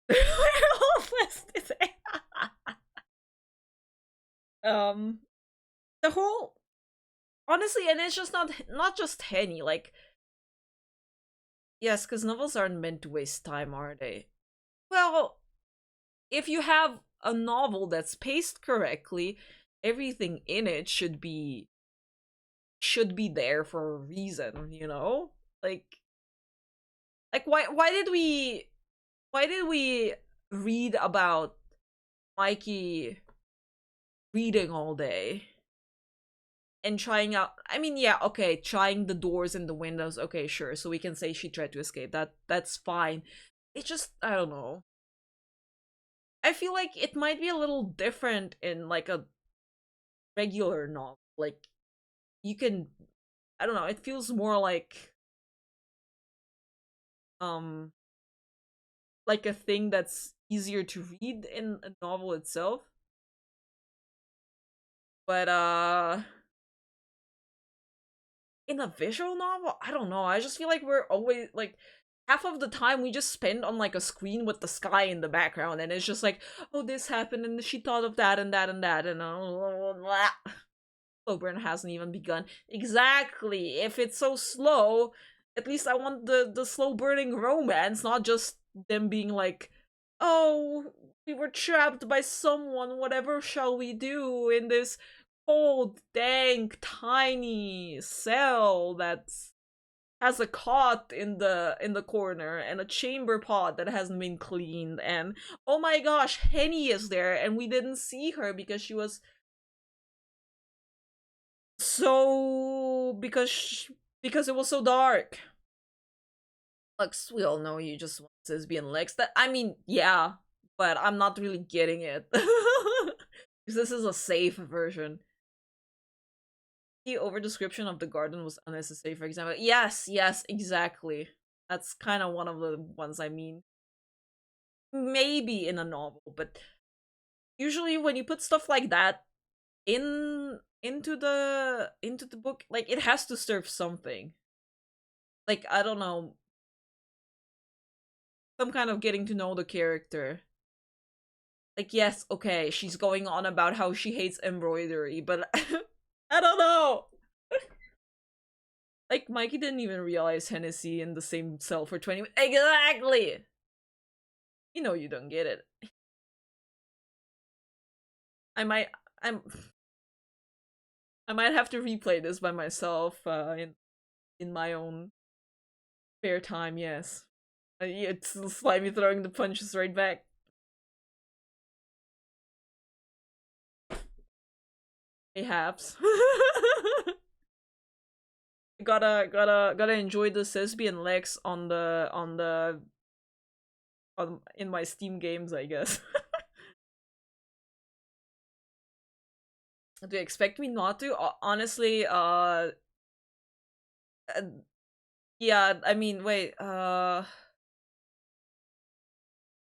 we're all listed. um, the whole honestly, and it's just not just Henny. Like, yes, because novels aren't meant to waste time, are they? Well, if you have a novel that's paced correctly, everything in it should be there for a reason, you know? Like, why did we read about Mikey reading all day and trying out. I mean, yeah, okay, trying the doors and the windows, okay, sure, so we can say she tried to escape. That's fine. It just, I don't know. I feel like it might be a little different in like a regular novel. Like, you can, I don't know, it feels more um like a thing that's easier to read in a novel itself. But in a visual novel, I don't know. I just feel like we're always like half of the time we just spend on like a screen with the sky in the background, and it's just like, oh, this happened, and she thought of that and that and that, and slow burn hasn't even begun. Exactly. If it's so slow, at least I want the slow burning romance, not just them being like oh, we were trapped by someone, whatever shall we do in this cold, dank, tiny cell that's has a cot in the corner and a chamber pot that hasn't been cleaned, and oh my gosh, Henny is there and we didn't see her because she was so because it was so dark. Lux, we all know you just want lesbian Lex. That I mean, yeah, but I'm not really getting it. Because this is a safe version. The over description of the garden was unnecessary, for example. Yes, yes, exactly. That's kind of one of the ones I mean. Maybe in a novel, but usually when you put stuff like that into the book, like it has to serve something. Like I don't know, some kind of getting to know the character. Like yes, okay, she's going on about how she hates embroidery, but I don't know. Like Mikey didn't even realize Hennessy in the same cell for 20 minutes. Exactly. You know you don't get it. I might I'm I might have to replay this by myself in my own spare time, yes. It's Slimy throwing the punches right back. Perhaps. Gotta enjoy the Lesbian Lex on in my Steam games, I guess. Do you expect me not to? Honestly, uh yeah, I mean, wait, that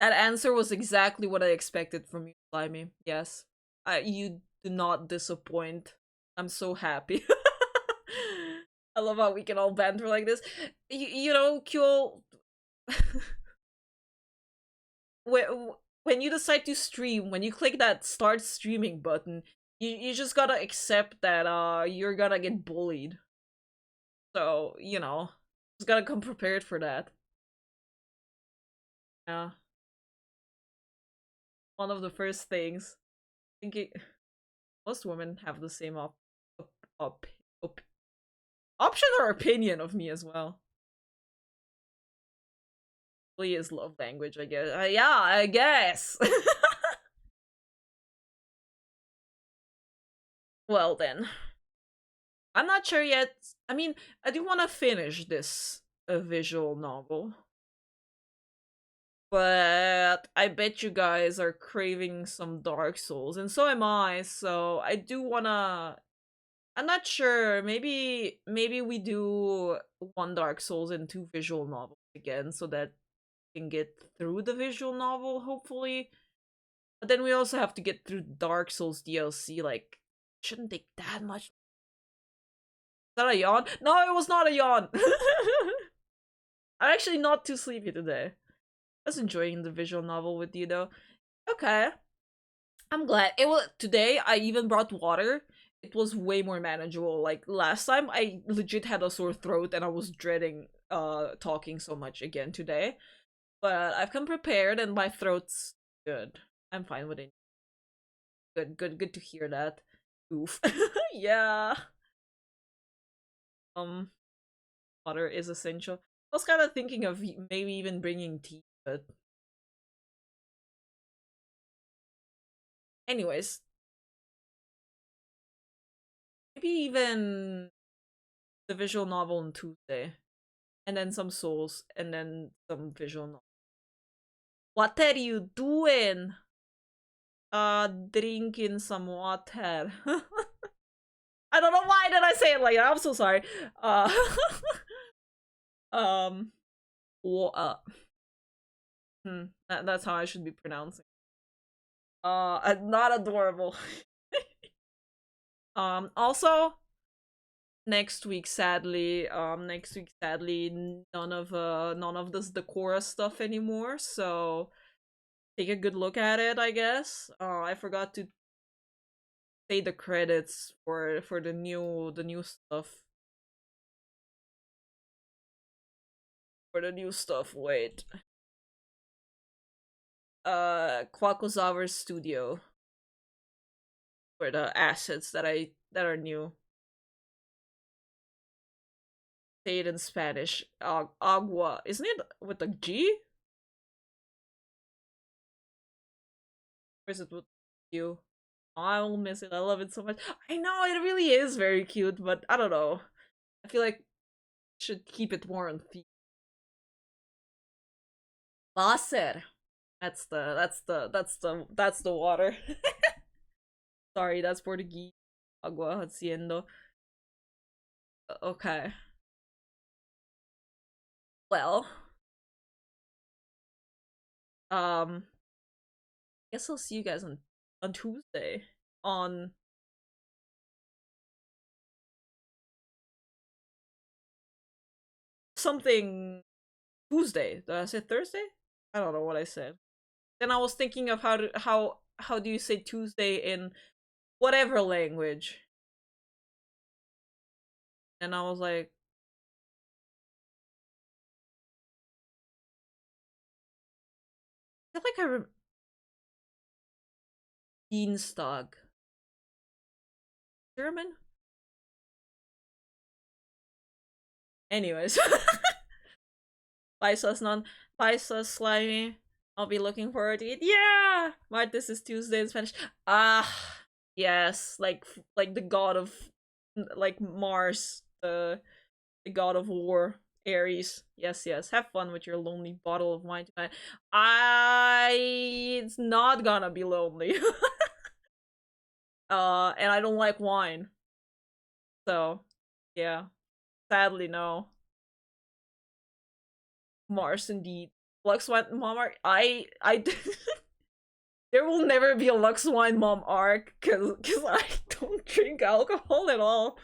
answer was exactly what I expected from you, Slimy. Yes. You do not disappoint. I'm so happy. I love how we can all banter like this. You know, Kyul, when you decide to stream, when you click that start streaming button, you just gotta accept that you're gonna get bullied. So, just gotta come prepared for that. Yeah. One of the first things. I think most women have the same op, op, op option or opinion of me as well. Really is love language, I guess. Yeah, I guess. Well then, I'm not sure yet. I mean, I do want to finish this visual novel, but I bet you guys are craving some Dark Souls, and so am I. So I do wanna. I'm not sure. Maybe we do one Dark Souls and two visual novels again, so that we can get through the visual novel, hopefully. But then we also have to get through Dark Souls DLC. Like, shouldn't take that much. Is that a yawn? No, it was not a yawn. I'm actually not too sleepy today. I was enjoying the visual novel with you though. Okay. I'm glad. It was today I even brought water. It was way more manageable. Like last time I legit had a sore throat and I was dreading talking so much again today. But I've come prepared and my throat's good. I'm fine with it. Good to hear that. Oof. Yeah. Um water is essential. I was kind of thinking of maybe even bringing tea, but anyways, maybe even the visual novel on Tuesday, and then some souls, and then some visual novel. What are you doing? Drinking some water. I don't know why did I say it like that. I'm so sorry. Uh, um, uh, that's how I should be pronouncing. Not adorable. Also, next week, sadly, none of this Decora stuff anymore. So take a good look at it, I guess. I forgot to say the credits for the new stuff. For the new stuff, wait. Kwakozawa's studio for the assets that are new. Say it in Spanish. Agua. Isn't it with a G? Or is it with you? I will miss it. I love it so much. I know it really is very cute, but I don't know. I feel like I should keep it more on feet. Wasser. That's the water. Sorry, that's Portuguese. Agua haciendo. Okay. Well, guess I'll see you guys on Tuesday on something Tuesday. Did I say Thursday? I don't know what I said. Then I was thinking of how do you say Tuesday in whatever language, and I was like, I feel like I remember Dienstag. German? Anyways. Bye sus non bye sus slimy. I'll be looking forward to it. Yeah! Martes is Tuesday in Spanish. Ah yes, like the god of like Mars, the god of war. Aries. Yes, yes. Have fun with your lonely bottle of wine tonight. It's not gonna be lonely. And I don't like wine. So, yeah. Sadly, no. Mars indeed. Lux Wine Mom arc. I there will never be a Lux Wine Mom arc because I don't drink alcohol at all.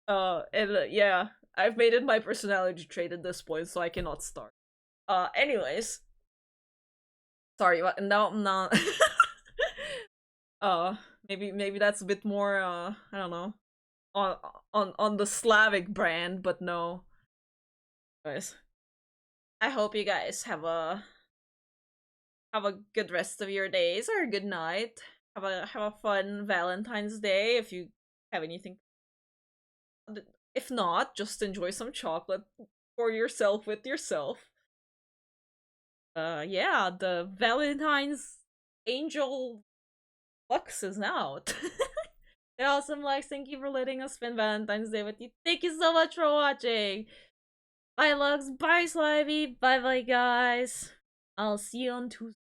And yeah, I've made it my personality trait at this point, so I cannot start. Anyways, sorry, what? No, no. uh, maybe that's a bit more. I don't know, on on the Slavic brand, but no. Anyways, I hope you guys have a good rest of your days or a good night. Have a fun Valentine's Day if you have anything. If not, just enjoy some chocolate for yourself with yourself. Yeah, the Valentine's Angel Lux is out. They're awesome, Lux. Thank you for letting us spend Valentine's Day with you. Thank you so much for watching. Bye, Lux. Bye, Slivy. Bye, bye, guys. I'll see you on Tuesday.